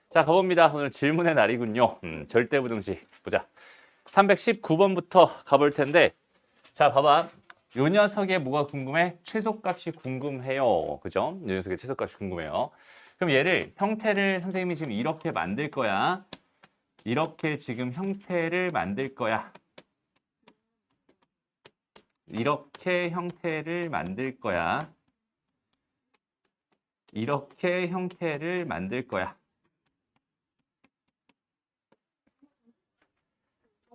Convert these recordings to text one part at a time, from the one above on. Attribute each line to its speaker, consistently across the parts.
Speaker 1: 자, 가봅니다. 오늘 질문의 날이군요. 절대부등식 보자. 319번부터 가볼 텐데, 자, 봐봐. 요 녀석의 뭐가 궁금해? 최소값이 궁금해요. 그죠? 요 녀석의 최소값이 궁금해요. 그럼 얘를 형태를 선생님이 지금 이렇게 만들 거야. 이렇게 지금 형태를 만들 거야. 이렇게 형태를 만들 거야. 이렇게 형태를 만들 거야.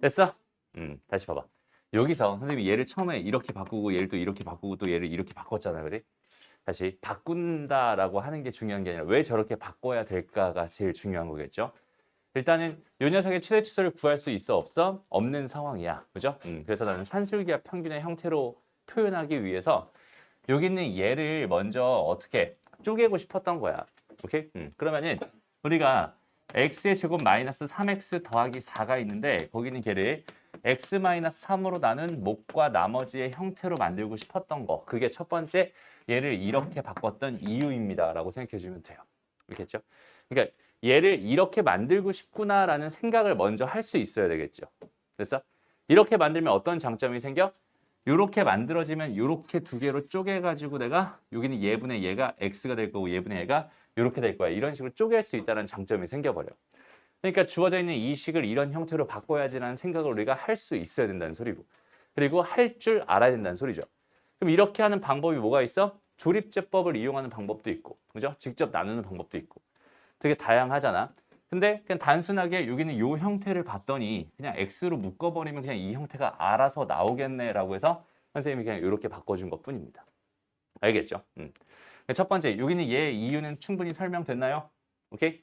Speaker 1: 됐어? 다시 봐봐. 여기서 선생님이 얘를 처음에 이렇게 바꾸고 얘를 또 이렇게 바꾸고 또 얘를 이렇게 바꿨잖아요. 그지? 다시 바꾼다라고 하는 게 중요한 게 아니라 왜 저렇게 바꿔야 될까가 제일 중요한 거겠죠. 일단은 이 녀석의 최대 치수를 구할 수 있어 없어? 없는 상황이야. 그죠? 그래서 나는 산술기압 평균의 형태로 표현하기 위해서 여기 있는 얘를 먼저 어떻게 쪼개고 싶었던 거야. 오케이? 그러면은 우리가 x의 제곱 마이너스 3x 더하기 4가 있는데 거기는 걔를 x 마이너스 3으로 나눈 목과 나머지의 형태로 만들고 싶었던 거. 그게 첫 번째 얘를 이렇게 바꿨던 이유입니다. 라고 생각해 주면 돼요. 알겠죠? 그러니까 얘를 이렇게 만들고 싶구나라는 생각을 먼저 할 수 있어야 되겠죠. 그래서 이렇게 만들면 어떤 장점이 생겨? 이렇게 만들어지면 이렇게 두 개로 쪼개가지고 내가 여기는 얘분의 얘가 x가 될 거고 얘분의 얘가 이렇게 될 거야. 이런 식으로 쪼갤 수 있다는 장점이 생겨버려. 그러니까 주어져 있는 이 식을 이런 형태로 바꿔야지라는 생각을 우리가 할 수 있어야 된다는 소리고. 그리고 할 줄 알아야 된다는 소리죠. 그럼 이렇게 하는 방법이 뭐가 있어? 조립제법을 이용하는 방법도 있고, 그죠? 직접 나누는 방법도 있고. 되게 다양하잖아. 근데 그냥 단순하게 여기는 이 형태를 봤더니 그냥 x로 묶어버리면 그냥 이 형태가 알아서 나오겠네라고 해서 선생님이 그냥 이렇게 바꿔준 것뿐입니다. 알겠죠? 첫 번째, 여기는 얘 이유는 충분히 설명됐나요? 오케이?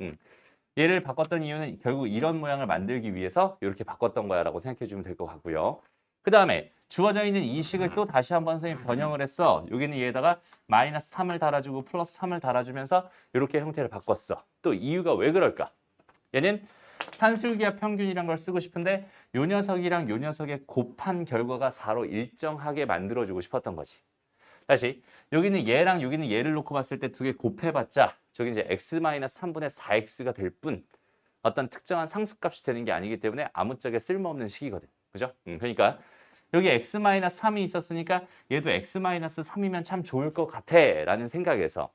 Speaker 1: 얘를 바꿨던 이유는 결국 이런 모양을 만들기 위해서 이렇게 바꿨던 거야라고 생각해 주면 될 것 같고요. 그 다음에 주어져 있는 이 식을 또 다시 한번 선생님이 변형을 했어. 여기는 얘에다가 마이너스 3을 달아주고 플러스 3을 달아주면서 이렇게 형태를 바꿨어. 또 이유가 왜 그럴까? 얘는 산술기압 평균이란 걸 쓰고 싶은데 요 녀석이랑 요 녀석의 곱한 결과가 4로 일정하게 만들어주고 싶었던 거지. 다시 여기는 얘랑 여기는 얘를 놓고 봤을 때 두 개 곱해봤자 저기 이제 x-3분의 4x가 될 뿐 어떤 특정한 상수값이 되는 게 아니기 때문에 아무짝에 쓸모없는 식이거든. 그죠? 그러니까 여기 x-3이 있었으니까 얘도 x-3이면 참 좋을 것 같아 라는 생각에서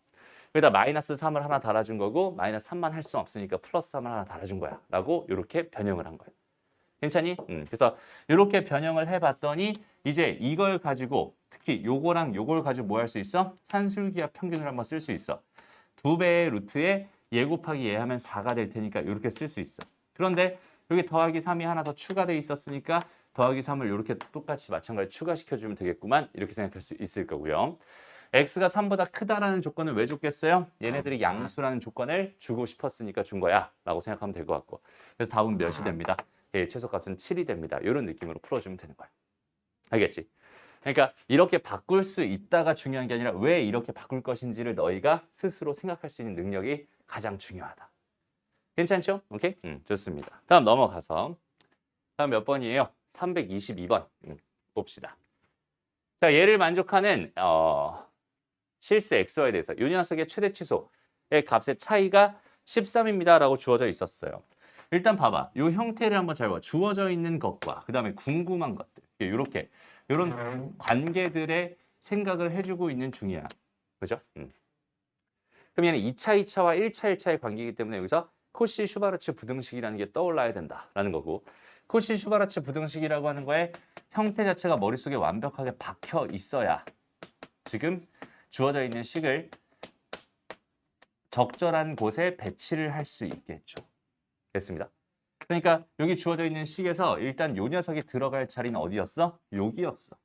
Speaker 1: 여기다 마이너스 3을 하나 달아준 거고 마이너스 3만 할 수 없으니까 플러스 3을 하나 달아준 거야 라고 이렇게 변형을 한 거야. 괜찮니? 그래서 이렇게 변형을 해봤더니 이제 이걸 가지고 특히 요거랑 요걸 가지고 뭐 할 수 있어? 산술기압 평균을 한번 쓸 수 있어. 2배의 루트에 얘 곱하기 얘 하면 4가 될 테니까 이렇게 쓸 수 있어. 그런데 여기 더하기 3이 하나 더 추가돼 있었으니까 더하기 3을 이렇게 똑같이 마찬가지로 추가시켜주면 되겠구만 이렇게 생각할 수 있을 거고요. x가 3보다 크다라는 조건을 왜 줬겠어요? 얘네들이 양수라는 조건을 주고 싶었으니까 준 거야 라고 생각하면 될 것 같고 그래서 답은 몇이 됩니다. 예, 최소값은 7이 됩니다. 이런 느낌으로 풀어주면 되는 거야. 알겠지? 그러니까 이렇게 바꿀 수 있다가 중요한 게 아니라 왜 이렇게 바꿀 것인지를 너희가 스스로 생각할 수 있는 능력이 가장 중요하다. 괜찮죠? 오케이? 좋습니다. 다음 넘어가서 다음 몇 번이에요? 322번 봅시다. 자, 얘를 만족하는 실수 xy에 대해서 이 녀석의 최대 치수의 값의 차이가 13입니다. 라고 주어져 있었어요. 일단 봐봐. 이 형태를 한번 잘 봐. 주어져 있는 것과 그 다음에 궁금한 것들. 이렇게 이런 관계들의 생각을 해주고 있는 중이야. 그죠? 그럼 얘는 2차, 2차와 1차, 1차의 관계이기 때문에 여기서 코시 슈바르츠 부등식이라는 게 떠올라야 된다라는 거고 코시 슈바르츠 부등식이라고 하는 거에 형태 자체가 머릿속에 완벽하게 박혀 있어야 지금 주어져 있는 식을 적절한 곳에 배치를 할 수 있겠죠. 됐습니다. 그러니까 여기 주어져 있는 식에서 일단 요 녀석이 들어갈 자리는 어디였어? 여기였어.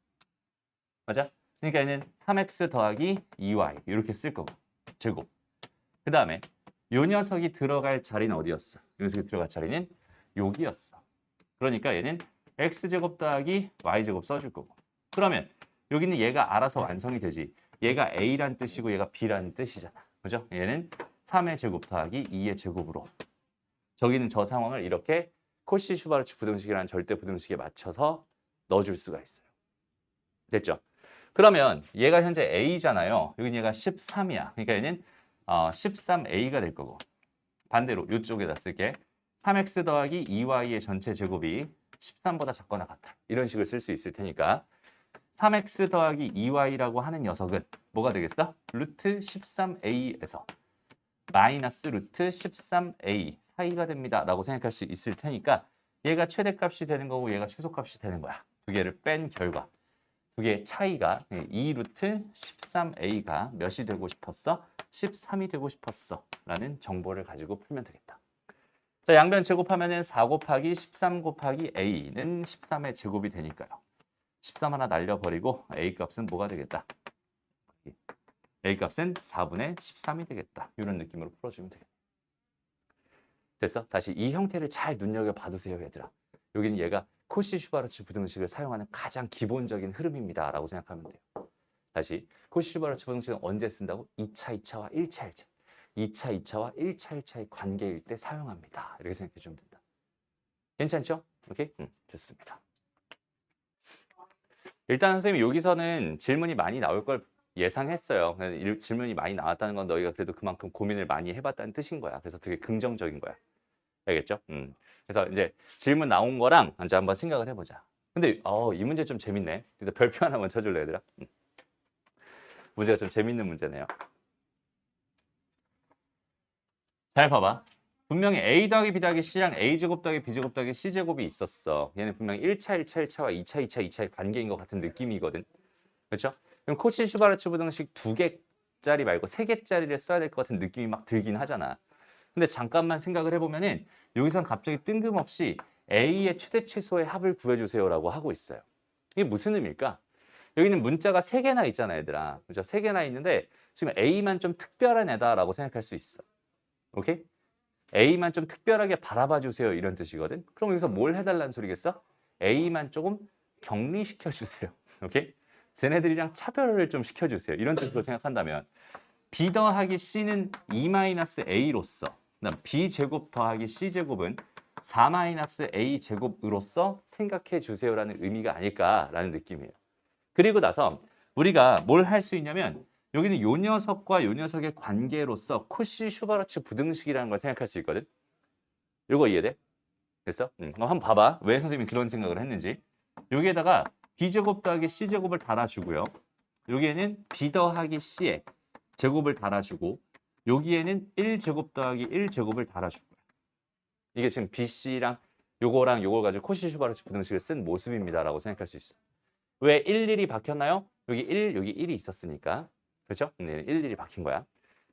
Speaker 1: 맞아? 그러니까 얘는 3x 더하기 2y 이렇게 쓸 거고 제곱. 그 다음에 요 녀석이 들어갈 자리는 어디였어? 요 녀석이 들어갈 자리는 여기였어. 그러니까 얘는 x제곱 더하기 y제곱 써줄 거고. 그러면 여기는 얘가 알아서 완성이 되지. 얘가 a란 뜻이고 얘가 b라는 뜻이잖아. 그죠? 얘는 3의 제곱 더하기 2의 제곱으로. 저기는 저 상황을 이렇게 코시 슈바르츠 부등식이라는 절대 부등식에 맞춰서 넣어줄 수가 있어요. 됐죠? 그러면 얘가 현재 a잖아요. 여기 얘가 13이야. 그러니까 얘는 13a가 될 거고. 반대로 이쪽에다 쓸게. 3x 더하기 2y의 전체 제곱이 13보다 작거나 같아. 이런 식으로 쓸 수 있을 테니까 3x 더하기 2y라고 하는 녀석은 뭐가 되겠어? 루트 13a에서 마이너스 루트 13a 사이가 됩니다. 라고 생각할 수 있을 테니까 얘가 최대값이 되는 거고 얘가 최소값이 되는 거야. 두 개를 뺀 결과 두 개의 차이가 2 루트 13a가 몇이 되고 싶었어? 13이 되고 싶었어. 라는 정보를 가지고 풀면 되겠다. 자, 양변 제곱하면은 4 곱하기 13 곱하기 a는 13의 제곱이 되니까요. 13 하나 날려버리고 a 값은 뭐가 되겠다? a 값은 4분의 13이 되겠다. 이런 느낌으로 풀어주면 되겠다. 됐어? 다시 이 형태를 잘 눈여겨봐두세요, 얘들아. 여기는 얘가 코시-슈바르츠 부등식을 사용하는 가장 기본적인 흐름입니다. 라고 생각하면 돼요. 다시 코시-슈바르츠 부등식은 언제 쓴다고? 2차, 2차와 1차, 1차. 2차, 2차와 1차, 1차의 관계일 때 사용합니다. 이렇게 생각해 주면 된다. 괜찮죠? 오케이? 좋습니다. 일단 선생님이 여기서는 질문이 많이 나올 걸 예상했어요. 질문이 많이 나왔다는 건 너희가 그래도 그만큼 고민을 많이 해봤다는 뜻인 거야. 그래서 되게 긍정적인 거야. 알겠죠? 그래서 이제 질문 나온 거랑 이제 한번 생각을 해보자. 근데 이 문제 좀 재밌네. 일단 별표 하나만 쳐줄래, 얘들아? 문제가 좀 재밌는 문제네요. 잘 봐봐. 분명히 a 더하기 b 더하기 c랑 a제곱 더하기 b제곱 더하기 c제곱이 있었어. 얘는 분명히 1차, 1차, 1차와 2차, 2차, 2차의 관계인 것 같은 느낌이거든. 그렇죠? 그럼 코시-슈바르츠 부등식 2개짜리 말고 3개짜리를 써야 될 것 같은 느낌이 막 들긴 하잖아. 근데 잠깐만 생각을 해보면은 여기선 갑자기 뜬금없이 a의 최대 최소의 합을 구해주세요라고 하고 있어요. 이게 무슨 의미일까? 여기는 문자가 3개나 있잖아, 얘들아. 그죠? 3개나 있는데 지금 a만 좀 특별한 애다라고 생각할 수 있어. 오케이? A만 좀 특별하게 바라봐 주세요. 이런 뜻이거든. 그럼 여기서 뭘 해달라는 소리겠어? A만 조금 격리시켜 주세요. 오케이? 쟤네들이랑 차별을 좀 시켜주세요. 이런 뜻으로 생각한다면 B 더하기 C는 2-A로서 그다음 B제곱 더하기 C제곱은 4-A 제곱으로서 생각해 주세요라는 의미가 아닐까라는 느낌이에요. 그리고 나서 우리가 뭘 할 수 있냐면 여기는 요 녀석과 요 녀석의 관계로서 코시-슈바르츠 부등식이라는 걸 생각할 수 있거든. 이거 이해돼? 됐어? 한번 봐봐. 왜 선생님이 그런 생각을 했는지. 여기에다가 b제곱 더하기 c제곱을 달아주고요. 여기에는 b 더하기 c의 제곱을 달아주고 여기에는 1제곱 더하기 1제곱을 달아줄 거야. 이게 지금 bc랑 요거랑 요걸 가지고 코시-슈바르츠 부등식을 쓴 모습입니다라고 생각할 수 있어. 왜 11이 박혔나요? 여기 1, 여기 1이 있었으니까. 그렇죠? 네, 11이 박힌 거야.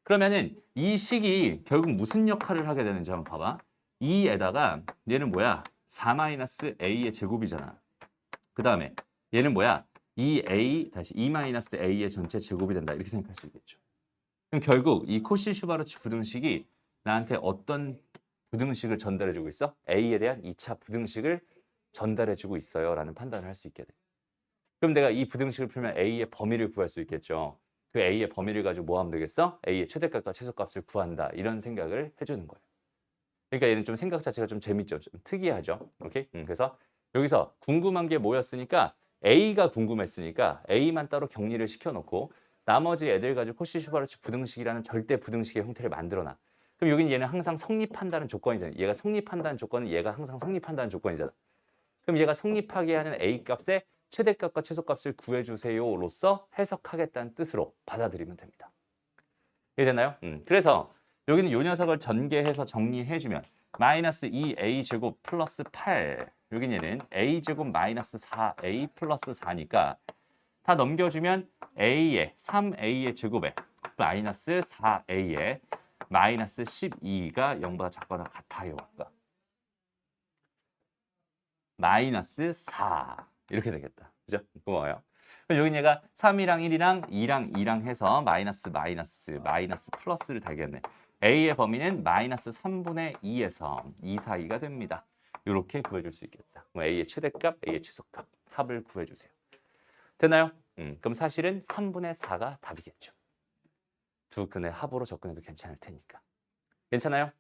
Speaker 1: 그러면은 이 식이 결국 무슨 역할을 하게 되는지 한번 봐봐. 2에다가 얘는 뭐야? 4-A의 제곱이잖아. 그 다음에 얘는 뭐야? 2A 다시 2-A의 전체 제곱이 된다. 이렇게 생각할 수 있겠죠. 그럼 결국 이 코시-슈바르츠 부등식이 나한테 어떤 부등식을 전달해주고 있어? A에 대한 2차 부등식을 전달해주고 있어요. 라는 판단을 할 수 있게 돼. 그럼 내가 이 부등식을 풀면 A의 범위를 구할 수 있겠죠. 그 A의 범위를 가지고 뭐 하면 되겠어? A의 최대값과 최소값을 구한다. 이런 생각을 해주는 거예요. 그러니까 얘는 좀 생각 자체가 좀 재밌죠. 좀 특이하죠. 오케이? 그래서 여기서 궁금한 게 뭐였으니까 A가 궁금했으니까 A만 따로 격리를 시켜놓고 나머지 애들 가지고 코시-슈바르츠 부등식이라는 절대 부등식의 형태를 만들어놔. 그럼 여기는 얘는 항상 성립한다는 조건이잖아. 얘가 성립한다는 조건은 얘가 항상 성립한다는 조건이잖아. 그럼 얘가 성립하게 하는 A 값의 최대값과 최소값을 구해주세요로서 해석하겠다는 뜻으로 받아들이면 됩니다. 이해됐나요? 그래서 여기는 이 녀석을 전개해서 정리해주면 마이너스 2A제곱 플러스 8 여기는 얘는 A제곱 마이너스 4A 플러스 4니까 다 넘겨주면 A의 3A의 제곱에 마이너스 4A의 마이너스 12가 0보다 작거나 같아요. 마이너스 4 이렇게 되겠다. 그죠? 고마워요. 그럼 여기 얘가 3이랑 1이랑 2랑 2랑 해서 마이너스 플러스를 달겠네. A의 범위는 마이너스 3분의 2에서 2 사이가 됩니다. 이렇게 구해줄 수 있겠다. A의 최대값, A의 최소값 합을 구해주세요. 되나요? 그럼 사실은 3분의 4가 답이겠죠. 두 근의 합으로 접근해도 괜찮을 테니까. 괜찮아요?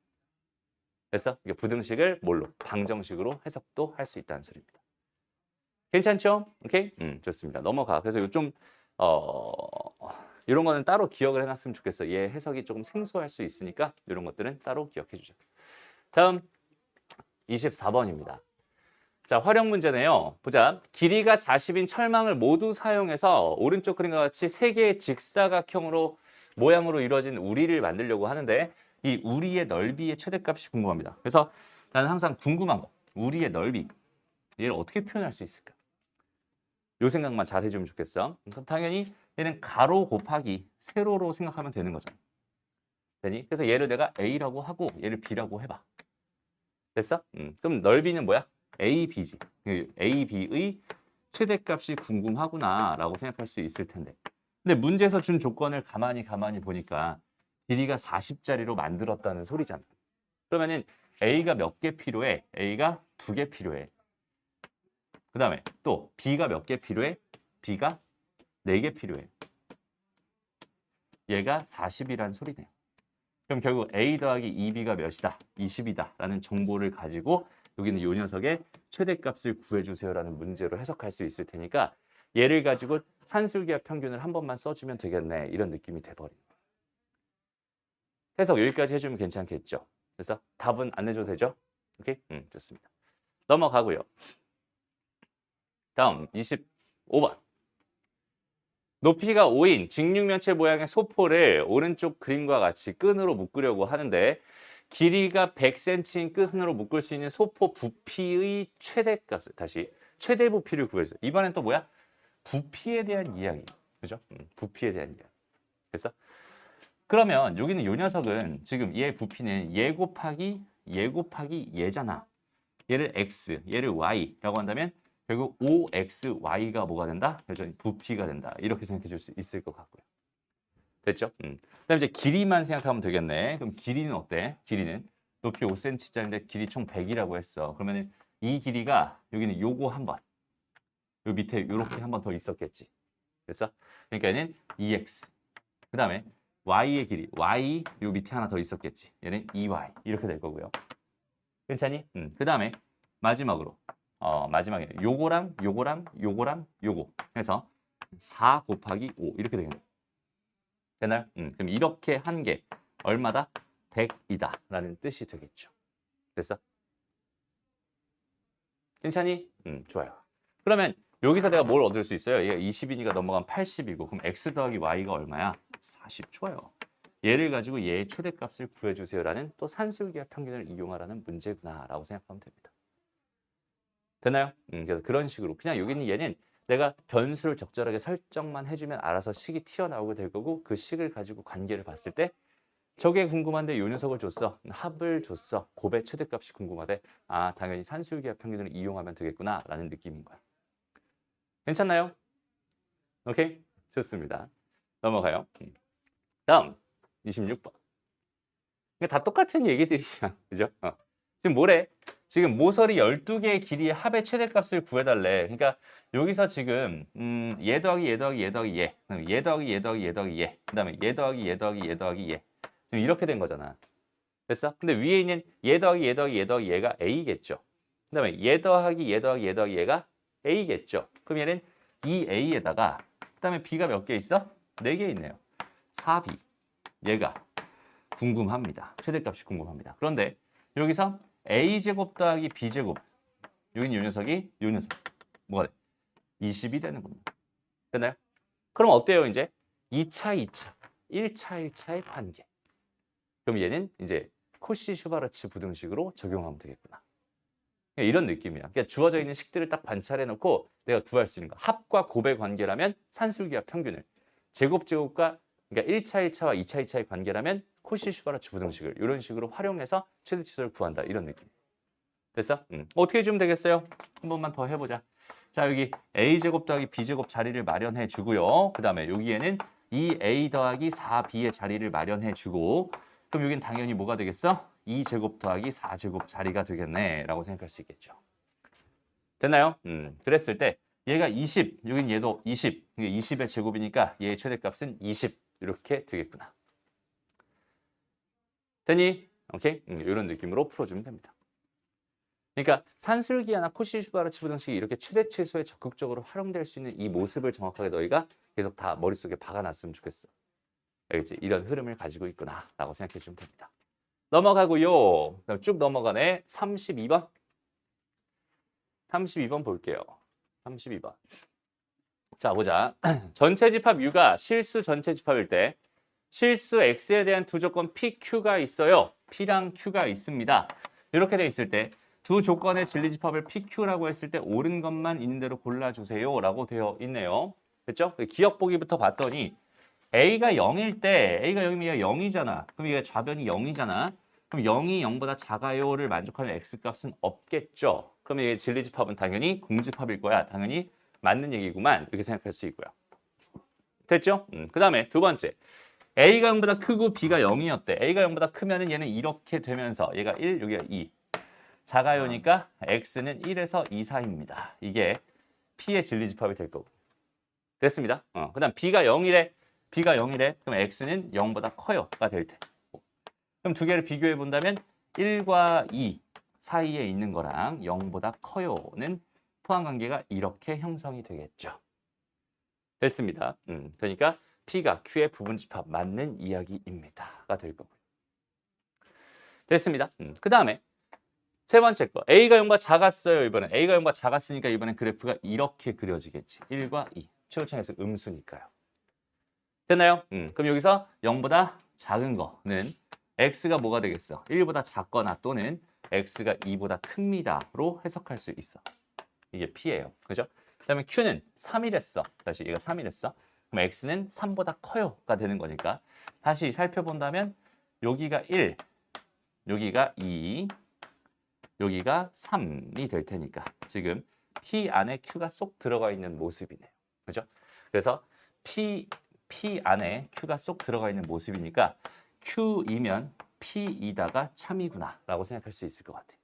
Speaker 1: 됐어? 이게 부등식을 뭘로? 방정식으로 해석도 할 수 있다는 소리입니다. 괜찮죠? 오케이? 좋습니다. 넘어가. 그래서 좀 이런 거는 따로 기억을 해놨으면 좋겠어. 얘 해석이 조금 생소할 수 있으니까 이런 것들은 따로 기억해주자. 다음 24번입니다. 자, 활용 문제네요. 보자. 길이가 40인 철망을 모두 사용해서 오른쪽 그림과 같이 세 개의 직사각형으로 모양으로 이루어진 우리를 만들려고 하는데 이 우리의 넓이의 최대값이 궁금합니다. 그래서 나는 항상 궁금한 거. 우리의 넓이. 얘를 어떻게 표현할 수 있을까? 요 생각만 잘 해주면 좋겠어. 그럼 당연히 얘는 가로 곱하기 세로로 생각하면 되는 거잖아. 되니? 그래서 얘를 내가 A라고 하고 얘를 B라고 해봐. 됐어? 그럼 넓이는 뭐야? AB지. AB의 최대값이 궁금하구나 라고 생각할 수 있을 텐데. 근데 문제에서 준 조건을 가만히 보니까 길이가 40짜리로 만들었다는 소리잖아. 그러면은 A가 몇 개 필요해? A가 2개 필요해. 그 다음에 또 B가 몇 개 필요해? B가 4개 필요해. 얘가 40이란 소리네. 그럼 결국 A 더하기 2B가 몇이다? 20이다 라는 정보를 가지고 여기는 이 녀석의 최대값을 구해주세요라는 문제로 해석할 수 있을 테니까 얘를 가지고 산술기하 평균을 한 번만 써주면 되겠네. 이런 느낌이 돼버린 거예요. 해석 여기까지 해주면 괜찮겠죠? 그래서 답은 안 내줘도 되죠? 오케이? 좋습니다. 넘어가고요. 다음 25번. 높이가 5인 직육면체 모양의 소포를 오른쪽 그림과 같이 끈으로 묶으려고 하는데 길이가 100cm인 끈으로 묶을 수 있는 소포 부피의 최대값을 다시 최대 부피를 구해주세요. 이번엔 또 뭐야? 부피에 대한 이야기. 그죠? 부피에 대한 이야기. 됐어? 그러면 여기는 요 녀석은 지금 얘 부피는 얘 곱하기 얘잖아. 얘를 x, 얘를 y라고 한다면 결국 5xy가 뭐가 된다? 여전히 부피가 된다. 이렇게 생각해 줄 수 있을 것 같고요. 됐죠? 그다음 이제 길이만 생각하면 되겠네. 그럼 길이는 어때? 길이는 높이 5cm짜리인데 길이 총 100이라고 했어. 그러면은 이 길이가 여기는 요거 한 번. 요 밑에 요렇게 한 번 더 있었겠지. 됐어? 그러니까 얘는 2x. 그다음에 y의 길이 y 요 밑에 하나 더 있었겠지. 얘는 2y. 이렇게 될 거고요. 괜찮니? 그다음에 마지막으로 마지막에 요거랑 요거 해서 4 곱하기 5 이렇게 되겠네. 되나요? 그럼 이렇게 한 게 얼마다? 100이다 라는 뜻이 되겠죠. 됐어? 괜찮니? 좋아요. 그러면 여기서 내가 뭘 얻을 수 있어요? 얘가 20이니까 넘어가면 80이고 그럼 x 더하기 y가 얼마야? 40. 좋아요. 얘를 가지고 얘의 최대값을 구해주세요라는 또 산술기하 평균을 이용하라는 문제구나라고 생각하면 됩니다. 되나요? 그래서 그런 식으로 그냥 여기는 얘는 내가 변수를 적절하게 설정만 해주면 알아서 식이 튀어나오게 될 거고 그 식을 가지고 관계를 봤을 때 저게 궁금한데 요 녀석을 줬어. 합을 줬어. 곱의 최대값이 궁금하대. 아, 당연히 산술기하 평균을 이용하면 되겠구나 라는 느낌인 거야. 괜찮나요? 오케이? 좋습니다. 넘어가요. 다음 26번. 다 똑같은 얘기들이야. 그죠? 지금 뭐래? 지금 모서리 12개의 길이의 합의 최대값을 구해달래. 그러니까 여기서 지금 얘 더하기 얘 더하기 얘 더하기 얘, 얘 더하기 얘 더하기 얘 더하기 얘, 그 다음에 얘 더하기 얘 더하기 얘 더하기 얘. 지금 이렇게 된 거잖아. 됐어? 근데 위에 있는 얘 더하기 얘 더하기 얘 더하기 얘가 A겠죠. 그 다음에 얘 더하기 얘 더하기 얘 더하기 얘가 A겠죠. 그럼 얘는 이 A에다가 그 다음에 B가 몇 개 있어? 4개 있네요. 4B. 얘가 궁금합니다. 최대값이 궁금합니다. 그런데 여기서 A제곱 더하기 B제곱 여기 요 녀석이 요 녀석 뭐가 돼? 20이 되는 겁니다. 됐나요? 그럼 어때요 이제? 2차 1차 1차의 관계. 그럼 얘는 이제 코시-슈바르츠 부등식으로 적용하면 되겠구나. 이런 느낌이야. 그러니까 주어져 있는 식들을 딱 관찰해 놓고 내가 구할 수 있는 거. 합과 곱의 관계라면 산술기하 평균을. 제곱과 그러니까 1차 1차와 2차 2차의 관계라면 코시-슈바르츠 부등식을 이런 식으로 활용해서 최대치수를 구한다. 이런 느낌. 됐어? 어떻게 해주면 되겠어요? 한 번만 더 해보자. 자, 여기 A제곱 더하기 B제곱 자리를 마련해 주고요. 그 다음에 여기에는 2A 더하기 4B의 자리를 마련해 주고 그럼 여긴 당연히 뭐가 되겠어? 2제곱 더하기 4제곱 자리가 되겠네 라고 생각할 수 있겠죠. 됐나요? 그랬을 때 얘가 20, 여긴 얘도 20, 20의 제곱이니까 얘의 최대값은 20 이렇게 되겠구나. 되니? 오케이? 이런 느낌으로 풀어주면 됩니다. 그러니까 산술기하나 코시-슈바르츠 부등식이 이렇게 최대치수에 적극적으로 활용될 수 있는 이 모습을 정확하게 너희가 계속 다 머릿속에 박아놨으면 좋겠어. 알겠지? 이런 흐름을 가지고 있구나라고 생각해 주면 됩니다. 넘어가고요. 그다음 쭉 넘어가네. 32번. 32번 볼게요. 32번. 자, 보자. 전체 집합 U가 실수 전체 집합일 때 실수 X에 대한 두 조건 P, Q가 있어요. P랑 Q가 있습니다. 이렇게 돼 있을 때 두 조건의 진리 집합을 P, Q라고 했을 때 옳은 것만 있는 대로 골라주세요 라고 되어 있네요. 됐죠? 기억 보기부터 봤더니 A가 0일 때 A가 0이면 0이잖아. 그럼 얘가 좌변이 0이잖아. 그럼 0이 0보다 작아요를 만족하는 X값은 없겠죠. 그럼 얘 진리 집합은 당연히 공집합일 거야. 당연히 맞는 얘기구만. 이렇게 생각할 수 있고요. 됐죠? 그 다음에 두 번째. A가 0보다 크고 B가 0이었대. A가 0보다 크면은 얘는 이렇게 되면서 얘가 1, 여기가 2. 작아요니까 X는 1에서 2 사이입니다. 이게 P의 진리 집합이 될 거고. 됐습니다. 그 다음 B가 0이래. B가 0이래. 그럼 X는 0보다 커요가 될 테고. 그럼 두 개를 비교해 본다면 1과 2 사이에 있는 거랑 0보다 커요는 포함관계가 이렇게 형성이 되겠죠. 됐습니다. 그러니까 P가 Q의 부분집합 맞는 이야기입니다가 될 거고요. 됐습니다. 그 다음에 세 번째 거. A가 0보다 작았어요. 이번엔 A가 0보다 작았으니까 이번엔 그래프가 이렇게 그려지겠지. 1과 2. 최고창에서 음수니까요. 됐나요? 그럼 여기서 0보다 작은 거는 X가 뭐가 되겠어? 1보다 작거나 또는 X가 2보다 큽니다로 해석할 수 있어. 이게 P예요. 그죠? 그 다음에 Q는 3이랬어. 다시 얘가 3이랬어. 그럼 X는 3보다 커요가 되는 거니까 다시 살펴본다면 여기가 1, 여기가 2, 여기가 3이 될 테니까 지금 P 안에 Q가 쏙 들어가 있는 모습이네요. 그죠? 그래서 P 안에 Q가 쏙 들어가 있는 모습이니까 Q이면 P이다가 참이구나 라고 생각할 수 있을 것 같아요.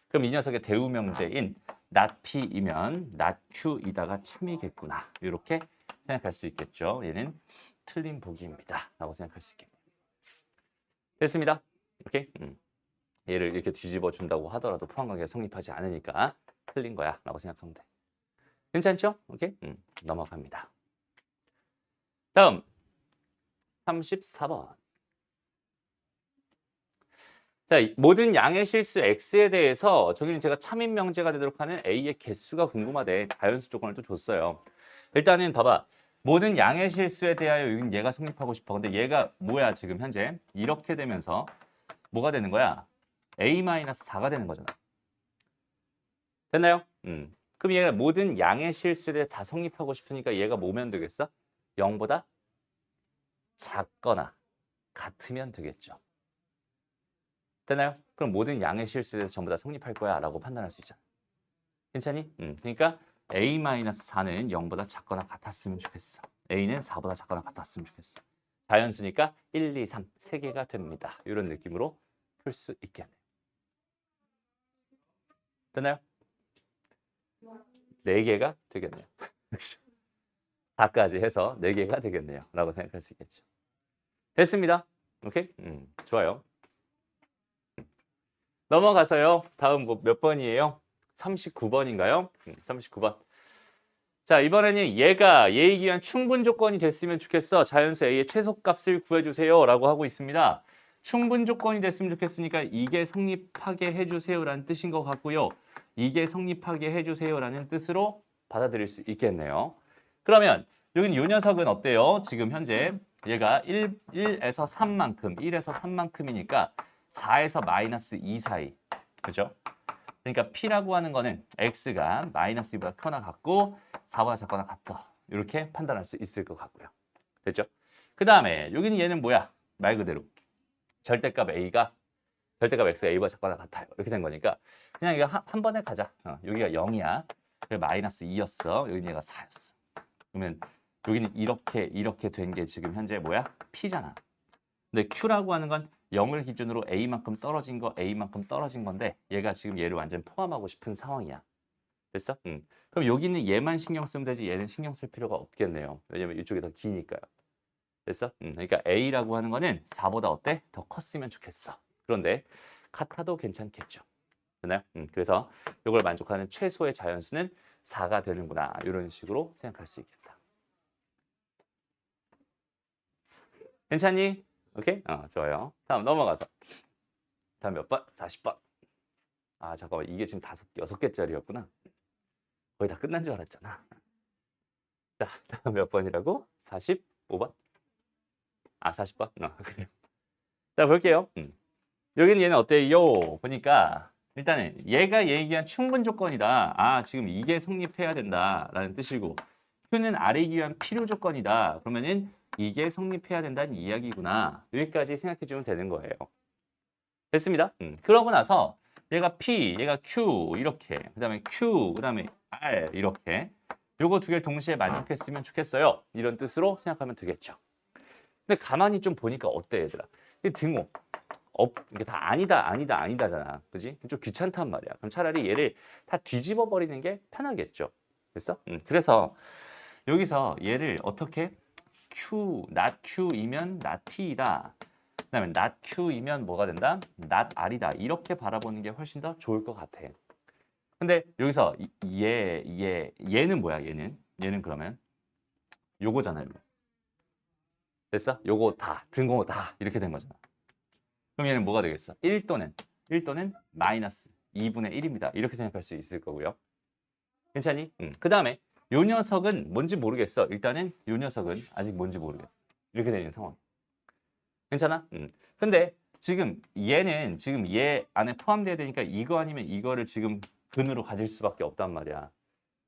Speaker 1: 그럼 이 녀석의 대우명제인 not P이면 not Q이다가 참이겠구나. 이렇게 생각할 수 있겠죠. 얘는 틀린 보기입니다. 라고 생각할 수 있겠네요. 됐습니다. 오케이? 얘를 이렇게 뒤집어 준다고 하더라도 포함관계가 성립하지 않으니까 틀린 거야 라고 생각하면 돼. 괜찮죠? 오케이? 넘어갑니다. 다음 34번. 자, 모든 양의 실수 X에 대해서 저기는 제가 참인 명제가 되도록 하는 A의 개수가 궁금하대. 자연수 조건을 또 줬어요. 일단은 봐봐. 모든 양의 실수에 대하여 여기는 얘가 성립하고 싶어. 근데 얘가 뭐야 지금 현재? 이렇게 되면서 뭐가 되는 거야? A-4가 되는 거잖아. 됐나요? 그럼 얘가 모든 양의 실수에 대해 다 성립하고 싶으니까 얘가 뭐면 되겠어? 0보다 작거나 같으면 되겠죠. 됐나요? 그럼 모든 양의 실수에 대해서 전부 다 성립할 거야 라고 판단할 수 있잖아. 괜찮니? 그러니까 A-4는 0보다 작거나 같았으면 좋겠어. A는 4보다 작거나 같았으면 좋겠어. 자연수니까 1, 2, 3, 3개가 됩니다. 이런 느낌으로 풀 수 있겠네요. 됐나요? 4개가 되겠네요. 4까지 해서 4개가 되겠네요. 라고 생각할 수 있겠죠. 됐습니다. 오케이? 좋아요. 넘어가서요. 다음 몇 번이에요? 39번인가요? 39번. 자, 이번에는 얘가 얘에 의한 충분 조건이 됐으면 좋겠어. 자연수 A의 최소값을 구해주세요. 라고 하고 있습니다. 충분 조건이 됐으면 좋겠으니까 이게 성립하게 해주세요. 라는 뜻인 것 같고요. 이게 성립하게 해주세요. 라는 뜻으로 받아들일 수 있겠네요. 그러면 여기 이 녀석은 어때요? 지금 현재 얘가 1에서 3만큼, 1에서 3만큼이니까 4에서 마이너스 2 사이. 그죠? 그러니까 P라고 하는 거는 X가 마이너스 2보다 크거나 같고 4보다 작거나 같다. 이렇게 판단할 수 있을 것 같고요. 됐죠? 그 다음에 여기는 얘는 뭐야? 말 그대로 절대값 X가 A보다 작거나 같아요. 이렇게 된 거니까 그냥 이거 한 번에 가자. 여기가 0이야. 마이너스 2였어. 여기는 얘가 4였어. 그러면 여기는 이렇게 된 게 지금 현재 뭐야? P잖아. 근데 Q라고 하는 건 0을 기준으로 A만큼 떨어진 거, A만큼 떨어진 건데 얘가 지금 얘를 완전 포함하고 싶은 상황이야. 됐어? 그럼 여기는 얘만 신경 쓰면 되지 얘는 신경 쓸 필요가 없겠네요. 왜냐면 이쪽이 더 기니까요. 됐어? 그러니까 A라고 하는 거는 4보다 어때? 더 컸으면 좋겠어. 그런데 같아도 괜찮겠죠. 됐나요? 그래서 이걸 만족하는 최소의 자연수는 4가 되는구나. 이런 식으로 생각할 수 있겠다. 괜찮니? 오케이? 좋아요. 다음 넘어가서. 다음 몇 번? 40번. 아, 잠깐만. 이게 지금 6개짜리였구나. 거의 다 끝난 줄 알았잖아. 자, 다음 몇 번이라고? 45번? 아, 40번? 그래요. 자, 볼게요. 여기는 얘는 어때요? 보니까 일단은 얘가 얘기한 충분 조건이다. 아, 지금 이게 성립해야 된다라는 뜻이고 Q는 R이기 위한 필요 조건이다. 그러면은 이게 성립해야 된다는 이야기구나. 여기까지 생각해 주면 되는 거예요. 됐습니다. 그러고 나서 얘가 P, 얘가 Q 이렇게, 그다음에 Q, 그다음에 R 이렇게 요거 두 개를 동시에 만족했으면 좋겠어요. 이런 뜻으로 생각하면 되겠죠. 근데 가만히 좀 보니까 어때, 얘들아? 이 등호 이게 다 아니다잖아. 그지? 좀 귀찮단 말이야. 그럼 차라리 얘를 다 뒤집어 버리는 게 편하겠죠. 됐어? 그래서 여기서 얘를 어떻게 Q, not Q이면 not T이다. 그다음에 not Q이면 뭐가 된다? not R이다. 이렇게 바라보는 게 훨씬 더 좋을 것 같아. 근데 여기서 얘는 뭐야? 얘는 그러면 요거잖아요. 됐어? 요거 다 등호 다 이렇게 된 거잖아. 그럼 얘는 뭐가 되겠어? 1 또는 마이너스 2분의 1입니다. 이렇게 생각할 수 있을 거고요. 괜찮니? 그 다음에 요 녀석은 뭔지 모르겠어. 일단은 요 녀석은 아직 뭔지 모르겠어. 이렇게 되는 상황. 괜찮아? 근데 지금 얘는 지금 얘 안에 포함돼야 되니까 이거 아니면 이거를 지금 근으로 가질 수밖에 없단 말이야.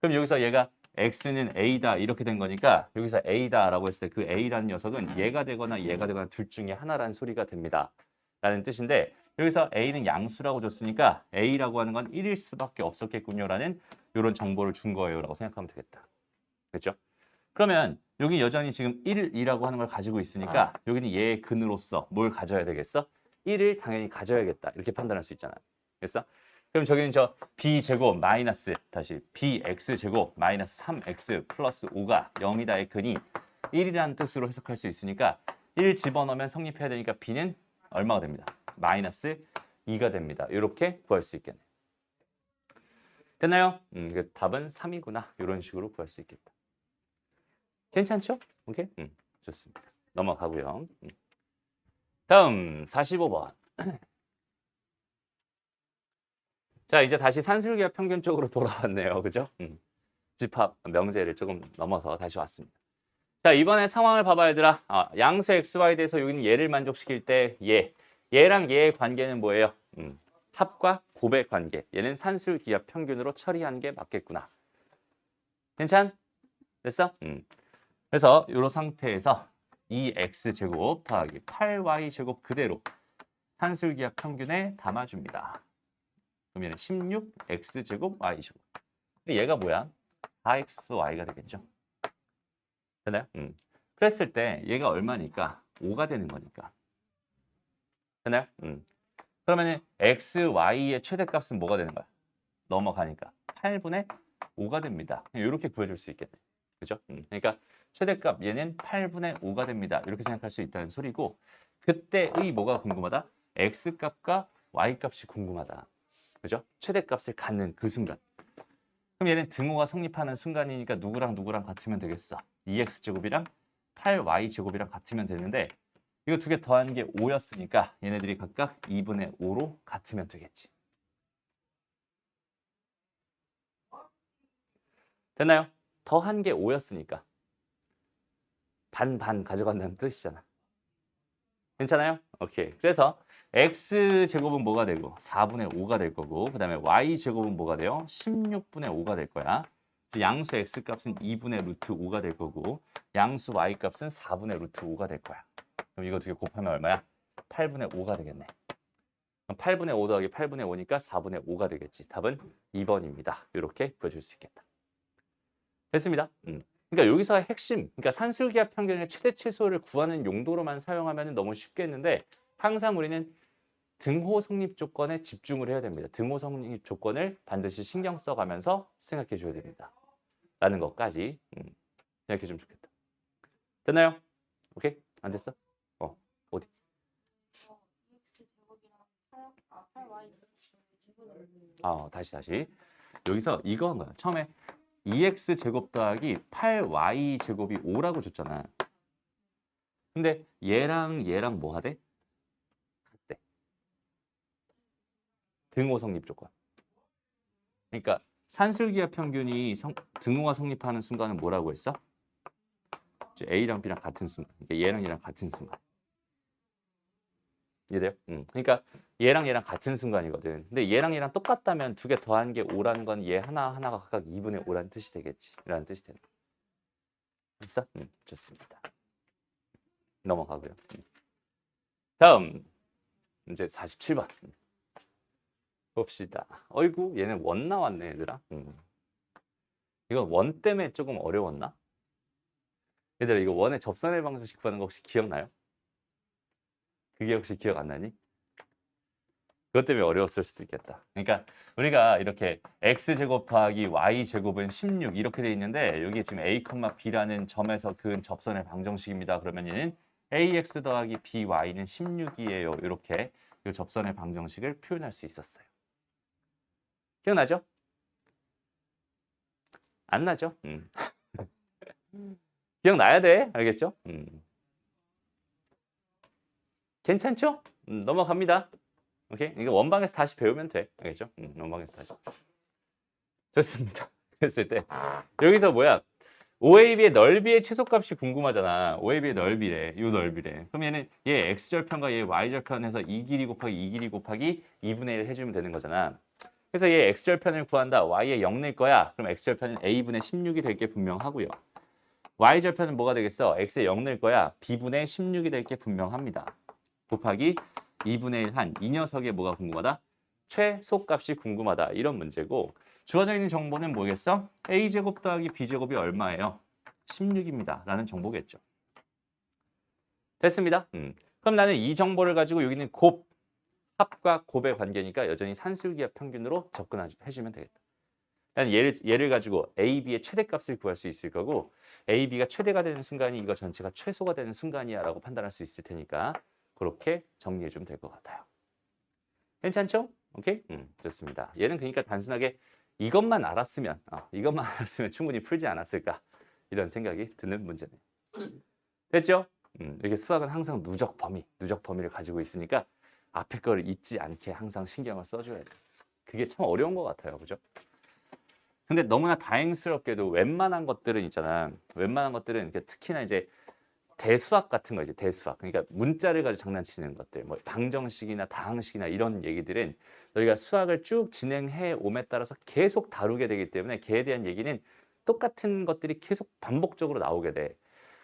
Speaker 1: 그럼 여기서 얘가 x는 a다 이렇게 된 거니까 여기서 a다라고 했을 때 그 a라는 녀석은 얘가 되거나 둘 중에 하나라는 소리가 됩니다. 라는 뜻인데 여기서 a는 양수라고 줬으니까 a라고 하는 건 1일 수밖에 없었겠군요라는 이런 정보를 준 거예요라고 생각하면 되겠다. 그렇죠? 그러면 여기 여전히 지금 1이라고 하는 걸 가지고 있으니까 여기는 얘의 근으로서 뭘 가져야 되겠어? 1을 당연히 가져야겠다. 이렇게 판단할 수 있잖아. 됐어? 그럼 저기는 저 b제곱 마이너스 다시 bx제곱 마이너스 3x 플러스 5가 0이다의 근이 1이라는 뜻으로 해석할 수 있으니까 1 집어넣으면 성립해야 되니까 b는 얼마가 됩니다? 마이너스 2가 됩니다. 이렇게 구할 수 있겠네. 됐나요? 답은 3이구나. 이런 식으로 구할 수 있겠다. 괜찮죠? 오케이? 좋습니다. 넘어가고요. 다음 45번. 자, 이제 다시 산술기하 평균 쪽으로 돌아왔네요. 그죠? 집합 명제를 조금 넘어서 다시 왔습니다. 자, 이번에 상황을 봐봐, 얘들아. 양수 xy에 대해서 여기는 얘를 만족시킬 때 얘랑 얘의 관계는 뭐예요? 합과 곱의 관계. 얘는 산술기하 평균으로 처리하는 게 맞겠구나. 괜찮? 됐어? 그래서 이런 상태에서 2x제곱 더하기 8y제곱 그대로 산술기하 평균에 담아줍니다. 그럼 얘는 16x제곱 y제곱. 얘가 뭐야? 4xy가 되겠죠. 되나요? 그랬을 때 얘가 얼마니까? 5가 되는 거니까. 되나요? 그러면 x, y의 최대값은 뭐가 되는 거야? 넘어가니까 8분의 5가 됩니다. 이렇게 구해줄 수 있겠네. 그죠? 그러니까 최대값 얘는 8분의 5가 됩니다. 이렇게 생각할 수 있다는 소리고 그때의 뭐가 궁금하다? x값과 y값이 궁금하다. 그죠? 최대값을 갖는 그 순간. 그럼 얘는 등호가 성립하는 순간이니까 누구랑 같으면 되겠어. 2x제곱이랑 8y제곱이랑 같으면 되는데 이거 두 개 더하는 게 5였으니까 얘네들이 각각 2분의 5로 같으면 되겠지. 됐나요? 더한 게 5였으니까 반 가져간다는 뜻이잖아. 괜찮아요? 오케이. 그래서 x제곱은 뭐가 되고 4분의 5가 될 거고 그 다음에 y제곱은 뭐가 돼요? 16분의 5가 될 거야. 양수 x값은 2분의 루트 5가 될 거고 양수 y값은 4분의 루트 5가 될 거야. 그럼 이거 두 개 곱하면 얼마야? 8분의 5가 되겠네. 그럼 8분의 5 더하기 8분의 5니까 4분의 5가 되겠지. 답은 2번입니다. 이렇게 구해줄 수 있겠다. 됐습니다. 그러니까 여기서 핵심, 그러니까 산술기하 평균의 최대 최소를 구하는 용도로만 사용하면 너무 쉽겠는데 항상 우리는 등호 성립 조건에 집중을 해야 됩니다. 등호 성립 조건을 반드시 신경 써가면서 생각해 줘야 됩니다. 라는 것까지 생각해 주면 좋겠다. 됐나요? 오케이? 안 됐어? 어디? 다시. 여기서 이거 한 거야. 처음에 2x 제곱 더하기 8y 제곱이 5라고 줬잖아. 근데 얘랑 뭐 하대? 같대. 등호 성립 조건. 그러니까 산술기하 평균이 등호가 성립하는 순간은 뭐라고 했어? 이제 A랑 B랑 같은 순간. 그러니까 얘랑 얘랑 같은 순간. 이해돼요? 그러니까 얘랑 같은 순간이거든. 근데 얘랑 똑같다면 두 개 더한 게 5라는 건 얘 하나가 각각 2분의 5라는 뜻이 되겠지. 라는 뜻이 되는. 됐어? 좋습니다. 넘어가고요. 다음 이제 47번 봅시다. 어이구 얘는 원 나왔네 얘들아. 이건 원 때문에 조금 어려웠나? 얘들아 이거 원의 접선의 방정식 구하는 거 혹시 기억나요? 그게 혹시 기억 안 나니? 그것 때문에 어려웠을 수도 있겠다. 그러니까 우리가 이렇게 x제곱 더하기 y제곱은 16 이렇게 돼 있는데 여기 지금 a, b라는 점에서 그은 접선의 방정식입니다. 그러면 얘는 ax 더하기 by는 16이에요. 이렇게 이 접선의 방정식을 표현할 수 있었어요. 기억나죠? 안 나죠? 기억나야 돼. 알겠죠? 괜찮죠? 넘어갑니다. 오케이? 이거 원방에서 다시 배우면 돼. 알겠죠? 원방에서 다시. 좋습니다. 그랬을 때 여기서 뭐야? OAB의 넓이의 최소값이 궁금하잖아. OAB의 넓이래. 요 넓이래. 그럼 얘는 얘 x절편과 얘 y절편에서 이 길이 곱하기 이 길이 곱하기 2분의 1 해주면 되는 거잖아. 그래서 얘 x절편을 구한다. y에 0 낼 거야. 그럼 x절편은 a분의 16이 될 게 분명하고요. y절편은 뭐가 되겠어? x에 0 낼 거야. b분의 16이 될 게 분명합니다. 곱하기 2분의 1 한 이 녀석의 뭐가 궁금하다? 최소값이 궁금하다. 이런 문제고 주어져 있는 정보는 뭐겠어? a제곱 더하기 b제곱이 얼마예요? 16입니다. 라는 정보겠죠. 됐습니다. 그럼 나는 이 정보를 가지고 여기는 곱, 합과 곱의 관계니까 여전히 산술기하 평균으로 접근해주면 되겠다. 나는 얘를 가지고 a, b의 최대값을 구할 수 있을 거고 a, b가 최대가 되는 순간이 이거 전체가 최소가 되는 순간이야 라고 판단할 수 있을 테니까 그렇게 정리해주면 될 것 같아요. 괜찮죠? 오케이? 좋습니다. 얘는 그러니까 단순하게 이것만 알았으면 충분히 풀지 않았을까 이런 생각이 드는 문제네요. 됐죠? 이렇게 수학은 항상 누적 범위를 가지고 있으니까 앞에 거를 잊지 않게 항상 신경을 써줘야 돼요. 그게 참 어려운 것 같아요. 그죠? 근데 너무나 다행스럽게도 웬만한 것들은 있잖아. 웬만한 것들은 특히나 이제 대수학 같은 거 이제 대수학. 그러니까 문자를 가지고 장난치는 것들. 뭐 방정식이나 다항식이나 이런 얘기들은 너희가 수학을 쭉 진행해 옴에 따라서 계속 다루게 되기 때문에 걔에 대한 얘기는 똑같은 것들이 계속 반복적으로 나오게 돼.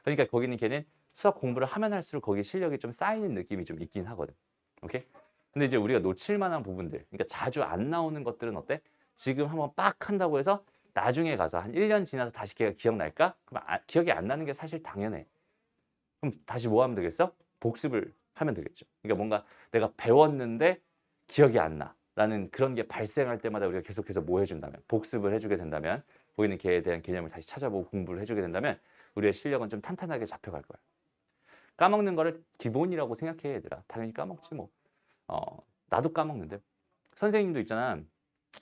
Speaker 1: 그러니까 거기는 걔는 수학 공부를 하면 할수록 거기 실력이 좀 쌓이는 느낌이 좀 있긴 하거든. 오케이? 근데 이제 우리가 놓칠 만한 부분들. 그러니까 자주 안 나오는 것들은 어때? 지금 한번 빡 한다고 해서 나중에 가서 한 1년 지나서 다시 걔가 기억날까? 그럼 기억이 안 나는 게 사실 당연해. 그럼 다시 뭐 하면 되겠어? 복습을 하면 되겠죠. 그러니까 뭔가 내가 배웠는데 기억이 안 나. 라는 그런 게 발생할 때마다 우리가 계속해서 뭐 해준다면 복습을 해주게 된다면 보이는 걔에 대한 개념을 다시 찾아보고 공부를 해주게 된다면 우리의 실력은 좀 탄탄하게 잡혀갈 거야. 까먹는 거를 기본이라고 생각해 얘들아. 당연히 까먹지 뭐. 나도 까먹는데. 선생님도 있잖아.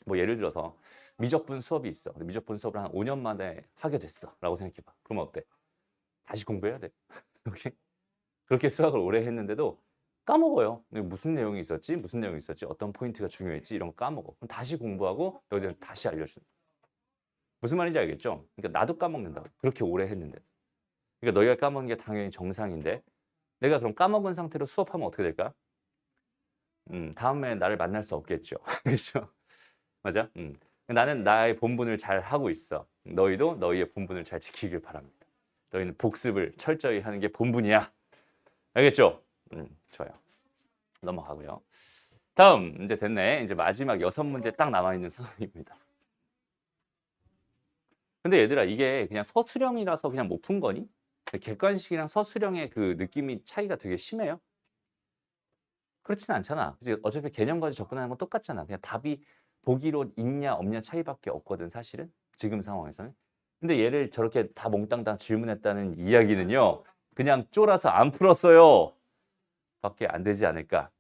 Speaker 1: 뭐 예를 들어서 미적분 수업이 있어. 미적분 수업을 한 5년 만에 하게 됐어. 라고 생각해봐. 그러면 어때? 다시 공부해야 돼. 그렇게 수학을 오래 했는데도 까먹어요. 무슨 내용이 있었지? 무슨 내용이 있었지? 어떤 포인트가 중요했지? 이런 거 까먹어. 그럼 다시 공부하고 너희들 다시 알려주는. 무슨 말인지 알겠죠? 그러니까 나도 까먹는다고. 그렇게 오래 했는데. 그러니까 너희가 까먹는 게 당연히 정상인데 내가 그럼 까먹은 상태로 수업하면 어떻게 될까? 다음에 나를 만날 수 없겠죠. 그렇죠? 맞아? 나는 나의 본분을 잘 하고 있어. 너희도 너희의 본분을 잘 지키길 바랍니다. 너희는 복습을 철저히 하는 게 본분이야. 알겠죠? 좋아요. 넘어가고요. 다음 이제 됐네. 이제 마지막 6문제 딱 남아있는 상황입니다. 근데 얘들아 이게 그냥 서술형이라서 그냥 못 푼 거니? 객관식이랑 서술형의 그 느낌이 차이가 되게 심해요. 그렇진 않잖아. 그치? 어차피 개념 가지고 접근하는 건 똑같잖아. 그냥 답이 보기로 있냐 없냐 차이밖에 없거든 사실은. 지금 상황에서는. 근데 얘를 저렇게 다 몽땅 질문했다는 이야기는요. 그냥 쫄아서 안 풀었어요. 밖에 안 되지 않을까?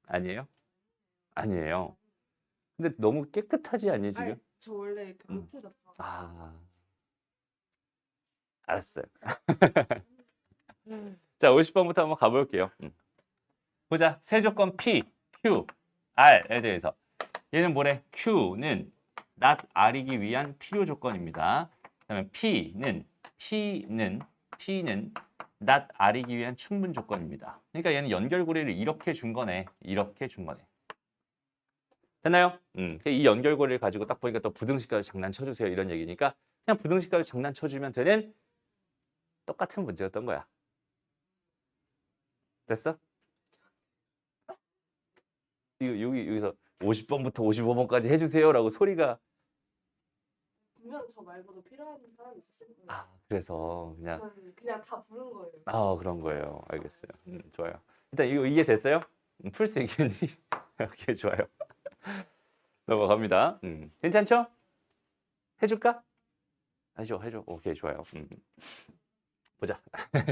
Speaker 1: 아니에요? 아니에요. 근데 너무 깨끗하지 않니
Speaker 2: 아니,
Speaker 1: 지금?
Speaker 2: 저 원래 이렇게
Speaker 1: 음.
Speaker 2: 못해서.
Speaker 1: 아, 알았어요. 자, 50번부터 한번 가볼게요. 보자. 세 조건 P, Q, R에 대해서. 얘는 뭐래? Q는 not R이기 위한 필요 조건입니다. 그다음에 P는 not R이기 위한 충분 조건입니다. 그러니까 얘는 연결고리를 이렇게 준 거네. 이렇게 준 거네. 됐나요? 이 연결고리를 가지고 딱 보니까 또 부등식까지 장난쳐주세요. 이런 얘기니까 그냥 부등식까지 장난쳐주면 되는 똑같은 문제였던 거야. 됐어? 여기서 50번부터 55번까지 해주세요라고 소리가
Speaker 2: 분명 저 말고도 필요한 사람이 있었을 거예요.
Speaker 1: 아 그래서
Speaker 2: 저는 그냥 다 부른 거예요.
Speaker 1: 그런 거예요. 알겠어요. 좋아요. 일단 이거 이해 됐어요? 풀 수 있겠니? 오케이 좋아요. 넘어갑니다. 괜찮죠? 해줄까? 해줘. 오케이 좋아요. 보자.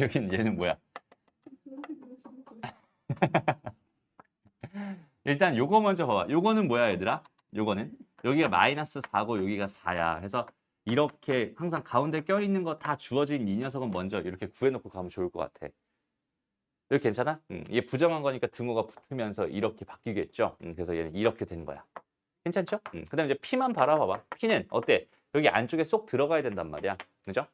Speaker 1: 여긴 얘는 뭐야? 일단 요거 먼저 봐봐. 요거는 뭐야 얘들아? 요거는 여기가 마이너스 4고 여기가 4야. 그래서 이렇게 항상 가운데 껴있는 거 다 주어진 이 녀석은 먼저 이렇게 구해놓고 가면 좋을 것 같아. 여기 괜찮아? 얘 부정한 거니까 등호가 붙으면서 이렇게 바뀌겠죠? 그래서 얘는 이렇게 된 거야. 괜찮죠? 그 다음에 이제 P만 바라봐봐. P는 어때? 여기 안쪽에 쏙 들어가야 된단 말이야. 그죠?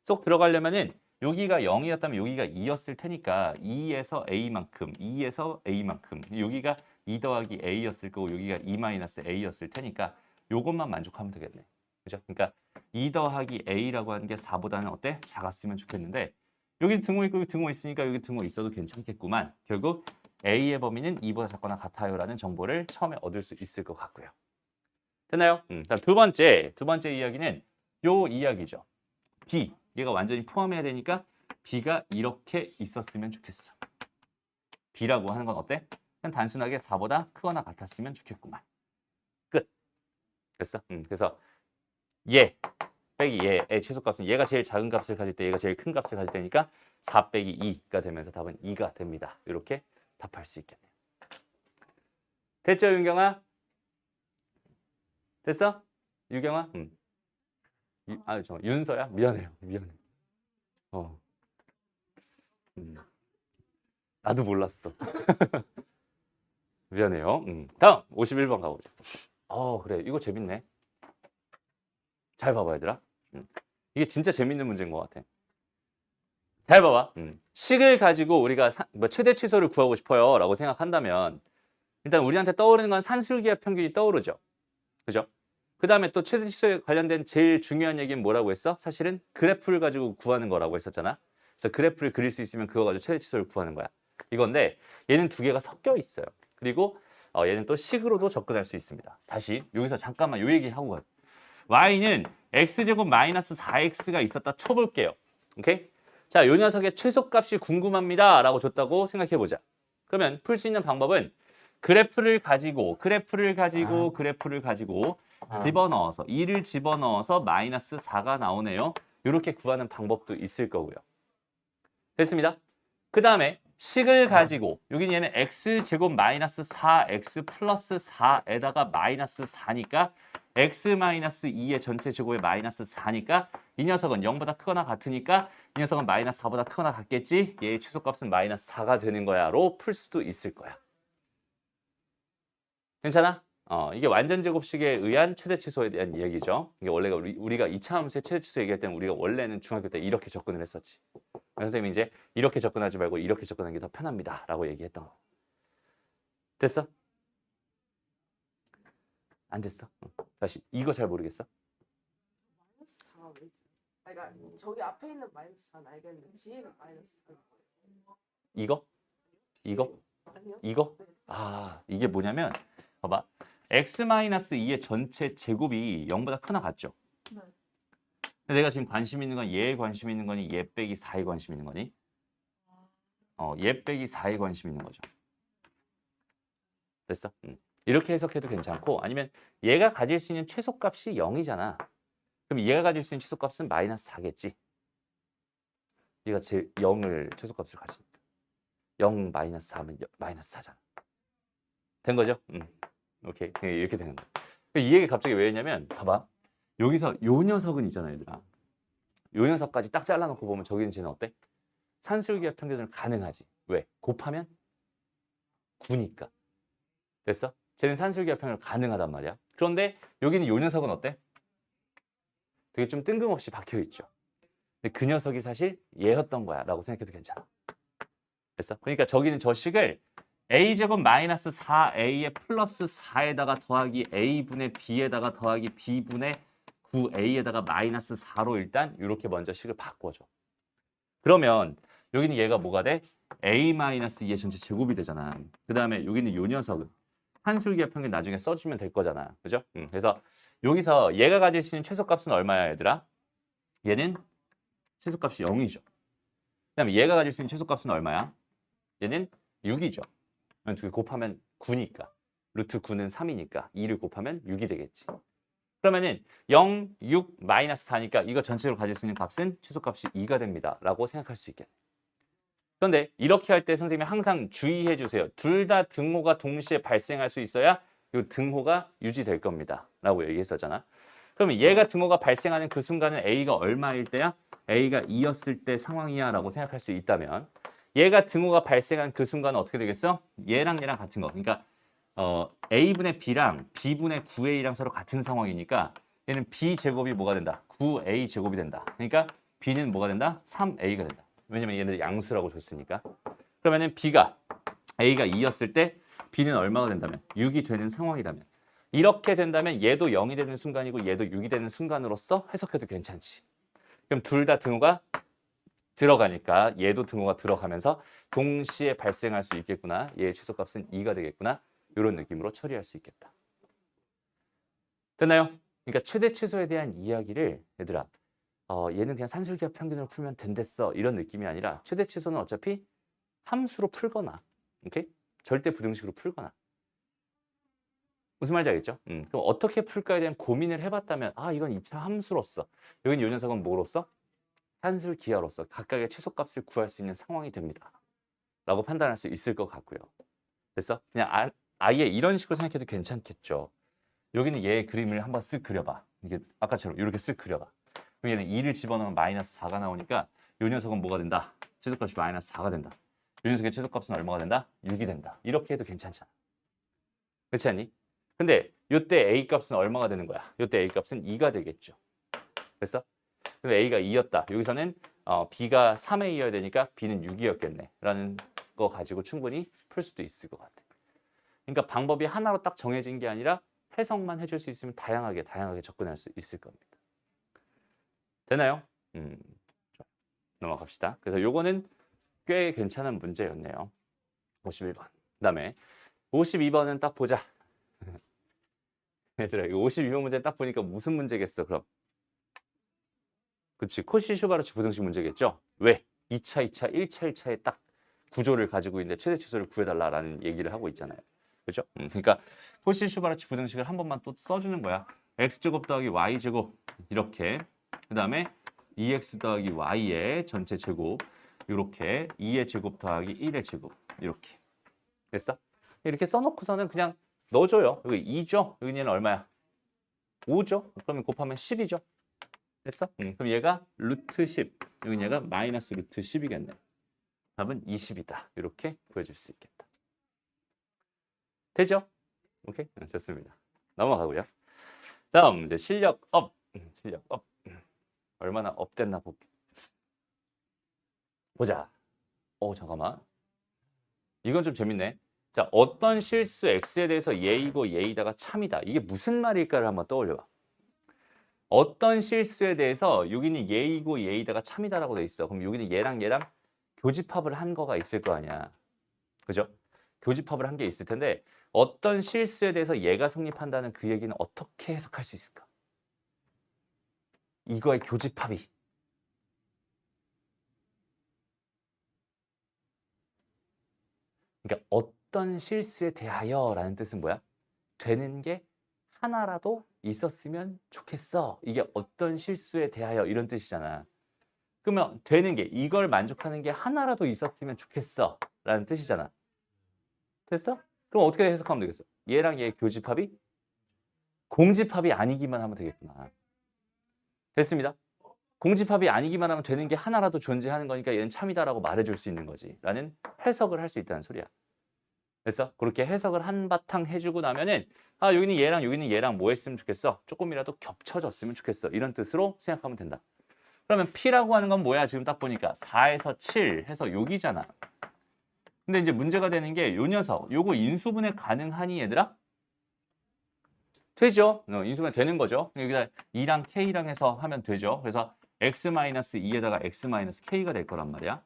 Speaker 1: 쏙 들어가려면은 여기가 0이었다면 여기가 2였을 테니까 2에서 A만큼, 2에서 A만큼. 여기가 2 더하기 A였을 거고 여기가 2 마이너스 A였을 테니까 요것만 만족하면 되겠네. 그죠? 그러니까 2 더하기 A라고 하는 게 4보다는 어때? 작았으면 좋겠는데 여기 등호 있고 여기 등호 있으니까 여기 등호 있어도 괜찮겠구만. 결국 A의 범위는 2보다 작거나 같아요라는 정보를 처음에 얻을 수 있을 것 같고요. 됐나요? 다음 두 번째 이야기는 요 이야기죠. B, 얘가 완전히 포함해야 되니까 B가 이렇게 있었으면 좋겠어. B라고 하는 건 어때? 그냥 단순하게 4보다 크거나 같았으면 좋겠구만. 끝. 됐어? 그래서 얘 빼기 얘의 최소값은 얘가 제일 작은 값을 가질 때 얘가 제일 큰 값을 가질 때니까 4 빼기 2가 되면서 답은 2가 됩니다. 이렇게 답할 수 있겠네요. 됐죠, 윤경아? 됐어? 유경아? 윤서야? 미안해. 나도 몰랐어. 미안해요. 다음 51번 가보자. 그래. 이거 재밌네. 잘 봐봐, 얘들아. 이게 진짜 재밌는 문제인 것 같아. 잘 봐봐. 식을 가지고 우리가 최대 치수를 구하고 싶어요 라고 생각한다면 일단 우리한테 떠오르는 건 산술기압 평균이 떠오르죠. 그죠? 그 다음에 또 최대 치수에 관련된 제일 중요한 얘기는 뭐라고 했어? 사실은 그래프를 가지고 구하는 거라고 했었잖아. 그래서 그래프를 그릴 수 있으면 그거 가지고 최대 치수를 구하는 거야. 이건데 얘는 두 개가 섞여 있어요. 그리고 얘는 또 식으로도 접근할 수 있습니다. 다시 여기서 잠깐만 요 얘기 하고 가요. y는 x제곱 마이너스 4x가 있었다 쳐볼게요. 오케이? 자, 요 녀석의 최소값이 궁금합니다 라고 줬다고 생각해보자. 그러면 풀 수 있는 방법은 그래프를 가지고 집어넣어서 2를 집어넣어서 마이너스 4가 나오네요. 이렇게 구하는 방법도 있을 거고요. 됐습니다. 그 다음에 식을 가지고 여기는 얘는 x제곱 마이너스 4x 플러스 4에다가 마이너스 4니까 x 마이너스 2의 전체 제곱에 마이너스 4니까 이 녀석은 0보다 크거나 같으니까 이 녀석은 마이너스 4보다 크거나 같겠지? 얘의 최소값은 마이너스 4가 되는 거야 로 풀 수도 있을 거야. 괜찮아? 이게 완전 제곱식에 의한 최대 치수에 대한 이야기죠. 이게 원래가 우리가 2차 함수의 최대 치수 얘기할 때는 우리가 원래는 중학교 때 이렇게 접근을 했었지. 선생님이 이제 이렇게 접근하지 말고 이렇게 접근하는 게 더 편합니다 라고 얘기했던 거. 됐어? 안 됐어? 다시 이거 잘 모르겠어?
Speaker 2: 마이너스 4가 왜 있어요? 그러니까 저기 앞에 있는 마이너스 4는 알겠는데 뒤에는 마이너스 4.
Speaker 1: 이거?
Speaker 2: 아니요?
Speaker 1: 이거? 이게 뭐냐면 봐봐. x-2의 전체 제곱이 0보다 크나 같죠?
Speaker 2: 네.
Speaker 1: 근데 내가 지금 관심 있는 건 얘에 관심 있는 거니 얘 빼기 4에 관심 있는 거니? 얘 빼기 4에 관심 있는 거죠. 됐어? 이렇게 해석해도 괜찮고 아니면 얘가 가질 수 있는 최소값이 0이잖아. 그럼 얘가 가질 수 있는 최소값은 마이너스 4겠지. 얘가 제 0을 최소값을 가지니까 0 마이너스 4면 마이너스 4잖아. 된 거죠? 오케이. 이렇게 되는 거야. 이 얘기 갑자기 왜 했냐면 봐봐. 여기서 요 녀석은 있잖아, 얘들아. 요 녀석까지 딱 잘라놓고 보면 저기는 쟤는 어때? 산술기하 평균은 가능하지. 왜? 곱하면 9니까. 됐어? 쟤는 산술기하 평균 가능하단 말이야. 그런데 여기는 요 녀석은 어때? 되게 좀 뜬금없이 박혀 있죠. 근데 그 녀석이 사실 얘였던 거야 라고 생각해도 괜찮아. 됐어? 그러니까 저기는 저 식을 a제곱 마이너스 4a에 플러스 4에다가 더하기 a분의 b에다가 더하기 b분의 9a에다가 마이너스 4로 일단 이렇게 먼저 식을 바꿔줘. 그러면 여기는 얘가 뭐가 돼? a 마이너스 2의 전체 제곱이 되잖아. 그 다음에 여기는 요 녀석은 산술기하 평균 나중에 써주면 될 거잖아. 그죠? 그래서 여기서 얘가 가질 수 있는 최소값은 얼마야, 얘들아? 얘는 최소값이 0이죠. 그다음에 얘가 가질 수 있는 최소값은 얼마야? 얘는 6이죠. 두 개 곱하면 9니까. 루트 9는 3이니까 2를 곱하면 6이 되겠지. 그러면은 0, 6, 마이너스 4니까 이거 전체로 가질 수 있는 값은 최소값이 2가 됩니다. 라고 생각할 수 있겠네. 그런데 이렇게 할 때 선생님이 항상 주의해 주세요. 둘 다 등호가 동시에 발생할 수 있어야 이 등호가 유지될 겁니다. 라고 얘기했었잖아. 그러면 얘가 등호가 발생하는 그 순간은 A가 얼마일 때야? A가 2였을 때 상황이야 라고 생각할 수 있다면 얘가 등호가 발생한 그 순간은 어떻게 되겠어? 얘랑 같은 거. 그러니까 A분의 B랑 B분의 9A랑 서로 같은 상황이니까 얘는 B제곱이 뭐가 된다? 9A 제곱이 된다. 그러니까 B는 뭐가 된다? 3A가 된다. 왜냐면 얘네들 양수라고 줬으니까. 그러면은 B가 A가 2였을 때 B는 얼마가 된다면? 6이 되는 상황이라면. 이렇게 된다면 얘도 0이 되는 순간이고 얘도 6이 되는 순간으로서 해석해도 괜찮지. 그럼 둘 다 등호가 들어가니까 얘도 등호가 들어가면서 동시에 발생할 수 있겠구나. 얘의 최소값은 2가 되겠구나. 이런 느낌으로 처리할 수 있겠다. 됐나요? 그러니까 최대 최소에 대한 이야기를 얘들아 얘는 그냥 산술기하 평균으로 풀면 된댔어. 이런 느낌이 아니라 최대 최소는 어차피 함수로 풀거나 오케이? 절대 부등식으로 풀거나 무슨 말인지 알겠죠? 그럼 어떻게 풀까에 대한 고민을 해봤다면 이건 2차 함수로서 여긴 요 녀석은 뭐로서? 산술기하로서 각각의 최소값을 구할 수 있는 상황이 됩니다. 라고 판단할 수 있을 것 같고요. 됐어? 그냥 아예 이런 식으로 생각해도 괜찮겠죠. 여기는 얘의 그림을 한번 쓱 그려봐. 이게 아까처럼 이렇게 쓱 그려봐. 그럼 얘는 2를 집어넣으면 마이너스 4가 나오니까 요 녀석은 뭐가 된다? 최소값이 마이너스 4가 된다. 요 녀석의 최소값은 얼마가 된다? 6이 된다. 이렇게 해도 괜찮잖아. 그렇지 않니? 근데 요때 A 값은 얼마가 되는 거야? 요때 A 값은 2가 되겠죠. 됐어? 그럼 A가 2였다. 여기서는 B가 3A여야 되니까 B는 6이었겠네. 라는 거 가지고 충분히 풀 수도 있을 것 같아. 그러니까 방법이 하나로 딱 정해진 게 아니라 해석만 해줄 수 있으면 다양하게 접근할 수 있을 겁니다. 되나요? 넘어갑시다. 그래서 요거는 꽤 괜찮은 문제였네요. 51번. 그다음에 52번은 딱 보자. 얘들아, 이거 52번 문제 딱 보니까 무슨 문제겠어, 그럼? 그치, 코시-슈바르츠 부등식 문제겠죠? 왜? 2차, 1차, 1차의 딱 구조를 가지고 있는데 최대 최소를 구해달라라는 얘기를 하고 있잖아요. 그렇죠? 그러니까 코시-슈바르츠 부등식을 한 번만 또 써주는 거야. x제곱 더하기 y제곱 이렇게. 그 다음에 2x 더하기 y의 전체 제곱 이렇게 2의 제곱 더하기 1의 제곱 이렇게. 됐어? 이렇게 써놓고서는 그냥 넣어줘요. 여기 2죠? 여기는 얼마야? 5죠? 그러면 곱하면 10이죠? 됐어? 그럼 얘가 루트 10, 여기 얘가 마이너스 루트 10이겠네. 답은 20이다. 이렇게 보여줄 수 있겠다. 되죠? 오케이? 좋습니다. 넘어가고요. 다음 이제 실력 업. 실력 업. 얼마나 업됐나 볼게. 보자. 잠깐만. 이건 좀 재밌네. 자, 어떤 실수 x에 대해서 예이고 예이다가 참이다. 이게 무슨 말일까를 한번 떠올려봐. 어떤 실수에 대해서 여기는 예이고 예이다가 참이다라고 돼 있어. 그럼 여기는 얘랑 교집합을 한 거가 있을 거 아니야. 그죠? 교집합을 한 게 있을 텐데 어떤 실수에 대해서 얘가 성립한다는 그 얘기는 어떻게 해석할 수 있을까? 이거의 교집합이. 그러니까 어떤 실수에 대하여라는 뜻은 뭐야? 되는 게 하나라도 있었으면 좋겠어. 이게 어떤 실수에 대하여 이런 뜻이잖아. 그러면 되는 게 이걸 만족하는 게 하나라도 있었으면 좋겠어 라는 뜻이잖아. 됐어? 그럼 어떻게 해석하면 되겠어? 얘랑 얘의 교집합이 공집합이 아니기만 하면 되겠구나. 됐습니다. 공집합이 아니기만 하면 되는 게 하나라도 존재하는 거니까 얘는 참이다라고 말해줄 수 있는 거지 라는 해석을 할 수 있다는 소리야. 됐어? 그렇게 해석을 한바탕 해주고 나면은 아 여기는 얘랑 뭐 했으면 좋겠어? 조금이라도 겹쳐졌으면 좋겠어. 이런 뜻으로 생각하면 된다. 그러면 P라고 하는 건 뭐야? 지금 딱 보니까 4에서 7 해서 여기잖아. 근데 이제 문제가 되는 게 요 녀석 요거 인수분해 가능하니 얘들아? 되죠. 인수분해 되는 거죠. 여기다 2랑 K랑 해서 하면 되죠. 그래서 X-2에다가 X-K가 될 거란 말이야.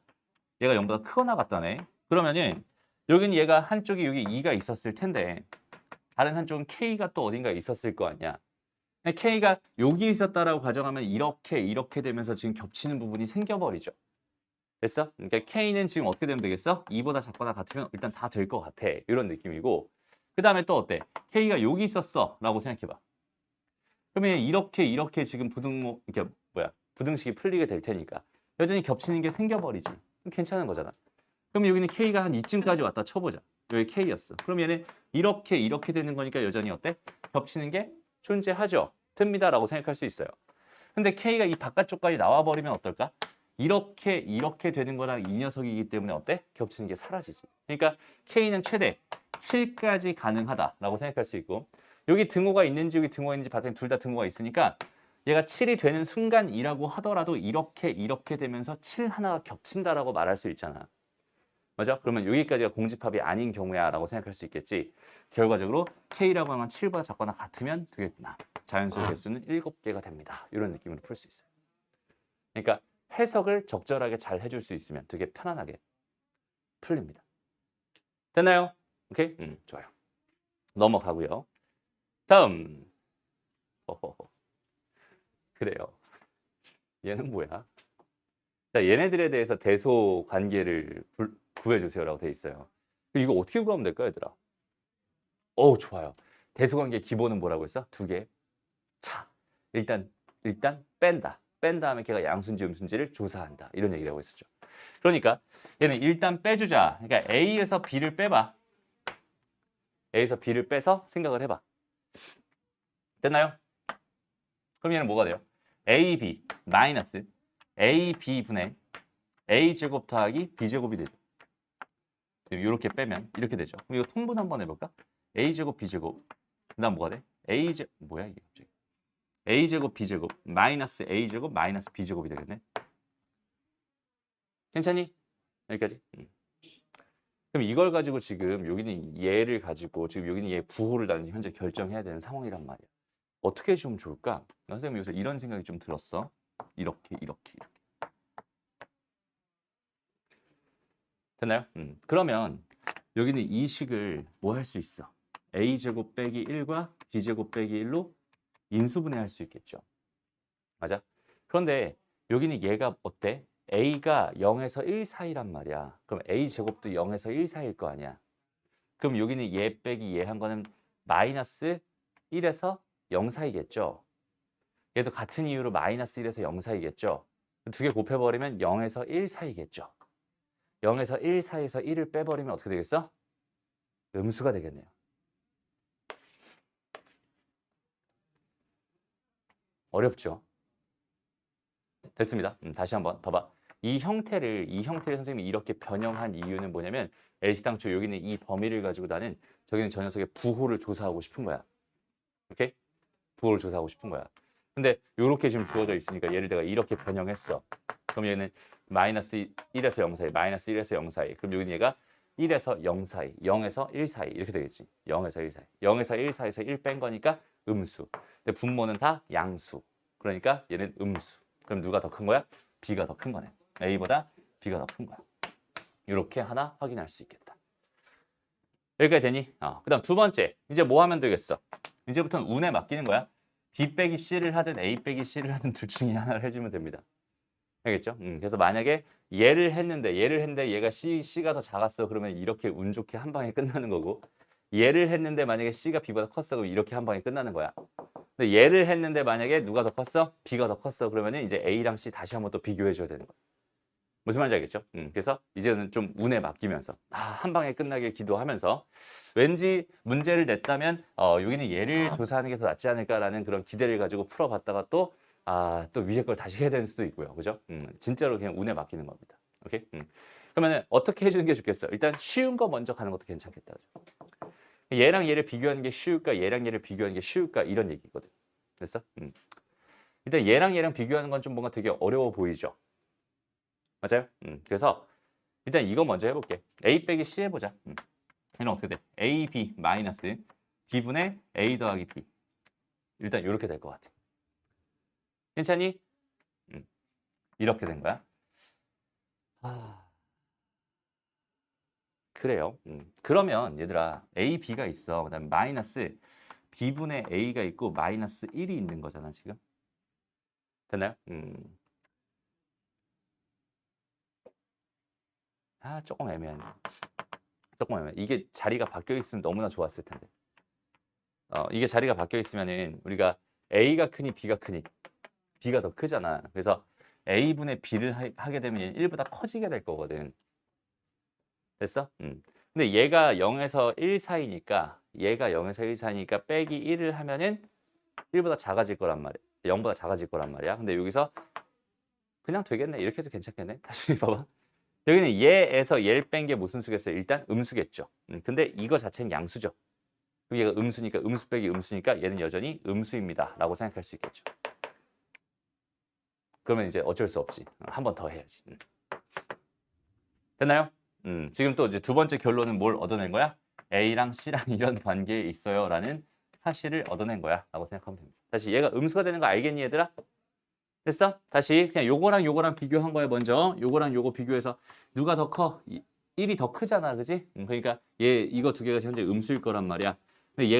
Speaker 1: 얘가 0보다 크거나 같다네. 그러면은 여기는 얘가 한쪽에 여기 2가 있었을 텐데 다른 한쪽은 K가 또 어딘가에 있었을 거 아니야. K가 여기에 있었다라고 가정하면 이렇게 되면서 지금 겹치는 부분이 생겨버리죠. 됐어? 그러니까 K는 지금 어떻게 되면 되겠어? 2보다 작거나 같으면 일단 다 될 것 같아. 이런 느낌이고 그 다음에 또 어때? K가 여기 있었어 라고 생각해봐. 그러면 이렇게 지금 부등식이 풀리게 될 테니까 여전히 겹치는 게 생겨버리지. 괜찮은 거잖아. 그럼 여기는 K가 한 이쯤까지 왔다 쳐보자. 여기 K였어. 그럼 얘는 이렇게 되는 거니까 여전히 어때? 겹치는 게 존재하죠. 됩니다라고 생각할 수 있어요. 근데 K가 이 바깥쪽까지 나와버리면 어떨까? 이렇게 되는 거랑 이 녀석이기 때문에 어때? 겹치는 게 사라지지. 그러니까 K는 최대 7까지 가능하다라고 생각할 수 있고 여기 등호가 있는지 여기 등호가 있는지 봤더니 둘 다 등호가 있으니까 얘가 7이 되는 순간이라고 하더라도 이렇게 되면서 7 하나가 겹친다라고 말할 수 있잖아. 맞아? 그러면 여기까지가 공집합이 아닌 경우야 라고 생각할 수 있겠지. 결과적으로 K라고 하면 7보다 작거나 같으면 되겠구나. 자연수의 개수는 7개가 됩니다. 이런 느낌으로 풀 수 있어요. 그러니까 해석을 적절하게 잘 해줄 수 있으면 되게 편안하게 풀립니다. 됐나요? 오케이? 좋아요. 넘어가고요. 다음. 그래요. 얘는 뭐야? 자, 얘네들에 대해서 대소 관계를 구해주세요라고 돼 있어요. 이거 어떻게 구하면 될까, 얘들아? 좋아요. 대소 관계 기본은 뭐라고 했어? 2개. 차. 일단 뺀다. 뺀 다음에 걔가 양수인지 음수인지를 조사한다. 이런 얘기를 하고 있었죠. 그러니까 얘는 일단 빼주자. 그러니까 A에서 B를 빼봐. A에서 B를 빼서 생각을 해봐. 됐나요? 그럼 얘는 뭐가 돼요? AB 마이너스 AB분의 A제곱 더하기 B제곱이 되죠. 이렇게 빼면 이렇게 되죠. 그럼 이거 통분 한번 해볼까? A제곱 B제곱 그 다음 뭐가 돼? 뭐야 이게 갑자기 A제곱 B제곱 마이너스 A제곱 마이너스 B제곱이 되겠네. 괜찮니? 여기까지? 그럼 이걸 가지고 지금 여기는 얘를 가지고 지금 여기는 얘 부호를 나는 현재 결정해야 되는 상황이란 말이야. 어떻게 해주면 좋을까? 선생님 여기서 이런 생각이 좀 들었어. 이렇게. 됐나요? 그러면 여기는 이 식을 뭐 할 수 있어? A제곱 빼기 1과 B제곱 빼기 1로 인수분해할 수 있겠죠. 맞아? 그런데 여기는 얘가 어때? A가 0에서 1 사이란 말이야. 그럼 A제곱도 0에서 1 사이일 거 아니야. 그럼 여기는 얘 빼기 얘 한 거는 마이너스 1에서 0 사이겠죠. 얘도 같은 이유로 마이너스 1에서 0 사이겠죠. 두 개 곱해버리면 0에서 1 사이겠죠. 0에서 1 사이에서 1을 빼버리면 어떻게 되겠어? 음수가 되겠네요. 어렵죠? 됐습니다. 다시 한번 봐봐. 이 형태를 선생님이 이렇게 변형한 이유는 뭐냐면 애시당초 여기는 이 범위를 가지고 나는 저기는 저 녀석의 부호를 조사하고 싶은 거야. 오케이? 부호를 조사하고 싶은 거야. 근데 이렇게 지금 주어져 있으니까 얘를 내가 이렇게 변형했어. 그럼 얘는 마이너스 1에서 0 사이, 마이너스 1에서 0 사이. 그럼 여기는 얘가 1에서 0 사이, 0에서 1 사이 이렇게 되겠지. 0에서 1 사이. 0에서 1 사이에서 1 뺀 거니까 음수. 근데 분모는 다 양수. 그러니까 얘는 음수. 그럼 누가 더 큰 거야? B가 더 큰 거네. A보다 B가 더 큰 거야. 이렇게 하나 확인할 수 있겠다. 여기까지 되니? 그 다음 두 번째. 이제 뭐 하면 되겠어? 이제부터는 운에 맡기는 거야. B 빼기 C를 하든 A 빼기 C를 하든 둘 중에 하나를 해주면 됩니다. 알겠죠? 그래서 만약에 얘를 했는데 얘가 C가 더 작았어. 그러면 이렇게 운 좋게 한 방에 끝나는 거고 얘를 했는데 만약에 C가 B보다 컸어. 그럼 이렇게 한 방에 끝나는 거야. 근데 얘를 했는데 만약에 누가 더 컸어? B가 더 컸어. 그러면 이제 A랑 C 다시 한번 또 비교해 줘야 되는 거야. 무슨 말인지 알겠죠? 그래서 이제는 좀 운에 맡기면서 한 방에 끝나길 기도하면서 왠지 문제를 냈다면 여기는 얘를 조사하는 게 더 낫지 않을까라는 그런 기대를 가지고 풀어봤다가 또 또 위에 걸 다시 해야 되는 수도 있고요. 그죠? 진짜로 그냥 운에 맡기는 겁니다. 오케이? 그러면 어떻게 해주는 게 좋겠어? 일단 쉬운 거 먼저 가는 것도 괜찮겠다. 그죠? 얘랑 얘를 비교하는 게 쉬울까? 얘랑 얘를 비교하는 게 쉬울까? 이런 얘기거든. 됐어? 일단 얘랑 얘랑 비교하는 건 좀 뭔가 되게 어려워 보이죠? 맞아요? 그래서 일단 이거 먼저 해볼게. A 빼기 C 해보자. 얘는 어떻게 돼? A, B 마이너스 B분의 A 더하기 B. 일단 이렇게 될 것 같아. 괜찮니? 이렇게 된 거야. 그래요. 그러면 얘들아 A, B가 있어. 그다음에 마이너스 B분의 A가 있고 마이너스 1이 있는 거잖아 지금. 됐나요? 조금 애매하네. 조금 애매해. 이게 자리가 바뀌어 있으면 너무나 좋았을 텐데. 이게 자리가 바뀌어 있으면은 우리가 A가 크니 B가 크니 B가 더 크잖아. 그래서 A분의 B를 하게 되면 얘는 1보다 커지게 될 거거든. 됐어? 근데 얘가 0에서 1 사이니까 얘가 0에서 1 사이니까 빼기 1을 하면은 1보다 작아질 거란 말이야. 0보다 작아질 거란 말이야. 근데 여기서 그냥 되겠네. 이렇게 해도 괜찮겠네. 다시 봐봐. 여기는 얘에서 얘를 뺀 게 무슨 수겠어요? 일단 음수겠죠. 근데 이거 자체는 양수죠. 그럼 얘가 음수니까 음수 빼기 음수니까 얘는 여전히 음수입니다. 라고 생각할 수 있겠죠. 그러면 이제 어쩔 수 없지. 한 번 더 해야지. 됐나요? 지금 또 이제 두 번째 결론은 뭘 얻어낸 거야? A랑 C랑 이런 관계에 있어요 라는 사실을 얻어낸 거야 라고 생각하면 됩니다. 다시 얘가 음수가 되는 거 알겠니 얘들아? 됐어? 다시 그냥 요거랑 요거랑 비교한 거야 먼저. 요거랑 요거 비교해서 누가 더 커? 1이 더 크잖아 그지? 그러니까 이거 두 개가 현재 음수일 거란 말이야. 근데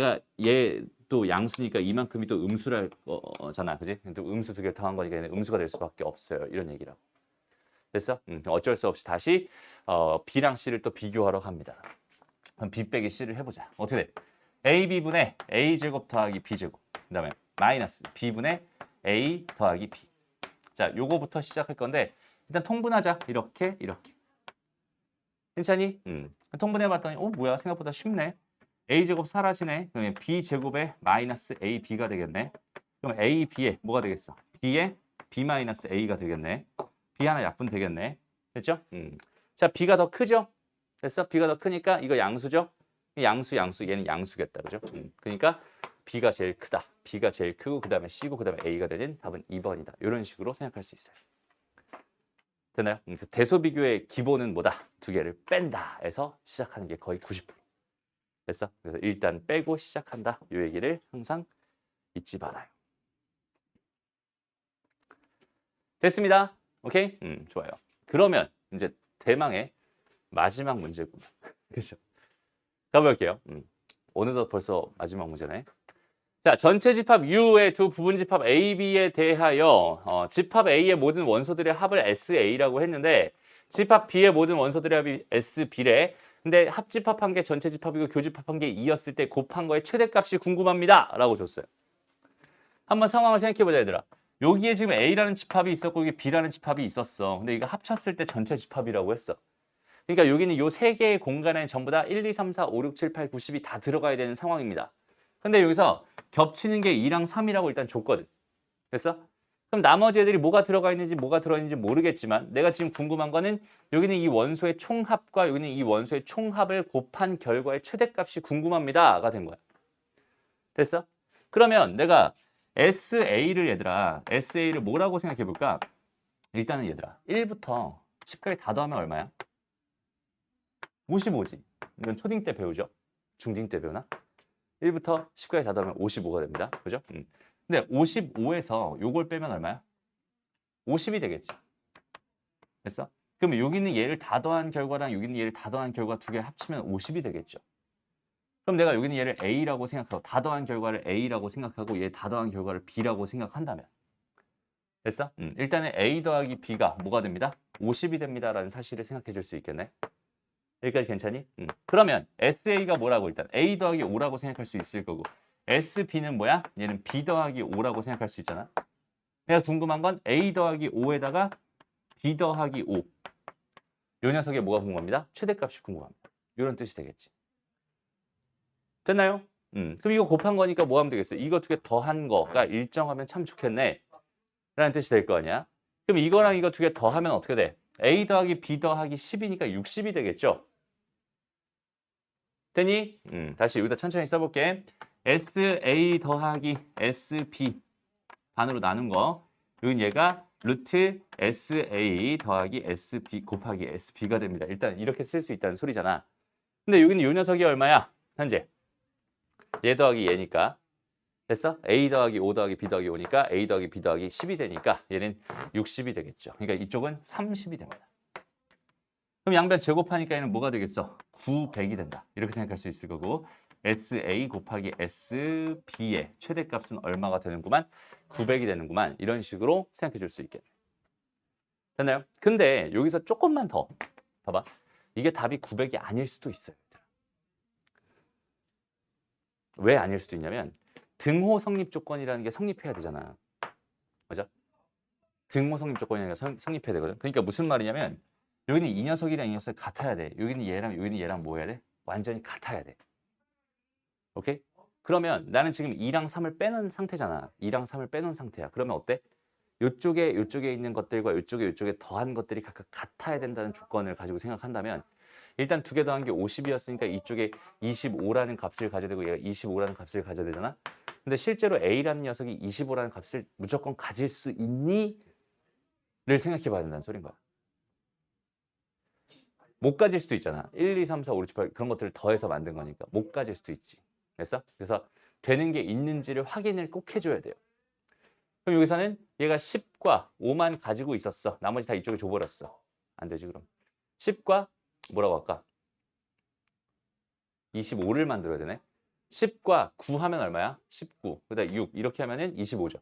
Speaker 1: 얘 또 양수니까 이만큼이 또 음수랄 거잖아 그지? 또 음수 두 개 더한 거니까 얘는 음수가 될 수밖에 없어요 이런 얘기라고. 됐어? 어쩔 수 없이 다시 B랑 C를 또 비교하러 갑니다. 그럼 B 빼기 C를 해보자. 어떻게 돼? AB분의 A제곱 더하기 B제곱 그 다음에 마이너스 B분의 A 더하기 B. 자, 요거부터 시작할 건데 일단 통분하자. 이렇게 괜찮니? 통분해봤더니 뭐야 생각보다 쉽네. A제곱 사라지네. 그러면 B제곱에 마이너스 AB가 되겠네. 그럼 A, B에 뭐가 되겠어? B에 B 마이너스 A가 되겠네. B 하나 약분 되겠네. 됐죠? 자, B가 더 크죠? 됐어? B가 더 크니까 이거 양수죠? 양수, 얘는 양수겠다. 그죠? 그러니까 B가 제일 크다. B가 제일 크고 그 다음에 C고 그 다음에 A가 되는 답은 2번이다. 이런 식으로 생각할 수 있어요. 되나요? 대소비교의 기본은 뭐다? 두 개를 뺀다 해서 시작하는 게 거의 90%. 됐어? 그래서 일단 빼고 시작한다. 이 얘기를 항상 잊지 말아요. 됐습니다. 오케이? 좋아요. 그러면 이제 대망의 마지막 문제구나. 그렇죠? 가볼게요. 어느덧 벌써 마지막 문제네. 자, 전체 집합 U의 두 부분 집합 A, B에 대하여 집합 A의 모든 원소들의 합을 SA라고 했는데 집합 B의 모든 원소들의 합이 SB래. 근데 합집합한 게 전체 집합이고 교집합한 게 2였을 때 곱한 거의 최대값이 궁금합니다. 라고 줬어요. 한번 상황을 생각해보자 얘들아. 여기에 지금 A라는 집합이 있었고 여기 B라는 집합이 있었어. 근데 이거 합쳤을 때 전체 집합이라고 했어. 그러니까 여기는 요 세 개의 공간에 전부 다 1, 2, 3, 4, 5, 6, 7, 8, 9, 10이 다 들어가야 되는 상황입니다. 근데 여기서 겹치는 게 2랑 3이라고 일단 줬거든. 됐어? 그럼 나머지 애들이 뭐가 들어가 있는지 뭐가 들어있는지 모르겠지만 내가 지금 궁금한 거는 여기는 이 원소의 총합과 여기는 이 원소의 총합을 곱한 결과의 최대값이 궁금합니다가 된 거야. 됐어? 그러면 내가 SA를 얘들아 SA를 뭐라고 생각해 볼까? 일단은 얘들아 1부터 10까지 다 더하면 얼마야? 55지. 이건 초딩 때 배우죠. 중딩 때 배우나? 1부터 10까지 다 더하면 55가 됩니다. 그죠? 근데 55에서 요걸 빼면 얼마야? 50이 되겠지. 됐어? 그러면 여기는 얘를 다 더한 결과랑 여기는 얘를 다 더한 결과 두 개 합치면 50이 되겠죠. 그럼 내가 여기는 얘를 A라고 생각하고 다 더한 결과를 A라고 생각하고 얘 다 더한 결과를 B라고 생각한다면 됐어? 일단은 A 더하기 B가 뭐가 됩니다? 50이 됩니다. 라는 사실을 생각해 줄 수 있겠네. 여기까지 괜찮니? 그러면 SA가 뭐라고 일단 A 더하기 5라고 생각할 수 있을 거고 SB는 뭐야? 얘는 B 더하기 5라고 생각할 수 있잖아. 내가 궁금한 건 A 더하기 5에다가 B 더하기 5. 요 녀석의 뭐가 궁금합니다? 최대값이 궁금합니다. 이런 뜻이 되겠지. 됐나요? 그럼 이거 곱한 거니까 뭐 하면 되겠어요? 이거 두 개 더한 거가 일정하면 참 좋겠네. 라는 뜻이 될 거 아니야. 그럼 이거랑 이거 두 개 더하면 어떻게 돼? A 더하기 B 더하기 10이니까 60이 되겠죠? 되니? 다시 여기다 천천히 써볼게. SA 더하기 SB 반으로 나눈 거. 여긴 얘가 루트 SA 더하기 SB 곱하기 SB가 됩니다. 일단 이렇게 쓸 수 있다는 소리잖아. 근데 여기는 요 녀석이 얼마야? 현재. 얘 더하기 얘니까. 됐어? A 더하기 O 더하기 B 더하기 O니까 A 더하기 B 더하기 10이 되니까 얘는 60이 되겠죠. 그러니까 이쪽은 30이 됩니다. 그럼 양변 제곱하니까 얘는 뭐가 되겠어? 900이 된다. 이렇게 생각할 수 있을 거고 SA 곱하기 SB의 최대값은 얼마가 되는구만? 900이 되는구만. 이런 식으로 생각해 줄 수 있겠네. 됐나요? 근데 여기서 조금만 더 봐봐. 이게 답이 900이 아닐 수도 있어요. 왜 아닐 수도 있냐면 등호 성립 조건이라는 게 성립해야 되잖아. 맞아? 등호 성립 조건이라는 게 성립해야 되거든. 그러니까 무슨 말이냐면 여기는 이 녀석이랑 이 녀석이 같아야 돼. 여기는 얘랑 뭐 해야 돼? 완전히 같아야 돼. 오케이? 그러면 나는 지금 2랑 3을 빼놓은 상태잖아. 2랑 3을 빼놓은 상태야. 그러면 어때? 요쪽에 있는 것들과 요쪽에 더한 것들이 각각 같아야 된다는 조건을 가지고 생각한다면 일단 두 개 더한 게 50이었으니까 이쪽에 25라는 값을 가져야 되고 얘가 25라는 값을 가져야 되잖아. 근데 실제로 A라는 녀석이 25라는 값을 무조건 가질 수 있니? 를 생각해 봐야 된다는 소린 거야. 못 가질 수도 있잖아. 1, 2, 3, 4, 5, 6, 7, 8 그런 것들을 더해서 만든 거니까 못 가질 수도 있지. 됐어? 그래서 되는 게 있는지를 확인을 꼭 해줘야 돼요. 그럼 여기서는 얘가 10과 5만 가지고 있었어. 나머지 다 이쪽에 줘버렸어. 안 되지 그럼. 10과 뭐라고 할까? 25를 만들어야 되네. 10과 9 하면 얼마야? 19. 그다음 6 이렇게 하면은 25죠.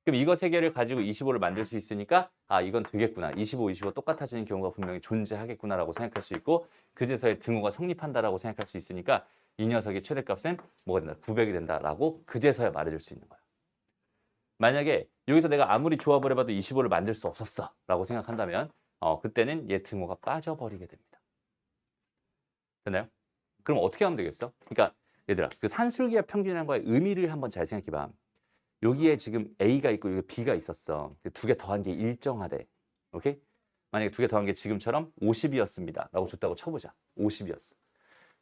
Speaker 1: 그럼 이거 세 개를 가지고 25를 만들 수 있으니까 아 이건 되겠구나. 25, 25 똑같아지는 경우가 분명히 존재하겠구나라고 생각할 수 있고 그제서야 등호가 성립한다라고 생각할 수 있으니까 이 녀석의 최대값은 뭐가 된다? 900이 된다라고 그제서야 말해줄 수 있는 거야. 만약에 여기서 내가 아무리 조합을 해봐도 25를 만들 수 없었어 라고 생각한다면 그때는 얘 등호가 빠져버리게 됩니다. 됐나요? 그럼 어떻게 하면 되겠어? 그러니까 얘들아 그 산술기압 평균이라는 거의 의미를 한번 잘 생각해봐. 여기에 지금 A가 있고 여기 B가 있었어. 두 개 더한 게 일정하대. 오케이? 만약에 두 개 더한 게 지금처럼 50이었습니다. 라고 줬다고 쳐보자. 50이었어.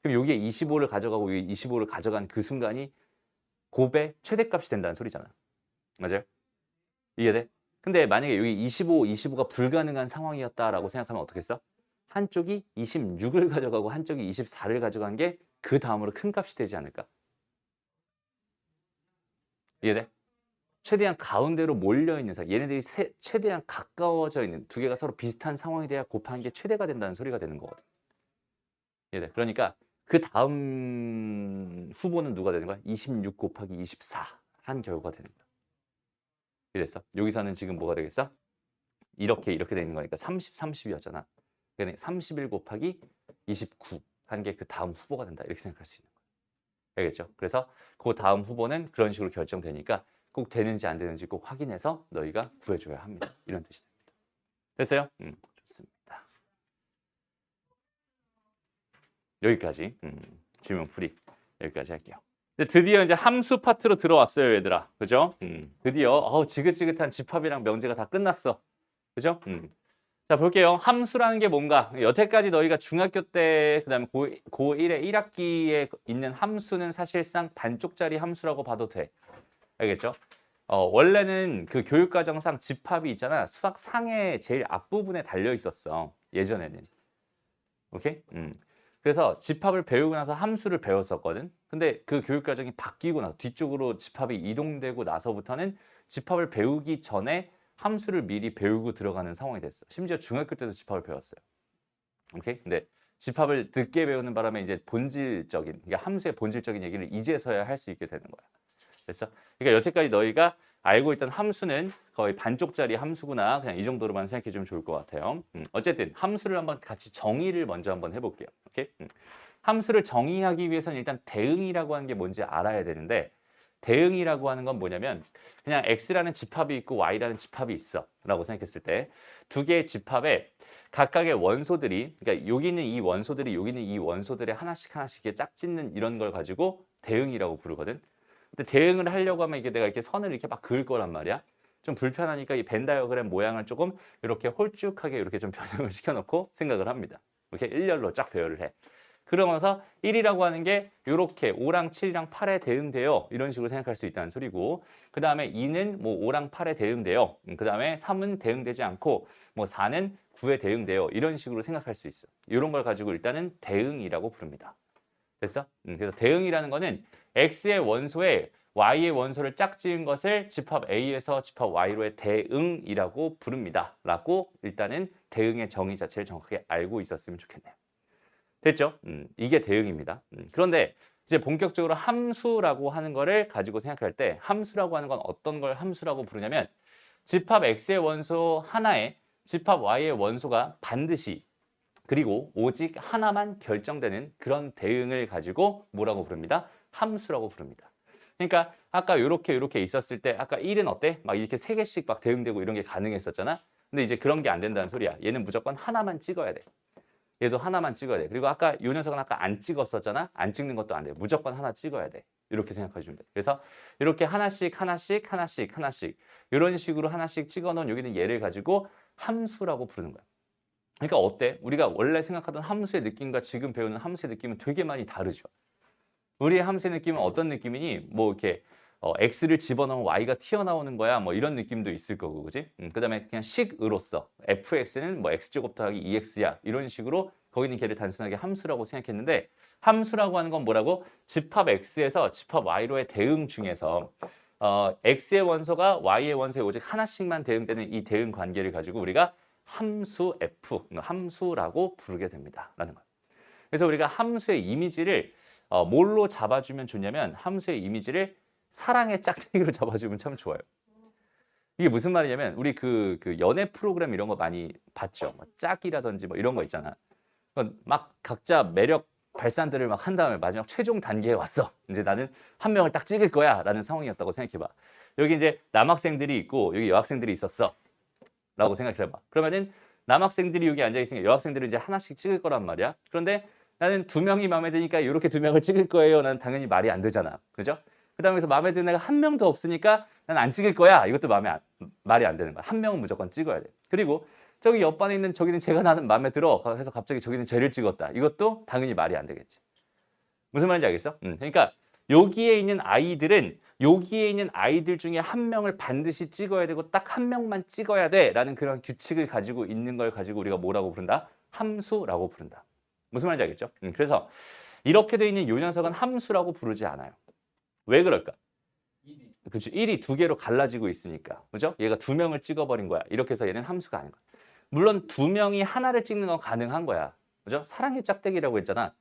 Speaker 1: 그럼 여기에 25를 가져가고 여기 25를 가져간 그 순간이 곱의 최대값이 된다는 소리잖아. 맞아요? 이해돼? 근데 만약에 여기 25가 불가능한 상황이었다라고 생각하면 어떻겠어? 한쪽이 26을 가져가고 한쪽이 24를 가져간 게 그 다음으로 큰 값이 되지 않을까? 이해돼? 최대한 가운데로 몰려있는 상황, 얘네들이 최대한 가까워져 있는 두 개가 서로 비슷한 상황이 돼야 곱한 게 최대가 된다는 소리가 되는 거거든. 이해돼? 그러니까 그 다음 후보는 누가 되는 거야? 26 곱하기 24 한 결과가 되는 거야. 이랬어? 여기서는 지금 뭐가 되겠어? 이렇게 돼 있는 거니까 30, 30이었잖아. 그러니까 31 곱하기 29 한 게 그 다음 후보가 된다. 이렇게 생각할 수 있는 거야. 알겠죠? 그래서 그 다음 후보는 그런 식으로 결정되니까 꼭 되는지 안 되는지 꼭 확인해서 너희가 구해줘야 합니다. 이런 뜻이 됩니다. 됐어요? 좋습니다. 여기까지 질문풀이 여기까지 할게요. 드디어 이제 함수 파트로 들어왔어요, 얘들아. 그죠? 드디어 지긋지긋한 집합이랑 명제가 다 끝났어. 그죠? 자, 볼게요. 함수라는 게 뭔가? 여태까지 너희가 중학교 때, 그 다음에 고1의 1학기에 있는 함수는 사실상 반쪽짜리 함수라고 봐도 돼. 알겠죠? 원래는 그 교육과정상 집합이 있잖아. 수학 상의 제일 앞부분에 달려 있었어. 예전에는. 오케이? 그래서 집합을 배우고 나서 함수를 배웠었거든. 근데 그 교육과정이 바뀌고 나서 뒤쪽으로 집합이 이동되고 나서부터는 집합을 배우기 전에 함수를 미리 배우고 들어가는 상황이 됐어. 심지어 중학교 때도 집합을 배웠어요. 오케이? 근데 집합을 늦게 배우는 바람에 이제 본질적인, 그러니까 함수의 본질적인 얘기를 이제서야 할 수 있게 되는 거야. 됐어? 그러니까 여태까지 너희가 알고 있던 함수는 거의 반쪽짜리 함수구나. 그냥 이 정도로만 생각해 주면 좋을 것 같아요. 어쨌든 함수를 한번 같이 정의를 먼저 한번 해볼게요. 오케이? 함수를 정의하기 위해서는 일단 대응이라고 하는 게 뭔지 알아야 되는데 대응이라고 하는 건 뭐냐면 그냥 x라는 집합이 있고 y라는 집합이 있어 라고 생각했을 때 두 개의 집합에 각각의 원소들이 그러니까 여기 있는 이 원소들이 여기 있는 이 원소들의 하나씩 이렇게 짝짓는 이런 걸 가지고 대응이라고 부르거든. 근데 대응을 하려고 하면 이게 내가 이렇게 선을 이렇게 막 그을 거란 말이야. 좀 불편하니까 이 벤 다이어그램 모양을 조금 이렇게 홀쭉하게 이렇게 좀 변형을 시켜놓고 생각을 합니다. 이렇게 일렬로 쫙 배열을 해. 그러면서 1이라고 하는 게 이렇게 5랑 7이랑 8에 대응돼요. 이런 식으로 생각할 수 있다는 소리고, 그 다음에 2는 뭐 5랑 8에 대응돼요. 그 다음에 3은 대응되지 않고 뭐 4는 9에 대응돼요. 이런 식으로 생각할 수 있어. 이런 걸 가지고 일단은 대응이라고 부릅니다. 됐어? 그래서 대응이라는 거는 x의 원소에 y의 원소를 짝지은 것을 집합 A에서 집합 Y로의 대응이라고 부릅니다. 라고 일단은 대응의 정의 자체를 정확하게 알고 있었으면 좋겠네요. 됐죠? 이게 대응입니다. 그런데 이제 본격적으로 함수라고 하는 거를 가지고 생각할 때 함수라고 하는 건 어떤 걸 함수라고 부르냐면 집합 X의 원소 하나에 집합 Y의 원소가 반드시 그리고 오직 하나만 결정되는 그런 대응을 가지고 뭐라고 부릅니다? 함수라고 부릅니다. 그러니까 아까 요렇게 있었을 때 아까 1은 어때? 막 이렇게 3개씩 막 대응되고 이런 게 가능했었잖아. 근데 이제 그런 게 안 된다는 소리야. 얘는 무조건 하나만 찍어야 돼. 얘도 하나만 찍어야 돼. 그리고 아까 요 녀석은 아까 안 찍었었잖아. 안 찍는 것도 안 돼. 무조건 하나 찍어야 돼. 이렇게 생각하시면 돼. 그래서 이렇게 하나씩 이런 식으로 하나씩 찍어 놓은 여기는 얘를 가지고 함수라고 부르는 거야. 그러니까 어때? 우리가 원래 생각하던 함수의 느낌과 지금 배우는 함수의 느낌은 되게 많이 다르죠. 우리의 함수의 느낌은 어떤 느낌이니? 뭐 이렇게 x를 집어넣으면 y가 튀어나오는 거야. 뭐 이런 느낌도 있을 거고, 그지? 그다음에 그냥 식으로서 fx는 뭐 x제곱 더하기 2x야. 이런 식으로 거기는 걔를 단순하게 함수라고 생각했는데 함수라고 하는 건 뭐라고? 집합 x에서 집합 y로의 대응 중에서 x의 원소가 y의 원소에 오직 하나씩만 대응되는 이 대응 관계를 가지고 우리가 함수 f, 함수라고 부르게 됩니다. 라는 거예요. 그래서 우리가 함수의 이미지를 뭘로 잡아주면 좋냐면 함수의 이미지를 사랑의 짝대기로 잡아주면 참 좋아요. 이게 무슨 말이냐면 우리 그 연애 프로그램 이런 거 많이 봤죠. 뭐 짝이라든지 뭐 이런 거 있잖아. 막 각자 매력 발산들을 막 한 다음에 마지막 최종 단계에 왔어. 이제 나는 한 명을 딱 찍을 거야 라는 상황이었다고 생각해봐. 여기 이제 남학생들이 있고 여기 여학생들이 있었어. 라고 생각해봐. 그러면은 남학생들이 여기 앉아있으니까 여학생들은 이제 하나씩 찍을 거란 말이야. 그런데 나는 2명이 마음에 드니까 이렇게 2명을 찍을 거예요. 난 당연히 말이 안 되잖아. 그죠? 그 다음에서 마음에 드는 애가 한 명도 없으니까 난 안 찍을 거야. 이것도 말이 안 되는 거야. 한 명은 무조건 찍어야 돼. 그리고 저기 옆반에 있는 저기는 제가 나는 마음에 들어. 해서 갑자기 저기는 쟤를 찍었다. 이것도 당연히 말이 안 되겠지. 무슨 말인지 알겠어? 그러니까 여기에 있는 아이들 중에 한 명을 반드시 찍어야 되고 딱 한 명만 찍어야 돼라는 그런 규칙을 가지고 있는 걸 가지고 우리가 뭐라고 부른다? 함수라고 부른다. 무슨 말인지 알겠죠? 그래서 이렇게 돼 있는 요 녀석은 함수라고 부르지 않아요. 왜 그럴까? 그렇죠. 1이 2개로 갈라지고 있으니까. 그죠? 얘가 2명을 찍어버린 거야. 이렇게 해서 얘는 함수가 아닌 거야. 물론 2명이 하나를 찍는 건 가능한 거야. 그죠? 사랑의 짝대기라고 했잖아.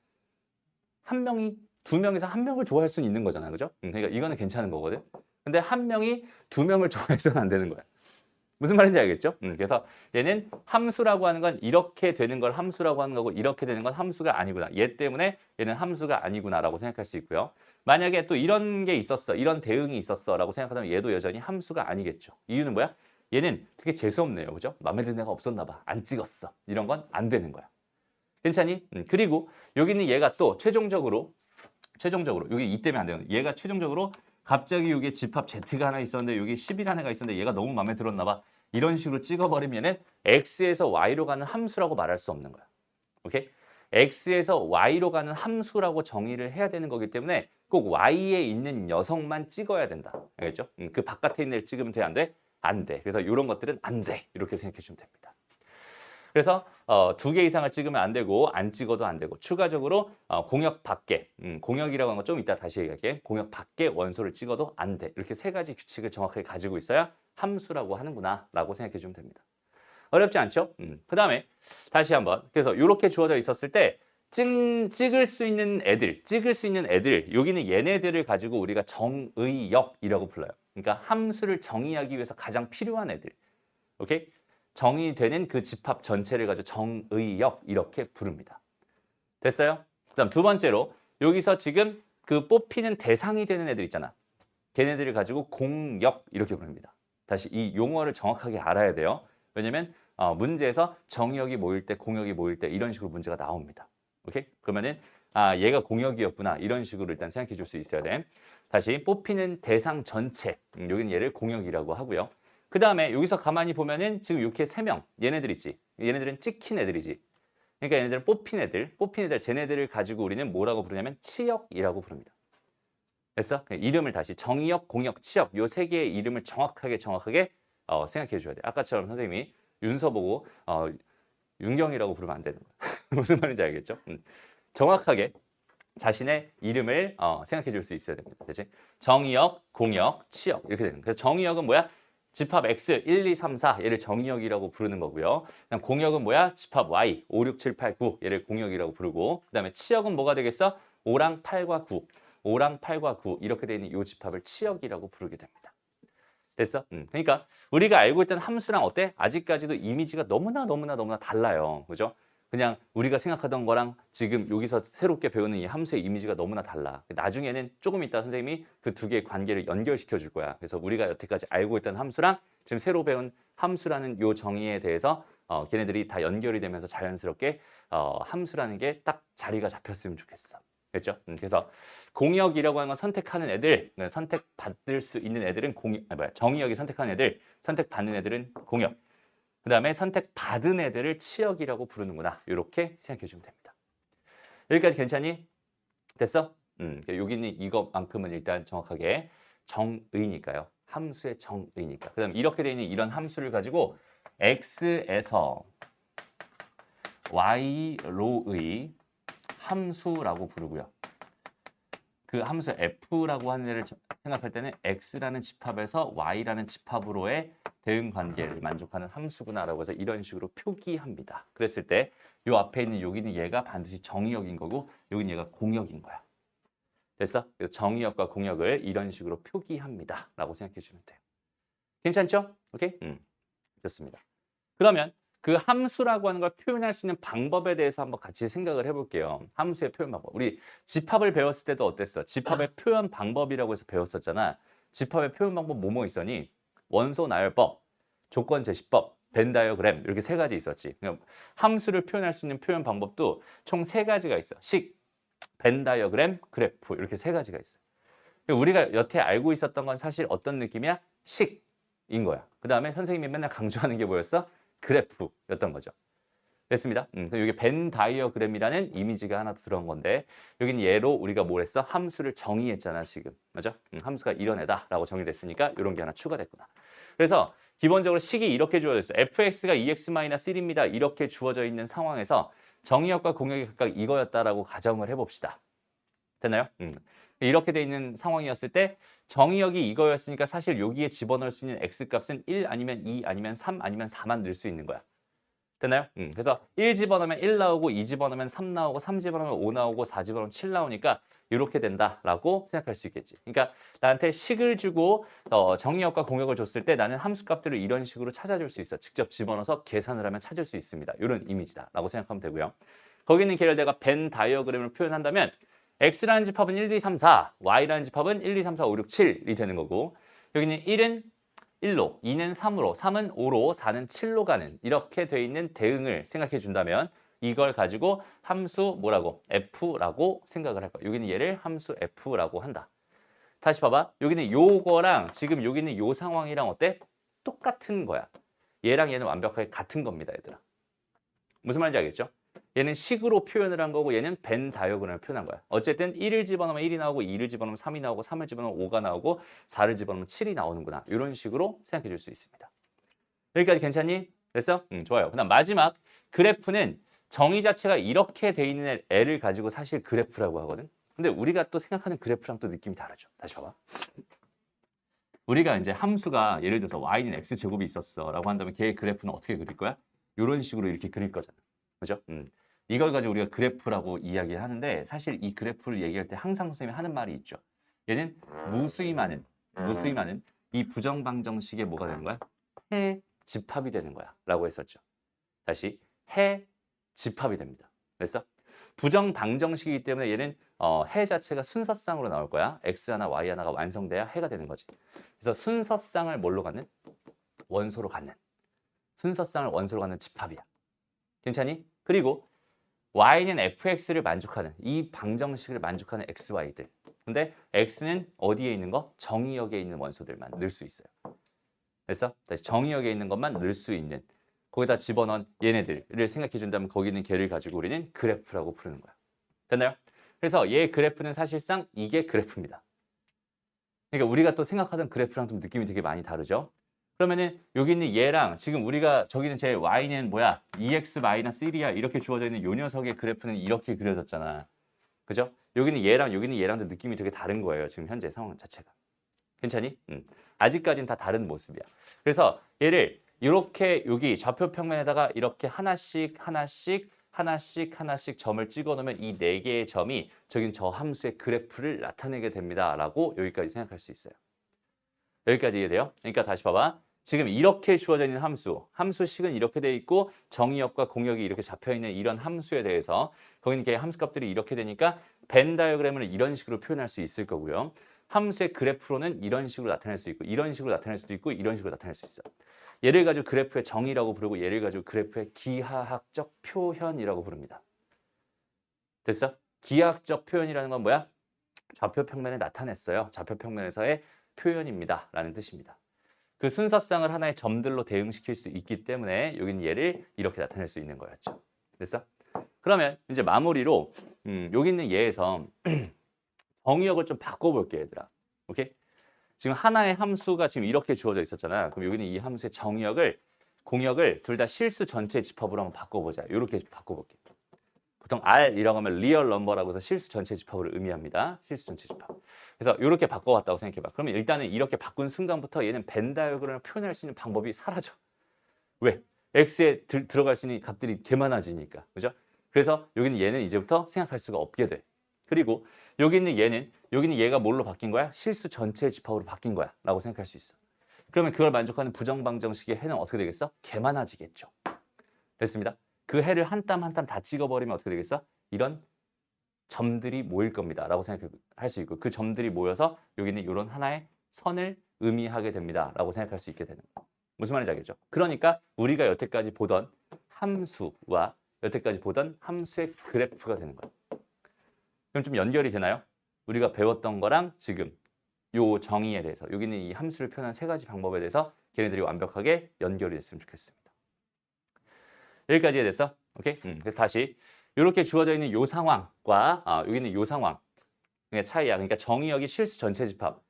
Speaker 1: 2명에서 1명을 좋아할 수는 있는 거잖아. 그죠? 그러니까 이거는 괜찮은 거거든. 근데 1명이 2명을 좋아해서는 안 되는 거야. 무슨 말인지 알겠죠? 그래서 얘는 함수라고 하는 건 이렇게 되는 걸 함수라고 하는 거고 이렇게 되는 건 함수가 아니구나. 얘 때문에 얘는 함수가 아니구나라고 생각할 수 있고요. 만약에 또 이런 게 있었어. 이런 대응이 있었어. 라고 생각하면 얘도 여전히 함수가 아니겠죠. 이유는 뭐야? 얘는 되게 재수없네요. 그죠? 마음에 드는 애가 없었나 봐. 안 찍었어. 이런 건 안 되는 거야. 괜찮니? 그리고 여기는 얘가 또 최종적으로 여기 이 때문에 안 되는 거야. 얘가 최종적으로 갑자기 여기에 집합 Z가 하나 있었는데 여기 10이라는 애가 있었는데 얘가 너무 마음에 들었나 봐. 이런 식으로 찍어버리면은 X에서 Y로 가는 함수라고 말할 수 없는 거야. 오케이? X에서 Y로 가는 함수라고 정의를 해야 되는 거기 때문에 꼭 Y에 있는 녀석만 찍어야 된다. 알겠죠? 그 바깥에 있는 애를 찍으면 돼? 안 돼? 안 돼. 그래서 이런 것들은 안 돼. 이렇게 생각해 주면 됩니다. 그래서 2개 이상을 찍으면 안 되고 안 찍어도 안 되고 추가적으로 공역 밖에 공역이라고 하는 거 좀 이따 다시 얘기할게. 공역 밖에 원소를 찍어도 안 돼. 이렇게 3가지 규칙을 정확하게 가지고 있어야 함수라고 하는구나 라고 생각해 주면 됩니다. 어렵지 않죠? 그 다음에 다시 한번 그래서 이렇게 주어져 있었을 때 찍을 수 있는 애들 여기는 얘네들을 가지고 우리가 정의역이라고 불러요. 그러니까 함수를 정의하기 위해서 가장 필요한 애들. 오케이? 정의되는 그 집합 전체를 가지고 정의역 이렇게 부릅니다. 됐어요? 그다음 두 번째로 여기서 지금 그 뽑히는 대상이 되는 애들 있잖아. 걔네들을 가지고 공역 이렇게 부릅니다. 다시 이 용어를 정확하게 알아야 돼요. 왜냐면 문제에서 정의역이 모일 때 공역이 모일 때 이런 식으로 문제가 나옵니다. 오케이? 그러면은 얘가 공역이었구나 이런 식으로 일단 생각해 줄 수 있어야 돼. 다시 뽑히는 대상 전체 여기는 얘를 공역이라고 하고요. 그 다음에 여기서 가만히 보면은 지금 이렇게 3명 얘네들 있지. 얘네들은 찍힌 애들이지. 그러니까 얘네들은 뽑힌 애들, 쟤네들을 가지고 우리는 뭐라고 부르냐면 치역이라고 부릅니다. 됐어? 이름을 다시 정의역, 공역, 치역 요 세 개의 이름을 정확하게 생각해 줘야 돼. 아까처럼 선생님이 윤서 보고 윤경이라고 부르면 안 되는 거야. 무슨 말인지 알겠죠? 정확하게 자신의 이름을 생각해 줄 수 있어야 됩니다. 그치? 정의역, 공역, 치역 이렇게 되는 거예요. 그래서 정의역은 뭐야? 집합 X 1, 2, 3, 4 얘를 정의역이라고 부르는 거고요. 그다음 공역은 뭐야? 집합 Y 5, 6, 7, 8, 9 얘를 공역이라고 부르고 그다음에 치역은 뭐가 되겠어? 5랑 8과 9 5랑 8과 9 이렇게 되어 있는 이 집합을 치역이라고 부르게 됩니다. 됐어? 그러니까 우리가 알고 있던 함수랑 어때? 아직까지도 이미지가 너무나 달라요. 그죠? 그냥 우리가 생각하던 거랑 지금 여기서 새롭게 배우는 이 함수의 이미지가 너무나 달라. 나중에는 조금 이따 선생님이 그 두 개의 관계를 연결시켜 줄 거야. 그래서 우리가 여태까지 알고 있던 함수랑 지금 새로 배운 함수라는 요 정의에 대해서 걔네들이 다 연결이 되면서 자연스럽게 함수라는 게 딱 자리가 잡혔으면 좋겠어. 그렇죠? 그래서 공역이라고 하는 건 선택하는 애들, 선택받을 수 있는 애들은 정의역이 선택하는 애들, 선택받는 애들은 공역. 그 다음에 선택받은 애들을 치역이라고 부르는구나. 이렇게 생각해 주면 됩니다. 여기까지 괜찮니? 됐어? 여기는 이것만큼은 일단 정확하게 정의니까요. 함수의 정의니까. 그 다음에 이렇게 되어 있는 이런 함수를 가지고 x에서 y로의 함수라고 부르고요. 그 함수 f라고 하는 애를 생각할 때는 x라는 집합에서 y라는 집합으로의 대응 관계를 만족하는 함수구나라고 해서 이런 식으로 표기합니다. 그랬을 때 이 앞에 있는 여기는 얘가 반드시 정의역인 거고 여기는 얘가 공역인 거야. 됐어? 그래서 정의역과 공역을 이런 식으로 표기합니다. 라고 생각해 주면 돼요. 괜찮죠? 오케이? 좋습니다. 그러면 그 함수라고 하는 걸 표현할 수 있는 방법에 대해서 한번 같이 생각을 해볼게요. 함수의 표현 방법. 우리 집합을 배웠을 때도 어땠어? 집합의 표현 방법이라고 해서 배웠었잖아. 집합의 표현 방법 뭐뭐 있었니? 원소 나열법, 조건 제시법, 벤 다이어그램 이렇게 3가지 있었지. 함수를 표현할 수 있는 표현 방법도 총 3가지가 있어. 식, 벤 다이어그램, 그래프 이렇게 3가지가 있어요. 우리가 여태 알고 있었던 건 사실 어떤 느낌이야? 식인 거야. 그 다음에 선생님이 맨날 강조하는 게 뭐였어? 그래프였던 거죠. 됐습니다. 여기 벤 다이어그램이라는 이미지가 하나 들어온 건데 여기는 얘로 우리가 뭘 했어? 함수를 정의했잖아 지금. 맞아? 함수가 이런 애다라고 정의됐으니까 이런 게 하나 추가됐구나. 그래서 기본적으로 식이 이렇게 주어져 있어. fx가 2x-1입니다. 이렇게 주어져 있는 상황에서 정의역과 공역이 각각 이거였다라고 가정을 해봅시다. 됐나요? 이렇게 돼 있는 상황이었을 때 정의역이 이거였으니까 사실 여기에 집어넣을 수 있는 x값은 1 아니면 2 아니면 3 아니면 4만 넣을 수 있는 거야. 됐나요? 그래서 1 집어넣으면 1 나오고 2 집어넣으면 3 나오고 3 집어넣으면 5 나오고 4 집어넣으면 7 나오니까 이렇게 된다라고 생각할 수 있겠지. 그러니까 나한테 식을 주고 정의역과 공역을 줬을 때 나는 함수값들을 이런 식으로 찾아줄 수 있어. 직접 집어넣어서 계산을 하면 찾을 수 있습니다. 이런 이미지다라고 생각하면 되고요. 거기 있는 걔를 내가 벤 다이어그램을 표현한다면 x라는 집합은 1, 2, 3, 4, y라는 집합은 1, 2, 3, 4, 5, 6, 7이 되는 거고 여기는 1은 1로, 2는 3으로, 3은 5로, 4는 7로 가는 이렇게 돼 있는 대응을 생각해 준다면 이걸 가지고 함수 뭐라고? f라고 생각을 할 거야. 여기는 얘를 함수 f라고 한다. 다시 봐봐. 여기는 요거랑 지금 여기는 요 상황이랑 어때? 똑같은 거야. 얘랑 얘는 완벽하게 같은 겁니다, 얘들아. 무슨 말인지 알겠죠? 얘는 식으로 표현을 한 거고 얘는 벤 다이어그램을 표현한 거야. 어쨌든 1을 집어넣으면 1이 나오고 2를 집어넣으면 3이 나오고 3을 집어넣으면 5가 나오고 4를 집어넣으면 7이 나오는구나. 이런 식으로 생각해 줄 수 있습니다. 여기까지 괜찮니? 됐어? 좋아요. 그다음 마지막 그래프는 정의 자체가 이렇게 돼 있는 애를 가지고 사실 그래프라고 하거든. 근데 우리가 또 생각하는 그래프랑 또 느낌이 다르죠. 다시 봐봐. 우리가 이제 함수가 예를 들어서 y는 x제곱이 있었어 라고 한다면 걔의 그래프는 어떻게 그릴 거야? 이런 식으로 이렇게 그릴 거잖아. 그죠? 이걸 가지고 우리가 그래프라고 이야기를 하는데 사실 이 그래프를 얘기할 때 항상 선생님이 하는 말이 있죠. 얘는 무수히 많은 이 부정방정식의 뭐가 되는 거야? 해 집합이 되는 거야 라고 했었죠. 다시 해 집합이 됩니다. 그래서 부정방정식이기 때문에 얘는 해 자체가 순서상으로 나올 거야. x 하나 y 하나가 완성돼야 해가 되는 거지. 그래서 순서상을 뭘로 갖는? 원소로 갖는. 순서상을 원소로 갖는 집합이야. 괜찮니? 그리고 y는 fx를 만족하는 이 방정식을 만족하는 xy들. 근데 x는 어디에 있는 거? 정의역에 있는 원소들만 넣을 수 있어요. 됐어? 다시 정의역에 있는 것만 넣을 수 있는 거기다 집어넣은 얘네들을 생각해 준다면 거기 있는 걔를 가지고 우리는 그래프라고 부르는 거야. 됐나요? 그래서 얘 그래프는 사실상 이게 그래프입니다. 그러니까 우리가 또 생각하던 그래프랑 좀 느낌이 되게 많이 다르죠? 그러면은 여기 있는 얘랑 지금 우리가 저기는 제 y는 뭐야? 2x-1이야 이렇게 주어져 있는 요 녀석의 그래프는 이렇게 그려졌잖아. 그죠? 여기는 얘랑 여기는 얘랑도 느낌이 되게 다른 거예요. 지금 현재 상황 자체가. 괜찮니? 아직까지는 다 다른 모습이야. 그래서 얘를 이렇게 여기 좌표 평면에다가 이렇게 하나씩 하나씩 하나씩 하나씩 점을 찍어 놓으면 이 네 개의 점이 저긴 저 함수의 그래프를 나타내게 됩니다라고 여기까지 생각할 수 있어요. 여기까지 이해돼요? 그러니까 다시 봐봐. 지금 이렇게 주어져 있는 함수식은 이렇게 돼 있고 정의역과 공역이 이렇게 잡혀 있는 이런 함수에 대해서 거기는 이렇게 함수값들이 이렇게 되니까 벤 다이어그램을 이런 식으로 표현할 수 있을 거고요. 함수의 그래프로는 이런 식으로 나타낼 수 있고 이런 식으로 나타낼 수도 있고 이런 식으로 나타낼 수 있어. 얘를 가지고 그래프의 정의라고 부르고 얘를 가지고 그래프의 기하학적 표현이라고 부릅니다. 됐어? 기하학적 표현이라는 건 뭐야? 좌표 평면에 나타냈어요. 좌표 평면에서의 표현입니다. 라는 뜻입니다. 그 순서상을 하나의 점들로 대응시킬 수 있기 때문에 여기는 얘를 이렇게 나타낼 수 있는 거였죠. 됐어? 그러면 이제 마무리로 여기 있는 얘에서 정의역을 좀 바꿔볼게 얘들아. 오케이? 지금 하나의 함수가 지금 이렇게 주어져 있었잖아. 그럼 여기는 이 함수의 정의역을 공역을 둘 다 실수 전체 집합으로 한번 바꿔보자. 이렇게 바꿔볼게. 보통 R이라고 하면 리얼 넘버라고 해서 실수 전체 집합을 의미합니다. 실수 전체 집합. 그래서 이렇게 바꿔봤다고 생각해봐. 그러면 일단은 이렇게 바꾼 순간부터 얘는 벤 다이어그램을 표현할 수 있는 방법이 사라져. 왜? X에 들어갈 수 있는 값들이 개 많아지니까. 그죠? 그래서 여기는 얘는 이제부터 생각할 수가 없게 돼. 그리고 여기 있는 얘는 여기는 얘가 뭘로 바뀐 거야? 실수 전체 집합으로 바뀐 거야 라고 생각할 수 있어. 그러면 그걸 만족하는 부정방정식의 해는 어떻게 되겠어? 개 많아지겠죠. 됐습니다. 그 해를 한 땀 한 땀 다 찍어버리면 어떻게 되겠어? 이런 점들이 모일 겁니다 라고 생각할 수 있고 그 점들이 모여서 여기는 이런 하나의 선을 의미하게 됩니다 라고 생각할 수 있게 되는 거. 무슨 말인지 알겠죠? 그러니까 우리가 여태까지 보던 함수와 여태까지 보던 함수의 그래프가 되는 거예요. 그럼 좀 연결이 되나요? 우리가 배웠던 거랑 지금 요 정의에 대해서 여기는 이 함수를 표현한 세 가지 방법에 대해서 걔네들이 완벽하게 연결이 됐으면 좋겠습니다. 여기까지 이해됐어? 오케이? 그래서 다시 이렇게 주어져 있는 요 상황과 여기 있는 요 상황의 차이야. 그러니까 정의역이 실수 전체 집합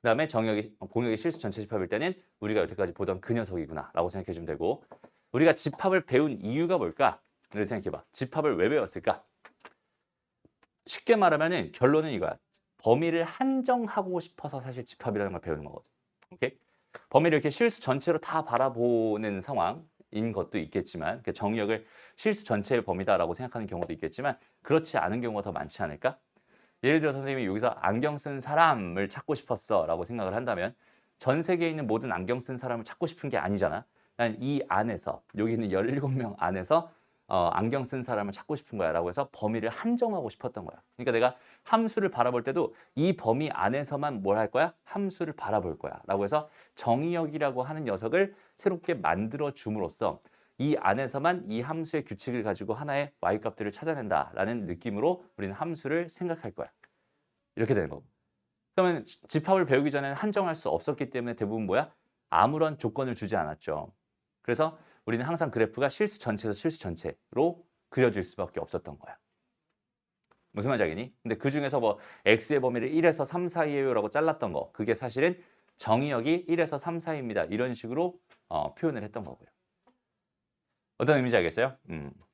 Speaker 1: 그다음에 정의역이 공역이 실수 전체 집합일 때는 우리가 여태까지 보던 그 녀석이구나 라고 생각해 주면 되고 우리가 집합을 배운 이유가 뭘까? 를 생각해봐. 집합을 왜 배웠을까? 쉽게 말하면은 결론은 이거야. 범위를 한정하고 싶어서 사실 집합이라는 걸 배우는 거거든. 오케이? 범위를 이렇게 실수 전체로 다 바라보는 상황인 것도 있겠지만 그 정의역을 실수 전체의 범위다라고 생각하는 경우도 있겠지만 그렇지 않은 경우가 더 많지 않을까? 예를 들어 선생님이 여기서 안경 쓴 사람을 찾고 싶었어 라고 생각을 한다면 전 세계에 있는 모든 안경 쓴 사람을 찾고 싶은 게 아니잖아. 난 이 안에서 여기 있는 17명 안에서 안경 쓴 사람을 찾고 싶은 거야 라고 해서 범위를 한정하고 싶었던 거야. 그러니까 내가 함수를 바라볼 때도 이 범위 안에서만 뭘 할 거야? 함수를 바라볼 거야 라고 해서 정의역이라고 하는 녀석을 새롭게 만들어 줌으로써 이 안에서만 이 함수의 규칙을 가지고 하나의 y값들을 찾아낸다라는 느낌으로 우리는 함수를 생각할 거야. 이렇게 되는 거고. 그러면 집합을 배우기 전에는 한정할 수 없었기 때문에 대부분 뭐야? 아무런 조건을 주지 않았죠. 그래서 우리는 항상 그래프가 실수 전체에서 실수 전체로 그려질 수밖에 없었던 거야. 무슨 말인지 알겠니? 근데 그 중에서 뭐 x의 범위를 1에서 3 사이에요 라고 잘랐던 거 그게 사실은 정의역이 1에서 3 사이입니다. 이런 식으로 표현을 했던 거고요. 어떤 의미인지 알겠어요?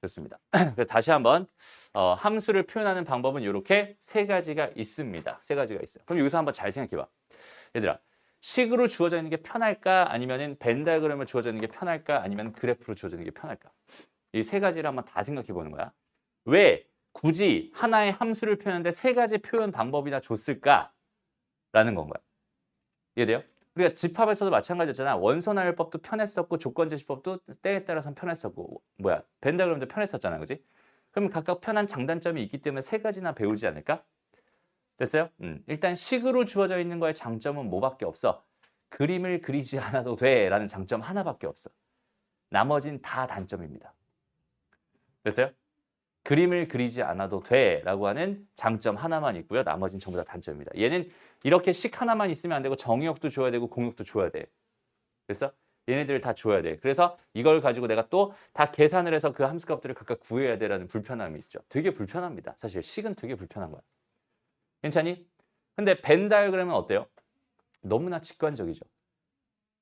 Speaker 1: 좋습니다. 그래서 다시 한번 함수를 표현하는 방법은 이렇게 세 가지가 있습니다. 세 가지가 있어요. 그럼 여기서 한번 잘 생각해봐. 얘들아, 식으로 주어져 있는 게 편할까? 아니면은 벤 다이어그램으로 주어져 있는 게 편할까? 아니면 그래프로 주어져 있는 게 편할까? 이 세 가지를 한번 다 생각해 보는 거야. 왜 굳이 하나의 함수를 표현하는데 세 가지 표현 방법이나 줬을까? 라는 건 거야. 이해돼요? 우리가 집합에서도 마찬가지였잖아. 원선화율법도 편했었고 조건제시법도 때에 따라서 편했었고 벤 다이어그램도 편했었잖아. 그지? 그럼 각각 편한 장단점이 있기 때문에 세 가지나 배우지 않을까? 됐어요? 일단 식으로 주어져 있는 거의 장점은 뭐밖에 없어? 그림을 그리지 않아도 돼 라는 장점 하나밖에 없어. 나머진 다 단점입니다. 됐어요? 그림을 그리지 않아도 돼 라고 하는 장점 하나만 있고요. 나머진 전부 다 단점입니다. 얘는 이렇게 식 하나만 있으면 안 되고 정의역도 줘야 되고 공역도 줘야 돼. 그래서 얘네들을 다 줘야 돼. 그래서 이걸 가지고 내가 또 다 계산을 해서 그 함수값들을 각각 구해야 되라는 불편함이 있죠. 되게 불편합니다. 사실 식은 되게 불편한 거야. 괜찮니? 근데 벤 다이어그램은 어때요? 너무나 직관적이죠.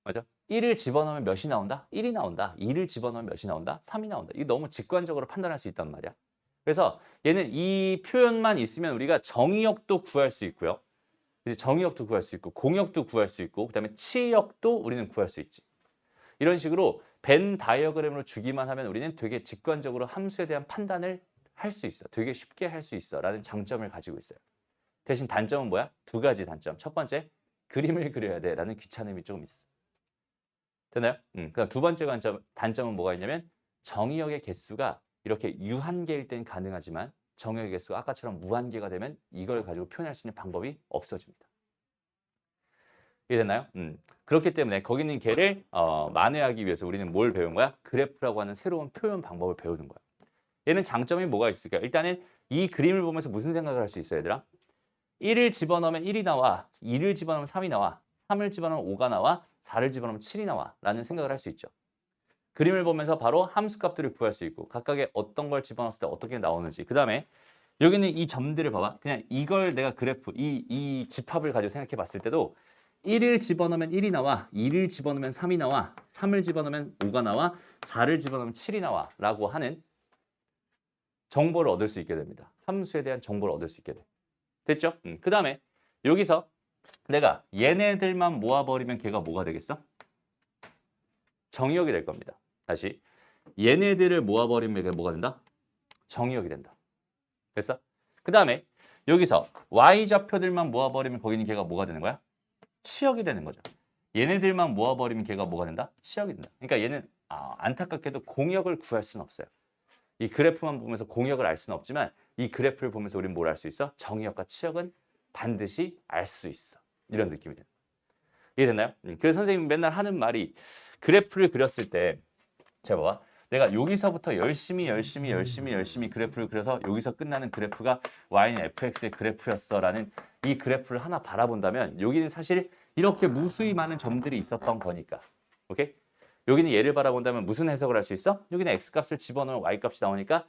Speaker 1: 맞아? 1을 집어넣으면 몇이 나온다? 1이 나온다. 2를 집어넣으면 몇이 나온다? 3이 나온다. 이거 너무 직관적으로 판단할 수 있단 말이야. 그래서 얘는 이 표현만 있으면 우리가 정의역도 구할 수 있고요. 이제 정의역도 구할 수 있고 공역도 구할 수 있고 그다음에 치역도 우리는 구할 수 있지. 이런 식으로 벤 다이어그램으로 주기만 하면 우리는 되게 직관적으로 함수에 대한 판단을 할 수 있어. 되게 쉽게 할 수 있어. 라는 장점을 가지고 있어요. 대신 단점은 뭐야? 두 가지 단점. 첫 번째, 그림을 그려야 돼. 라는 귀찮음이 조금 있어. 되나요? 그다음 두 번째 단점은 뭐가 있냐면 정의역의 개수가 이렇게 유한계일 땐 가능하지만 정의역의 개수가 아까처럼 무한계가 되면 이걸 가지고 표현할 수 있는 방법이 없어집니다. 이해됐나요? 그렇기 때문에 거기 있는 개를 만회하기 위해서 우리는 뭘 배운 거야? 그래프라고 하는 새로운 표현 방법을 배우는 거야. 얘는 장점이 뭐가 있을까? 일단은 이 그림을 보면서 무슨 생각을 할 수 있어요, 얘들아? 1을 집어넣으면 1이 나와, 2를 집어넣으면 3이 나와, 3을 집어넣으면 5가 나와, 4를 집어넣으면 7이 나와 라는 생각을 할 수 있죠. 그림을 보면서 바로 함수값들을 구할 수 있고 각각의 어떤 걸 집어넣었을 때 어떻게 나오는지 그 다음에 여기는 이 점들을 봐봐. 그냥 이걸 내가 그래프, 이 집합을 가지고 생각해 봤을 때도 1을 집어넣으면 1이 나와, 2를 집어넣으면 3이 나와, 3을 집어넣으면 5가 나와, 4를 집어넣으면 7이 나와 라고 하는 정보를 얻을 수 있게 됩니다. 함수에 대한 정보를 얻을 수 있게 돼. 됐죠? 그 다음에 여기서 내가 얘네들만 모아버리면 걔가 뭐가 되겠어? 정의역이 될 겁니다. 다시 얘네들을 모아버리면 걔가 뭐가 된다? 정의역이 된다. 됐어? 그 다음에 여기서 y좌표들만 모아버리면 거기 있는 걔가 뭐가 되는 거야? 치역이 되는 거죠. 얘네들만 모아버리면 걔가 뭐가 된다? 치역이 된다. 그러니까 얘는 안타깝게도 공역을 구할 수는 없어요. 이 그래프만 보면서 공역을 알 수는 없지만 이 그래프를 보면서 우리는 뭘 알 수 있어? 정의역과 치역은 반드시 알 수 있어. 이런 느낌이 돼요. 이해됐나요? 그래서 선생님이 맨날 하는 말이 그래프를 그렸을 때 자 봐봐. 내가 여기서부터 열심히 그래프를 그려서 여기서 끝나는 그래프가 y는 fx의 그래프였어라는 이 그래프를 하나 바라본다면 여기는 사실 이렇게 무수히 많은 점들이 있었던 거니까. 오케이? 여기는 얘를 바라본다면 무슨 해석을 할 수 있어? 여기는 x값을 집어넣으면 y값이 나오니까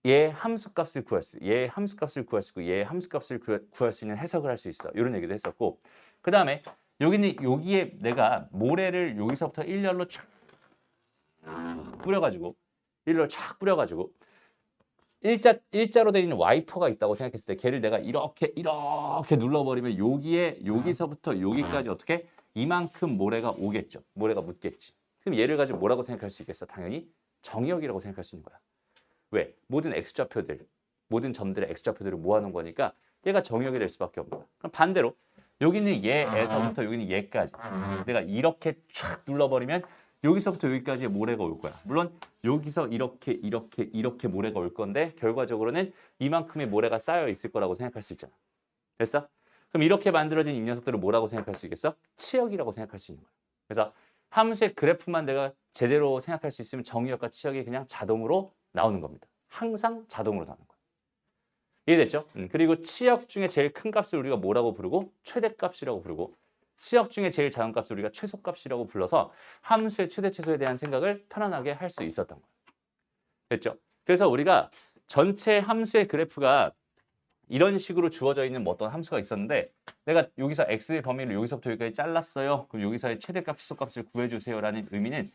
Speaker 1: 얘 함수값을 구할 수, 얘 함수값을 구할 수 있고 얘 함수값을 구할 수 있는 해석을 할 수 있어. 이런 얘기도 했었고 그 다음에 여기에 내가 모래를 여기서부터 일렬로 쫙 뿌려가지고 일렬로 쫙 뿌려가지고 일자로 되어 있는 와이퍼가 있다고 생각했을 때 걔를 내가 이렇게 눌러버리면 여기서부터 여기까지 어떻게 이만큼 모래가 오겠죠. 모래가 묻겠지. 그럼 얘를 가지고 뭐라고 생각할 수 있겠어? 당연히 정의역이라고 생각할 수 있는 거야. 왜? 모든 x좌표들, 모든 점들의 x좌표들을 모아놓은 거니까 얘가 정의역이 될 수밖에 없는 거야. 그럼 반대로 여기는 얘에서부터 여기는 얘까지 내가 이렇게 쫙 눌러버리면 여기서부터 여기까지의 모래가 올 거야. 물론 여기서 이렇게 모래가 올 건데 결과적으로는 이만큼의 모래가 쌓여 있을 거라고 생각할 수 있잖아. 됐어? 그럼 이렇게 만들어진 이 녀석들을 뭐라고 생각할 수 있겠어? 치역이라고 생각할 수 있는 거야. 그래서 함수의 그래프만 내가 제대로 생각할 수 있으면 정의역과 치역이 그냥 자동으로 나오는 겁니다. 항상 자동으로 나오는 거야. 이해됐죠? 그리고 치역 중에 제일 큰 값을 우리가 뭐라고 부르고? 최대값이라고 부르고 치역 중에 제일 작은 값을 우리가 최소값이라고 불러서 함수의 최대 최소에 대한 생각을 편안하게 할 수 있었던 거예요. 됐죠? 그래서 우리가 전체 함수의 그래프가 이런 식으로 주어져 있는 뭐 어떤 함수가 있었는데 내가 여기서 x의 범위를 여기서부터 여기까지 잘랐어요. 그럼 여기서의 최대값, 최소값을 구해주세요라는 의미는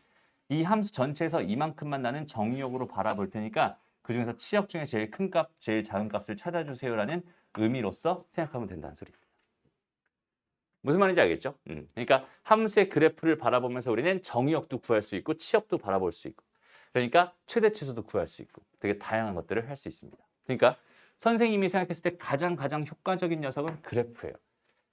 Speaker 1: 이 함수 전체에서 이만큼만 나는 정의역으로 바라볼 테니까 그중에서 치역 중에 제일 큰 값, 제일 작은 값을 찾아주세요라는 의미로서 생각하면 된다는 소리입니다. 무슨 말인지 알겠죠? 그러니까 함수의 그래프를 바라보면서 우리는 정의역도 구할 수 있고 치역도 바라볼 수 있고 그러니까 최대 최소도 구할 수 있고 되게 다양한 것들을 할 수 있습니다. 그러니까 선생님이 생각했을 때 가장 효과적인 녀석은 그래프예요.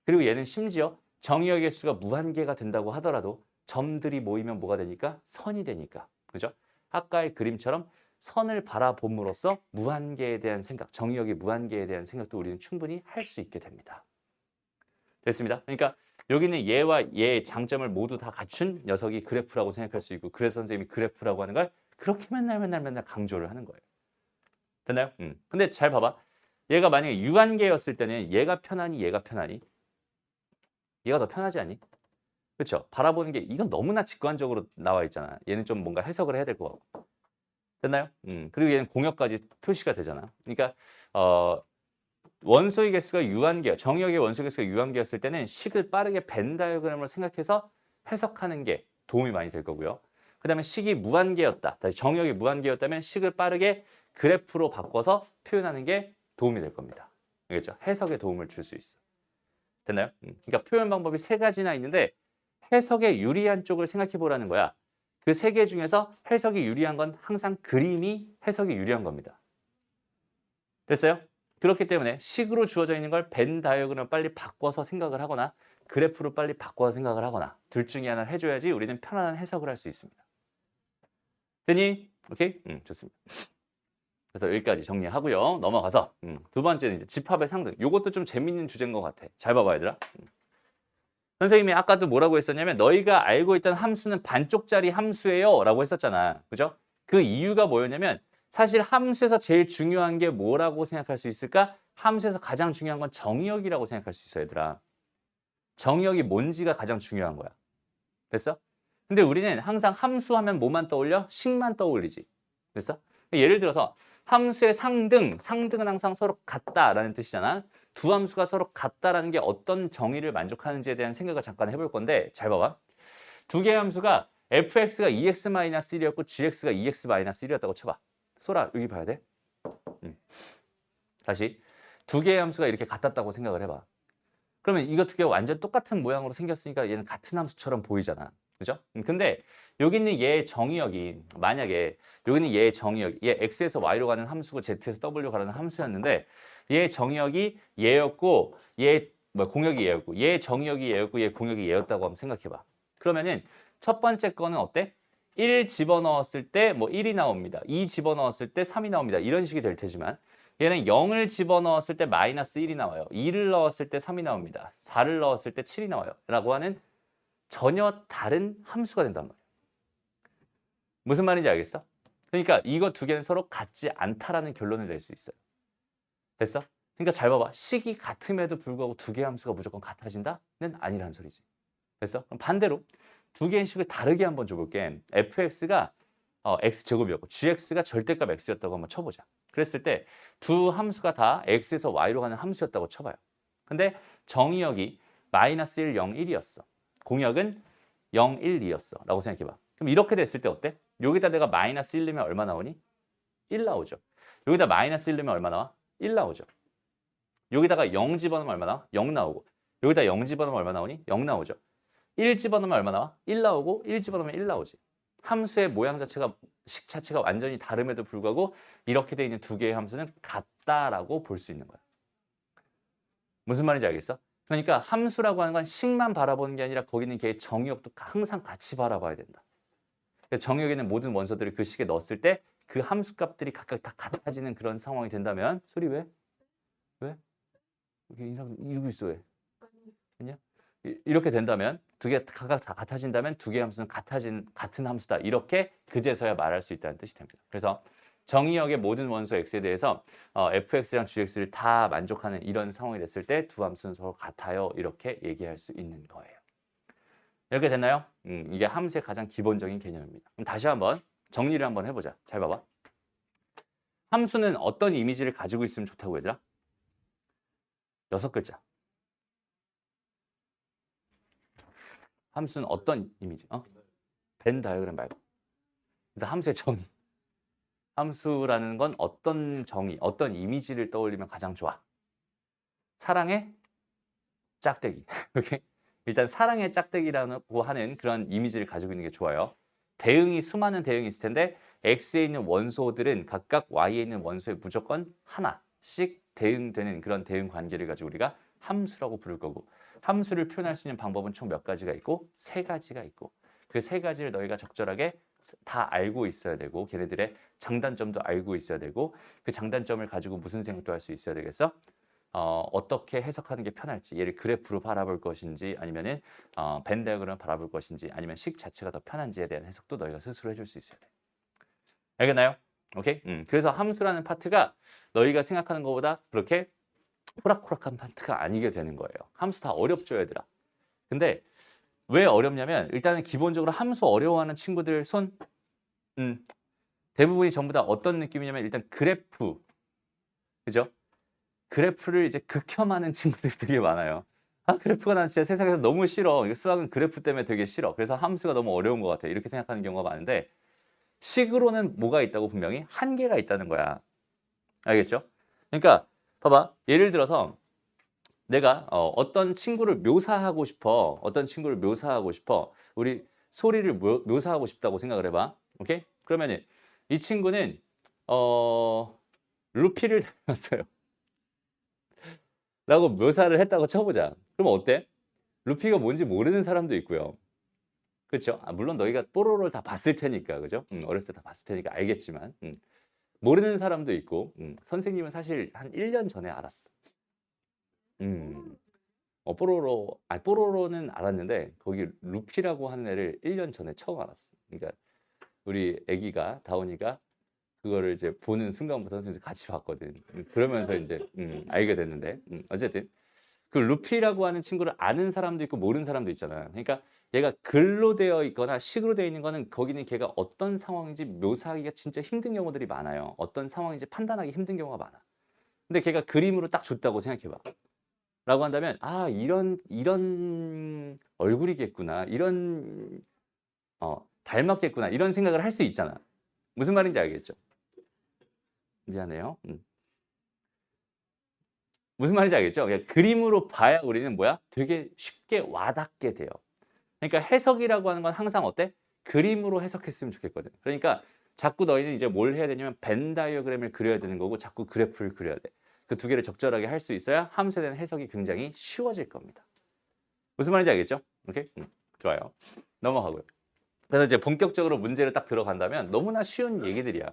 Speaker 1: 그리고 얘는 심지어 정의역의 수가 무한계가 된다고 하더라도 점들이 모이면 뭐가 되니까? 선이 되니까. 그죠? 아까의 그림처럼 선을 바라봄으로써 무한계에 대한 생각, 정의역의 무한계에 대한 생각도 우리는 충분히 할 수 있게 됩니다. 됐습니다. 그러니까 여기는 얘와 얘의 장점을 모두 다 갖춘 녀석이 그래프라고 생각할 수 있고 그래서 선생님이 그래프라고 하는 걸 그렇게 맨날 강조를 하는 거예요. 됐나요? 근데 잘 봐봐. 얘가 만약에 유한계였을 때는 얘가 편하니 얘가 더 편하지 않니? 그렇죠? 바라보는 게 이건 너무나 직관적으로 나와 있잖아. 얘는 좀 뭔가 해석을 해야 될 것 같고. 됐나요? 그리고 얘는 공역까지 표시가 되잖아. 그러니까 원소의 개수가 유한계열, 정의역의 원소의 개수가 유한계였을 때는 식을 빠르게 벤 다이어그램으로 생각해서 해석하는 게 도움이 많이 될 거고요. 그 다음에 식이 무한계였다. 다시 정의역이 무한계였다면 식을 빠르게 그래프로 바꿔서 표현하는 게 도움이 될 겁니다. 알겠죠? 해석에 도움을 줄 수 있어. 됐나요? 그러니까 표현 방법이 세 가지나 있는데 해석에 유리한 쪽을 생각해 보라는 거야. 그 세 개 중에서 해석이 유리한 건 항상 그림이 해석이 유리한 겁니다. 됐어요? 그렇기 때문에 식으로 주어져 있는 걸 벤 다이어그램을 빨리 바꿔서 생각을 하거나 그래프로 빨리 바꿔서 생각을 하거나 둘 중에 하나를 해줘야지 우리는 편안한 해석을 할 수 있습니다. 됐니? 오케이? 좋습니다. 그래서 여기까지 정리하고요. 넘어가서 두 번째는 이제 집합의 상등. 이것도 좀 재밌는 주제인 것 같아. 잘 봐봐 얘들아. 선생님이 아까도 뭐라고 했었냐면 너희가 알고 있던 함수는 반쪽짜리 함수예요 라고 했었잖아. 그죠? 그 이유가 뭐였냐면 사실 함수에서 제일 중요한 게 뭐라고 생각할 수 있을까? 함수에서 가장 중요한 건 정의역이라고 생각할 수 있어 얘들아. 정의역이 뭔지가 가장 중요한 거야. 됐어? 근데 우리는 항상 함수 하면 뭐만 떠올려? 식만 떠올리지. 됐어? 예를 들어서 함수의 상등, 상등은 항상 서로 같다라는 뜻이잖아. 두 함수가 서로 같다라는 게 어떤 정의를 만족하는지에 대한 생각을 잠깐 해볼 건데 잘 봐봐. 두 개의 함수가 fx가 2x-1이었고 gx가 2x-1이었다고 쳐봐. 소라 여기 봐야 돼. 다시 두 개의 함수가 이렇게 같았다고 생각을 해봐. 그러면 이거 두 개가 완전 똑같은 모양으로 생겼으니까 얘는 같은 함수처럼 보이잖아. 그죠? 근데 여기 있는 얘의 정의역이 만약에 여기 있는 얘의 정의역, 얘 x에서 y로 가는 함수고 z에서 w로 가는 함수였는데 얘의 정의역이 얘였고 얘 공역이 얘였고 얘의 정의역이 얘였고 얘 공역이 얘였다고 한번 생각해봐. 그러면은 첫 번째 거는 어때? 1 집어넣었을 때 뭐 1이 나옵니다. 2 집어넣었을 때 3이 나옵니다. 이런 식이 될 테지만 얘는 0을 집어넣었을 때 마이너스 1이 나와요. 2를 넣었을 때 3이 나옵니다. 4를 넣었을 때 7이 나와요. 라고 하는 전혀 다른 함수가 된단 말이에요. 무슨 말인지 알겠어? 그러니까 이거 두 개는 서로 같지 않다라는 결론을 낼 수 있어요. 됐어? 그러니까 잘 봐봐. 식이 같음에도 불구하고 두 개의 함수가 무조건 같아진다? 는 아니라는 소리지. 됐어? 그럼 반대로 두 개의 식을 다르게 한번 줘볼게. fx가 x제곱이었고 gx가 절대값 x였다고 한번 쳐보자. 그랬을 때 두 함수가 다 x에서 y로 가는 함수였다고 쳐봐요. 근데 정의역이 마이너스 1, 0, 1이었어. 공역은 0, 1, 2였어. 라고 생각해봐. 그럼 이렇게 됐을 때 어때? 여기다 내가 마이너스 1 넣으면 얼마 나오니? 1 나오죠. 여기다 마이너스 1 넣으면 얼마 나와? 1 나오죠. 여기다가 0 집어넣으면 얼마 나와? 0 나오고. 여기다 0 집어넣으면 얼마 나오니? 0 나오죠. 1 집어넣으면 얼마 나와? 1 나오고 1 집어넣으면 1 나오지. 함수의 모양 자체가 식 자체가 완전히 다름에도 불구하고 이렇게 돼 있는 두 개의 함수는 같다라고 볼 수 있는 거야. 무슨 말인지 알겠어? 그러니까 함수라고 하는 건 식만 바라보는 게 아니라 거기는 걔의 정의역도 항상 같이 바라봐야 된다. 정의역에 있는 모든 원소들을 그 식에 넣었을 때 그 함수 값들이 각각 다 같아지는 그런 상황이 된다면 소리 왜? 왜? 이렇게 인상 이러고 있어 왜? 아니야? 이렇게 된다면 두 개 각각 다 같아진다면 두 개의 함수는 같은 함수다. 이렇게 그제서야 말할 수 있다는 뜻이 됩니다. 그래서 정의역의 모든 원소 x에 대해서 fx랑 gx를 다 만족하는 이런 상황이 됐을 때 두 함수는 서로 같아요. 이렇게 얘기할 수 있는 거예요. 이렇게 됐나요? 이게 함수의 가장 기본적인 개념입니다. 그럼 다시 한번 정리를 한번 해보자. 잘 봐봐. 함수는 어떤 이미지를 가지고 있으면 좋다고 얘들아? 6글자. 함수는 어떤 이미지? 벤 다이어그램 말고. 일단 함수의 정의. 함수라는 건 어떤 정의, 어떤 이미지를 떠올리면 가장 좋아? 사랑의 짝대기. 오케이? 일단 사랑의 짝대기라고 하는 그런 이미지를 가지고 있는 게 좋아요. 대응이 수많은 대응이 있을 텐데 X에 있는 원소들은 각각 Y에 있는 원소에 무조건 하나씩 대응되는 그런 대응 관계를 가지고 우리가 함수라고 부를 거고 함수를 표현할 수 있는 방법은 총 몇 가지가 있고 3가지가 있고 그 3가지를 너희가 적절하게 다 알고 있어야 되고 걔네들의 장단점도 알고 있어야 되고 그 장단점을 가지고 무슨 생각도 할 수 있어야 되겠어? 어떻게 해석하는 게 편할지 얘를 그래프로 바라볼 것인지 아니면은 벤 다이어그램을 바라볼 것인지 아니면 식 자체가 더 편한지에 대한 해석도 너희가 스스로 해줄 수 있어야 돼. 알겠나요? 오케이? 그래서 함수라는 파트가 너희가 생각하는 것보다 그렇게 호락호락한 파트가 아니게 되는 거예요. 함수 다 어렵죠, 얘들아. 근데 왜 어렵냐면 일단은 기본적으로 함수 어려워하는 친구들 손 대부분이 전부 다 어떤 느낌이냐면 일단 그래프, 그죠? 그래프를 이제 극혐하는 친구들이 되게 많아요. 아, 그래프가 난 진짜 세상에서 너무 싫어. 이거 수학은 그래프 때문에 되게 싫어. 그래서 함수가 너무 어려운 것 같아. 이렇게 생각하는 경우가 많은데 식으로는 뭐가 있다고 분명히 한계가 있다는 거야. 알겠죠? 그러니까 봐봐. 예를 들어서 내가 어떤 친구를 묘사하고 싶어. 어떤 친구를 묘사하고 싶어. 우리 소리를 묘사하고 싶다고 생각을 해봐. 오케이? 그러면 이 친구는 루피를 닮았어요. 라고 묘사를 했다고 쳐보자. 그럼 어때? 루피가 뭔지 모르는 사람도 있고요. 그렇죠? 아, 물론 너희가 뽀로로를 다 봤을 테니까, 그죠? 어렸을 때 다 봤을 테니까 알겠지만 모르는 사람도 있고 선생님은 사실 한 1년 전에 알았어. 뽀로로는 알았는데 거기 루피라고 하는 애를 1년 전에 처음 알았어. 그러니까 우리 애기가 다운이가 그거를 이제 보는 순간부터 선생님 같이 봤거든. 그러면서 이제 알게 됐는데 어쨌든 그 루피라고 하는 친구를 아는 사람도 있고 모르는 사람도 있잖아요. 그러니까 얘가 글로 되어 있거나 식으로 되어 있는 거는 거기는 걔가 어떤 상황인지 묘사하기가 진짜 힘든 경우들이 많아요. 어떤 상황인지 판단하기 힘든 경우가 많아. 근데 걔가 그림으로 딱 줬다고 생각해봐. 라고 한다면 아 이런 얼굴이겠구나. 이런 닮았겠구나. 이런 생각을 할 수 있잖아. 무슨 말인지 알겠죠? 미안해요. 무슨 말인지 알겠죠? 그냥 그림으로 봐야 우리는 뭐야? 되게 쉽게 와닿게 돼요. 그러니까 해석이라고 하는 건 항상 어때? 그림으로 해석했으면 좋겠거든. 그러니까 자꾸 너희는 이제 뭘 해야 되냐면 벤 다이어그램을 그려야 되는 거고 자꾸 그래프를 그려야 돼. 그 두 개를 적절하게 할 수 있어야 함수에 대한 해석이 굉장히 쉬워질 겁니다. 무슨 말인지 알겠죠? 오케이? 좋아요. 넘어가고요. 그래서 이제 본격적으로 문제를 딱 들어간다면 너무나 쉬운 얘기들이야.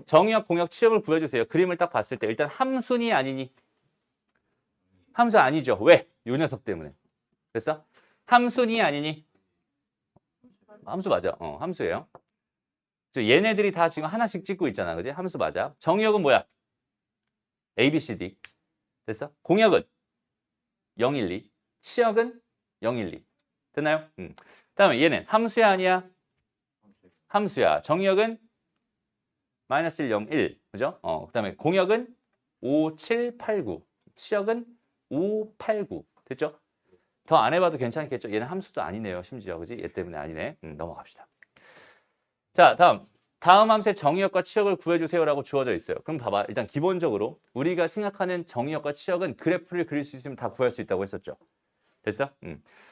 Speaker 1: 정의역, 공역, 치역을 구해주세요. 그림을 딱 봤을 때 일단 함수니 아니니? 함수 아니죠. 왜? 요 녀석 때문에. 됐어? 함수니 아니니? 함수 맞아. 함수예요. 얘네들이 다 지금 하나씩 찍고 있잖아. 그지? 함수 맞아. 정의역은 뭐야? A, B, C, D. 됐어? 공역은 0, 1, 2. 치역은 0, 1, 2. 됐나요? 다음에 얘는 함수야 아니야? 함수야. 정의역은 마이너스 1, 0, 1. 그죠? 그다음에 공역은 5, 7, 8, 9. 치역은 5, 8, 9. 됐죠? 더 안 해봐도 괜찮겠죠? 얘는 함수도 아니네요. 심지어. 그지? 얘 때문에 아니네. 넘어갑시다. 자, 다음 함수의 정의역과 치역을 구해주세요라고 주어져 있어요. 그럼 봐봐. 일단 기본적으로 우리가 생각하는 정의역과 치역은 그래프를 그릴 수 있으면 다 구할 수 있다고 했었죠. 됐어?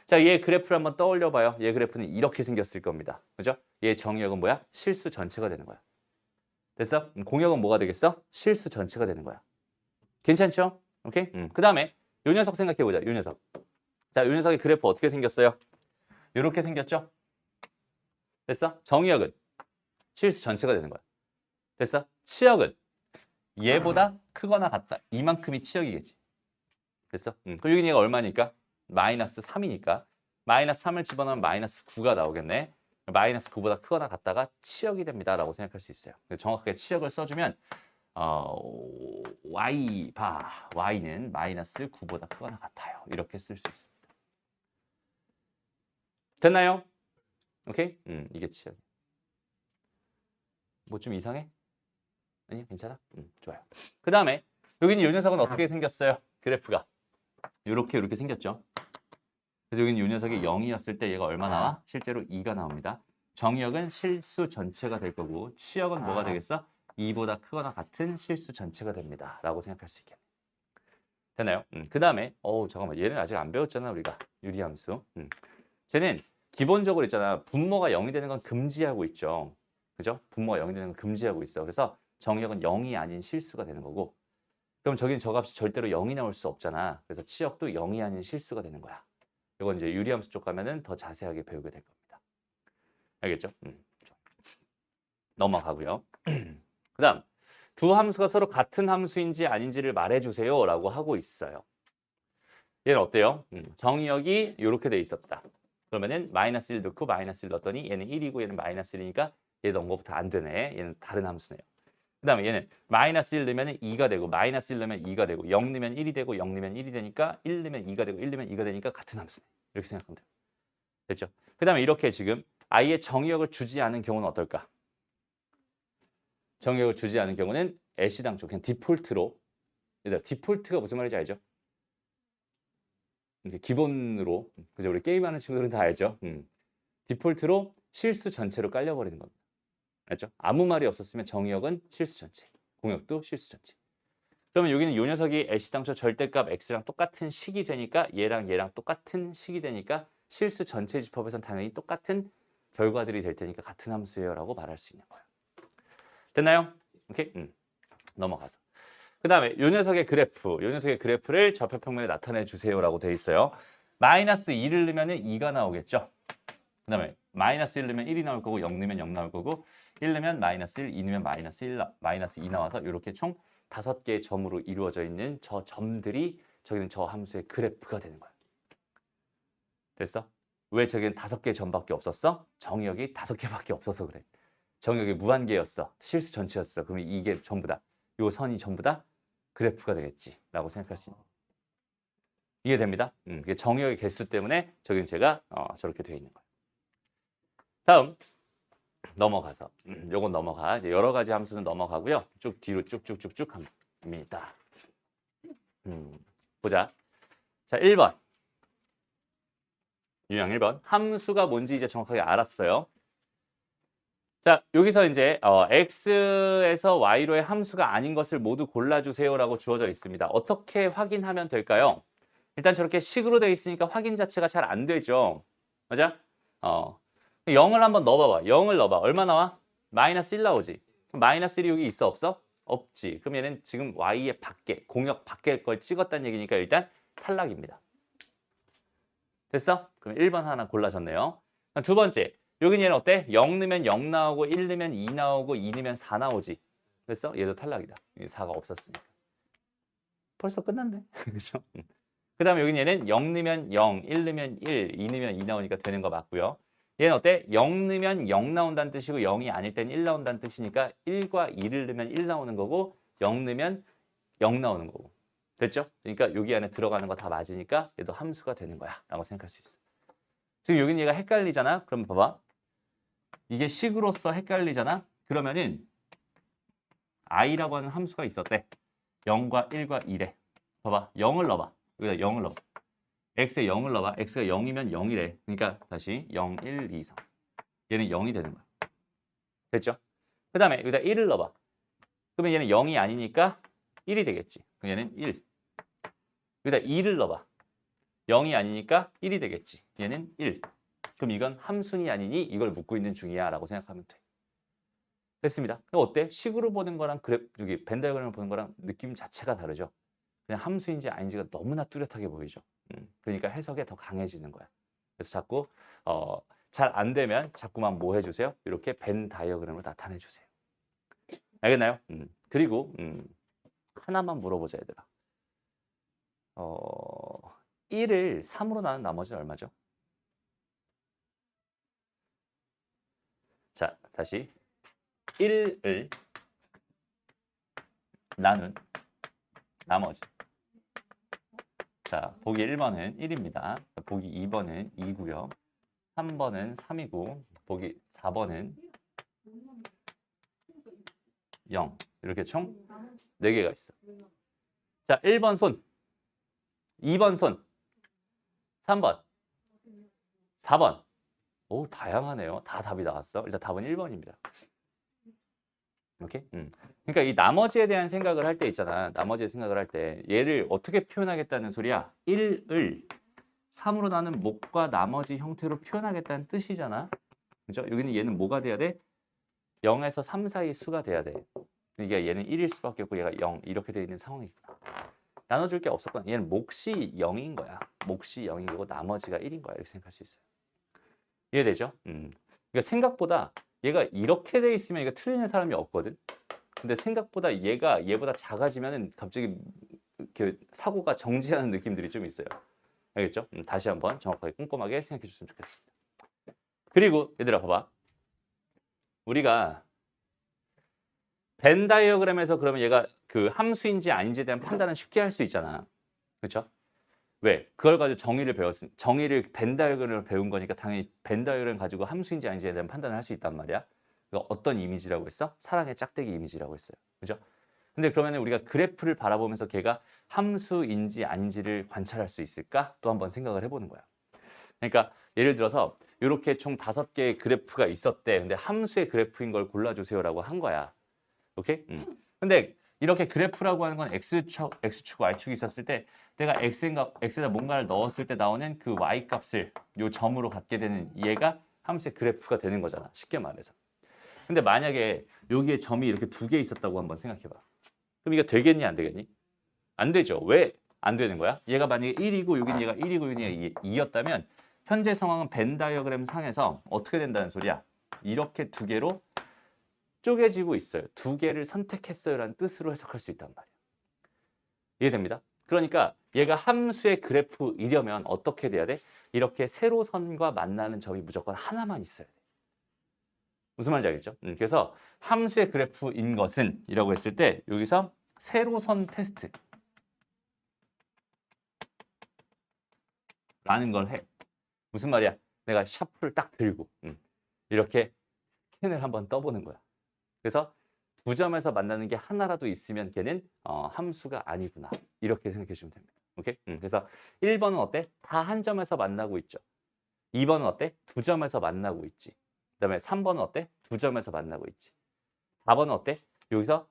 Speaker 1: 자, 얘 그래프를 한번 떠올려봐요. 얘 그래프는 이렇게 생겼을 겁니다. 그죠? 얘 정의역은 뭐야? 실수 전체가 되는 거야. 됐어? 공역은 뭐가 되겠어? 실수 전체가 되는 거야. 괜찮죠? 오케이? 그 다음에 요 녀석 생각해보자. 요 녀석. 자, 요 녀석의 그래프 어떻게 생겼어요? 요렇게 생겼죠? 됐어? 정의역은 실수 전체가 되는 거야. 됐어? 치역은 얘보다 크거나 같다. 이만큼이 치역이겠지. 됐어? 그럼 여기 얘가 얼마니까? 마이너스 3이니까. 마이너스 3을 집어넣으면 마이너스 9가 나오겠네. 마이너스 9보다 크거나 같다가 치역이 됩니다. 라고 생각할 수 있어요. 정확하게 치역을 써주면 y는 마이너스 9보다 크거나 같아요. 이렇게 쓸 수 있습니다. 됐나요? 오케이? 이게 치역. 뭐 좀 이상해? 아니, 괜찮아? 좋아요. 그 다음에 여기는 이 녀석은 어떻게 생겼어요? 그래프가 이렇게 생겼죠. 그래서 여기는 이 녀석이 0이었을 때 얘가 얼마 나와? 실제로 2가 나옵니다. 정의역은 실수 전체가 될 거고 치역은 뭐가 되겠어? 2보다 크거나 같은 실수 전체가 됩니다. 라고 생각할 수 있겠네. 되나요? 그 다음에 잠깐만 얘는 아직 안 배웠잖아 우리가 유리함수. 쟤는 기본적으로 있잖아. 분모가 0이 되는 건 금지하고 있죠. 그죠? 분모가 0이 되는 건 금지하고 있어. 그래서 정의역은 0이 아닌 실수가 되는 거고 그럼 저기는 저 값이 절대로 0이 나올 수 없잖아. 그래서 치역도 0이 아닌 실수가 되는 거야. 이건 이제 유리함수 쪽 가면은 더 자세하게 배우게 될 겁니다. 알겠죠? 넘어가고요. 그 다음 두 함수가 서로 같은 함수인지 아닌지를 말해주세요 라고 하고 있어요. 얘는 어때요? 정의역이 이렇게 돼 있었다. 그러면은 마이너스 1 넣고 마이너스 1 넣었더니 얘는 1이고 얘는 마이너스 1이니까 얘 넣은 것부터 안 되네. 얘는 다른 함수네요. 그 다음에 얘는 마이너스 1 넣으면 2가 되고 마이너스 1 넣으면 2가 되고 0 넣으면 1이 되고 0 넣으면 1이 되니까 1 넣으면 2가 되고 1 넣으면 2가 되니까 같은 함수네. 이렇게 생각하면 돼요. 됐죠? 그 다음에 이렇게 지금 아예 정의역을 주지 않은 경우는 어떨까? 정의역을 주지 않은 경우는 애시당초 그냥 디폴트로, 얘들아 디폴트가 무슨 말인지 알죠? 이제 기본으로, 그죠? 우리 게임하는 친구들은 다 알죠? 디폴트로 실수 전체로 깔려버리는 겁니다. 알죠? 아무 말이 없었으면 정의역은 실수 전체, 공역도 실수 전체. 그러면 여기는 요 녀석이 애시당초 절대값 x랑 똑같은 식이 되니까 얘랑 얘랑 똑같은 식이 되니까 실수 전체 집합에선 당연히 똑같은 결과들이 될 테니까 같은 함수예요 라고 말할 수 있는 거예요. 됐나요? 오케이? 넘어가서. 그 다음에 요 녀석의 그래프를 좌표평면에 나타내 주세요 라고 돼 있어요. 마이너스 2를 넣으면 2가 나오겠죠. 그 다음에 마이너스 1 넣으면 1이 나올 거고 0 넣으면 0 나올 거고 1 넣으면 마이너스 1, 2 넣으면 마이너스 2 나와서 이렇게 총 5개의 점으로 이루어져 있는 저 점들이 저기는 저 함수의 그래프가 되는 거야. 됐어? 왜 저기는 5개의 점밖에 없었어? 정의역이 5개밖에 없어서 그래. 정의역이 무한계였어. 실수 전체였어. 그러면 이게 전부 다, 요 선이 전부 다 그래프가 되겠지 라고 생각할 수 있는. 이해됩니다? 이게 정의역의 개수 때문에 저기는 제가 저렇게 되어 있는 거예요. 다음 넘어가서 요건 넘어가. 이제 여러 가지 함수는 넘어가고요. 쭉 뒤로 쭉쭉쭉쭉 갑니다. 보자. 자, 1번. 유형 1번. 함수가 뭔지 이제 정확하게 알았어요. 자, 여기서 이제 x에서 y로의 함수가 아닌 것을 모두 골라주세요라고 주어져 있습니다. 어떻게 확인하면 될까요? 일단 저렇게 식으로 되어 있으니까 확인 자체가 잘 안 되죠. 맞아? 0을 한번 넣어봐봐. 0을 넣어봐. 얼마 나와? 마이너스 1 나오지. 그럼 마이너스 1이 여기 있어 없어? 없지. 그럼 얘는 지금 y의 밖에, 공역 밖에 걸 찍었다는 얘기니까 일단 탈락입니다. 됐어? 그럼 1번 하나 골라졌네요. 두 번째, 여긴 얘는 어때? 0 넣으면 0 나오고 1 넣으면 2 나오고 2 넣으면 4 나오지. 됐어? 얘도 탈락이다. 4가 없었으니까. 벌써 끝났네. 그죠? 그 다음에 여긴 얘는 0 넣으면 0, 1 넣으면 1, 2 넣으면 2 나오니까 되는 거 맞고요. 얘는 어때? 0 넣으면 0 나온다는 뜻이고 0이 아닐 땐 1 나온다는 뜻이니까 1과 2를 넣으면 1 나오는 거고 0 넣으면 0 나오는 거고. 됐죠? 그러니까 여기 안에 들어가는 거 다 맞으니까 얘도 함수가 되는 거야 라고 생각할 수 있어. 지금 여긴 얘가 헷갈리잖아? 그럼 봐봐. 이게 식으로서 헷갈리잖아? 그러면은 i라고 하는 함수가 있었대. 0과 1과 2래. 봐봐. 0을 넣어봐. 여기다 0을 넣어. x에 0을 넣어봐. x가 0이면 0이래. 그러니까 다시 0, 1, 2, 3. 얘는 0이 되는 거야. 됐죠? 그 다음에 여기다 1을 넣어봐. 그러면 얘는 0이 아니니까 1이 되겠지. 그럼 얘는 1. 여기다 2를 넣어봐. 0이 아니니까 1이 되겠지. 얘는 1. 그럼 이건 함수니 아니니 이걸 묻고 있는 중이야 라고 생각하면 돼. 됐습니다. 어때? 식으로 보는 거랑 여기 벤 다이어그램을 보는 거랑 느낌 자체가 다르죠. 그냥 함수인지 아닌지가 너무나 뚜렷하게 보이죠. 그러니까 해석에 더 강해지는 거야. 그래서 자꾸 잘 안 되면 자꾸만 뭐 해주세요? 이렇게 벤 다이어그램으로 나타내 주세요. 알겠나요? 그리고 하나만 물어보자 얘들아. 1을 3으로 나눈 나머지는 얼마죠? 자, 다시 1을 나눈 나머지. 자, 보기 1번은 1입니다. 보기 2번은 2고요. 3번은 3이고 보기 4번은 0. 이렇게 총 4개가 있어. 자, 1번 손, 2번 손, 3번, 4번. 오, 다양하네요. 다 답이 나왔어. 일단 답은 1번입니다. 오케이? 그러니까 이 나머지에 대한 생각을 할 때 있잖아. 나머지의 생각을 할 때 얘를 어떻게 표현하겠다는 소리야? 1을 3으로 나눈 목과 나머지 형태로 표현하겠다는 뜻이잖아. 그죠? 여기는 얘는 뭐가 돼야 돼? 0에서 3 사이 수가 돼야 돼. 그러니까 얘는 1일 수밖에 없고 얘가 0 이렇게 돼 있는 상황이구나. 나눠줄 게 없었거든. 얘는 몫이 0인 거야. 몫이 0인 거고 나머지가 1인 거야. 이렇게 생각할 수 있어요. 이해되죠? 그러니까 생각보다 얘가 이렇게 돼 있으면 이거 틀리는 사람이 없거든. 근데 생각보다 얘가 얘보다 작아지면은 갑자기 이렇게 사고가 정지하는 느낌들이 좀 있어요. 알겠죠? 다시 한번 정확하게 꼼꼼하게 생각해 줬으면 좋겠습니다. 그리고 얘들아 봐봐. 우리가 벤 다이어그램에서 그러면 얘가 그 함수인지 아닌지에 대한 판단은 쉽게 할 수 있잖아. 그렇죠? 왜? 그걸 가지고 정의를 벤 다이어그램을 배운 거니까 당연히 벤 다이어그램 가지고 함수인지 아닌지에 대한 판단을 할 수 있단 말이야. 그거 어떤 이미지라고 했어? 사랑의 짝대기 이미지라고 했어요. 그죠? 근데 그러면 우리가 그래프를 바라보면서 걔가 함수인지 아닌지를 관찰할 수 있을까? 또 한번 생각을 해보는 거야. 그러니까 예를 들어서 이렇게 총 5개의 그래프가 있었대. 근데 함수의 그래프인 걸 골라주세요라고 한 거야. 오케이? 근데 이렇게 그래프라고 하는 건 X축, Y축이 있었을 때 내가 X에다 뭔가를 넣었을 때 나오는 그 Y 값을 요 점으로 갖게 되는 얘가 함수의 그래프가 되는 거잖아. 쉽게 말해서. 근데 만약에 여기에 점이 이렇게 2개 있었다고 한번 생각해봐. 그럼 이게 되겠니 안 되겠니? 안 되죠. 왜 안 되는 거야? 얘가 만약에 1이고 여기는 얘가 1이고 여기는 얘가 2였다면 현재 상황은 벤 다이어그램 상에서 어떻게 된다는 소리야? 이렇게 2개로 쪼개지고 있어요. 2개를 선택했어요라는 뜻으로 해석할 수 있단 말이에요. 이해됩니다? 그러니까 얘가 함수의 그래프이려면 어떻게 돼야 돼? 이렇게 세로선과 만나는 점이 무조건 하나만 있어야 돼. 무슨 말인지 알겠죠? 그래서 함수의 그래프인 것은 이라고 했을 때 여기서 세로선 테스트 라는 걸 해. 무슨 말이야? 내가 샤프를 딱 들고 이렇게 스캔을 한번 떠보는 거야. 그래서 2점에서 만나는 게 하나라도 있으면 걔는 함수가 아니구나. 이렇게 생각해 주시면 됩니다. 오케이? 그래서 1번은 어때? 다 한 점에서 만나고 있죠. 2번은 어때? 2점에서 만나고 있지. 그다음에 3번은 어때? 2점에서 만나고 있지. 4번은 어때? 여기서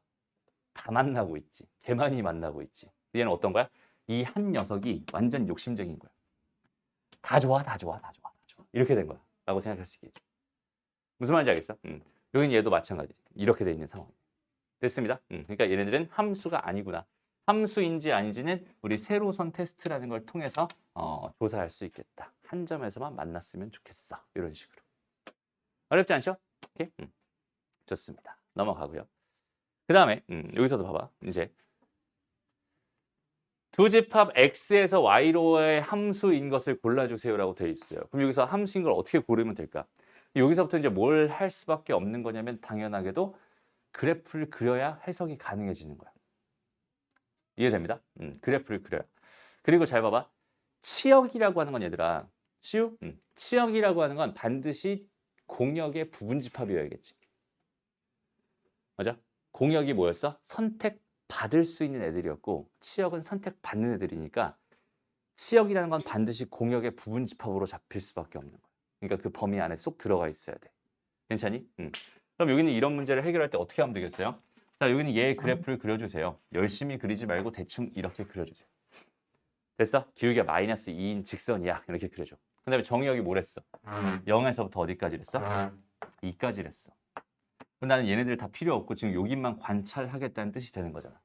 Speaker 1: 다 만나고 있지. 걔만이 만나고 있지. 얘는 어떤 거야? 이 한 녀석이 완전 욕심쟁인 거야. 다 좋아, 다 좋아, 다 좋아, 다 좋아. 이렇게 된 거야. 라고 생각할 수 있겠지. 무슨 말인지 알겠어? 여긴 얘도 마찬가지. 이렇게 돼 있는 상황. 됐습니다. 그러니까 얘네들은 함수가 아니구나. 함수인지 아닌지는 우리 세로선 테스트라는 걸 통해서 조사할 수 있겠다. 한 점에서만 만났으면 좋겠어. 이런 식으로. 어렵지 않죠? 오케이? 좋습니다. 넘어가고요. 그 다음에 여기서도 봐봐. 이제 두 집합 x에서 y로의 함수인 것을 골라주세요라고 되어 있어요. 그럼 여기서 함수인 걸 어떻게 고르면 될까? 여기서부터 이제 뭘 할 수밖에 없는 거냐면 당연하게도 그래프를 그려야 해석이 가능해지는 거야. 이해됩니다? 그래프를 그려요. 그리고 잘 봐봐. 치역이라고 하는 건 얘들아. 치유? 치역이라고 하는 건 반드시 공역의 부분집합이어야겠지. 맞아? 공역이 뭐였어? 선택받을 수 있는 애들이었고 치역은 선택받는 애들이니까 치역이라는 건 반드시 공역의 부분집합으로 잡힐 수밖에 없는 거야. 그러니까 그 범위 안에 쏙 들어가 있어야 돼. 괜찮니? 그럼 여기는 이런 문제를 해결할 때 어떻게 하면 되겠어요? 자, 여기는 얘의 그래프를 그려주세요. 열심히 그리지 말고 대충 이렇게 그려주세요. 됐어? 기울기가 마이너스 2인 직선이야. 이렇게 그려줘. 그 다음에 정의역이 뭐랬어? 0에서부터 어디까지 랬어? 2까지 랬어. 그럼 나는 얘네들 다 필요 없고 지금 여기만 관찰하겠다는 뜻이 되는 거잖아.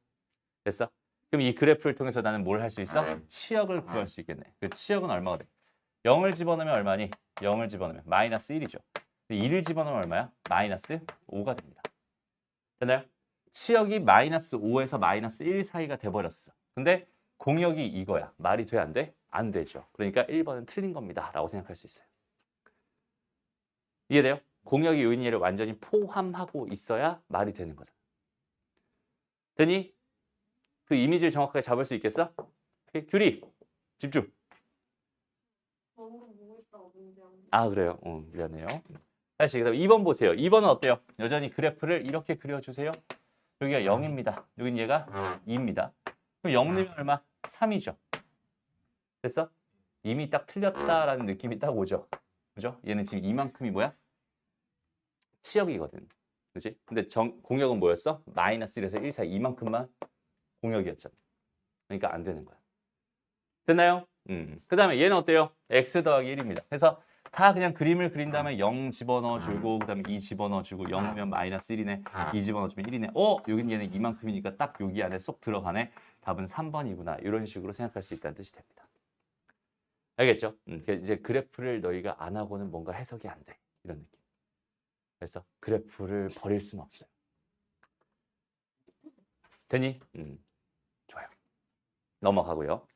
Speaker 1: 됐어? 그럼 이 그래프를 통해서 나는 뭘 할 수 있어? 치역을 구할 수 있겠네. 그 치역은 얼마가 돼? 0을 집어넣으면 얼마니? 0을 집어넣으면 마이너스 1이죠. 2를 집어넣으면 얼마야? 마이너스 5가 됩니다. 됐나요? 치역이 마이너스 5에서 마이너스 1 사이가 돼버렸어. 근데 공역이 이거야. 말이 돼? 안 돼? 안 되죠. 그러니까 1번은 틀린 겁니다. 라고 생각할 수 있어요. 이해돼요? 공역이 요인이를 완전히 포함하고 있어야 말이 되는 거죠. 되니? 그 이미지를 정확하게 잡을 수 있겠어? 오케이, 규리, 집중.
Speaker 2: 너무 보고 있다가 문제하는.
Speaker 1: 아, 그래요? 미안해요. 다시 그다음 2번 보세요. 2번은 어때요? 여전히 그래프를 이렇게 그려주세요. 여기가 0입니다. 여긴 얘가 2입니다. 그럼 0 넣으면 얼마? 3이죠. 됐어? 이미 딱 틀렸다라는 느낌이 딱 오죠. 그죠? 얘는 지금 이만큼이 뭐야? 치역이거든. 그렇지? 근데 공역은 뭐였어? 마이너스 1에서 1 사이 이만큼만 공역이었잖아. 그러니까 안 되는 거야. 됐나요? 그 다음에 얘는 어때요? x 더하기 1입니다. 그래서 다 그냥 그림을 그린 다음에 0 집어넣어주고 그 다음에 2 집어넣어주고 0이면 마이너스 1이네. 2 집어넣어주면 1이네. 여긴 얘는 이만큼이니까 딱 여기 안에 쏙 들어가네. 답은 3번이구나. 이런 식으로 생각할 수 있다는 뜻이 됩니다. 알겠죠? 이제 그래프를 너희가 안 하고는 뭔가 해석이 안 돼. 이런 느낌. 그래서 그래프를 버릴 수는 없어요. 되니? 좋아요. 넘어가고요.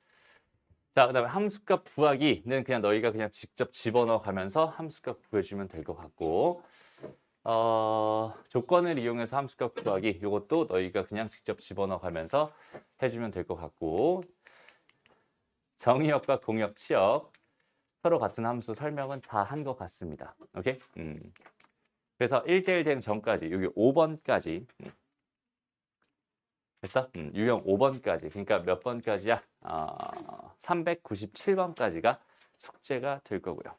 Speaker 1: 자, 그 다음에 함수값 구하기는 그냥 너희가 그냥 직접 집어넣어 가면서 함수값 구해주면 될 것 같고 조건을 이용해서 함수값 구하기 이것도 너희가 그냥 직접 집어넣어 가면서 해주면 될 것 같고 정의역과 공역, 치역 서로 같은 함수 설명은 다 한 것 같습니다. 오케이? 그래서 1대1 대응 전까지 여기 5번까지 됐어? 유형 5번까지 그러니까 몇 번까지야? 397번까지가 숙제가 될 거고요.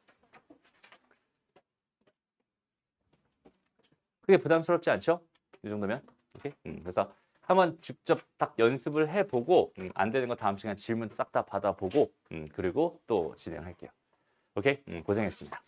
Speaker 1: 그게 부담스럽지 않죠? 이 정도면? 오케이? 그래서 한번 직접 딱 연습을 해보고 안 되는 거 다음 시간 질문 싹 다 받아보고 그리고 또 진행할게요. 오케이? 고생했습니다.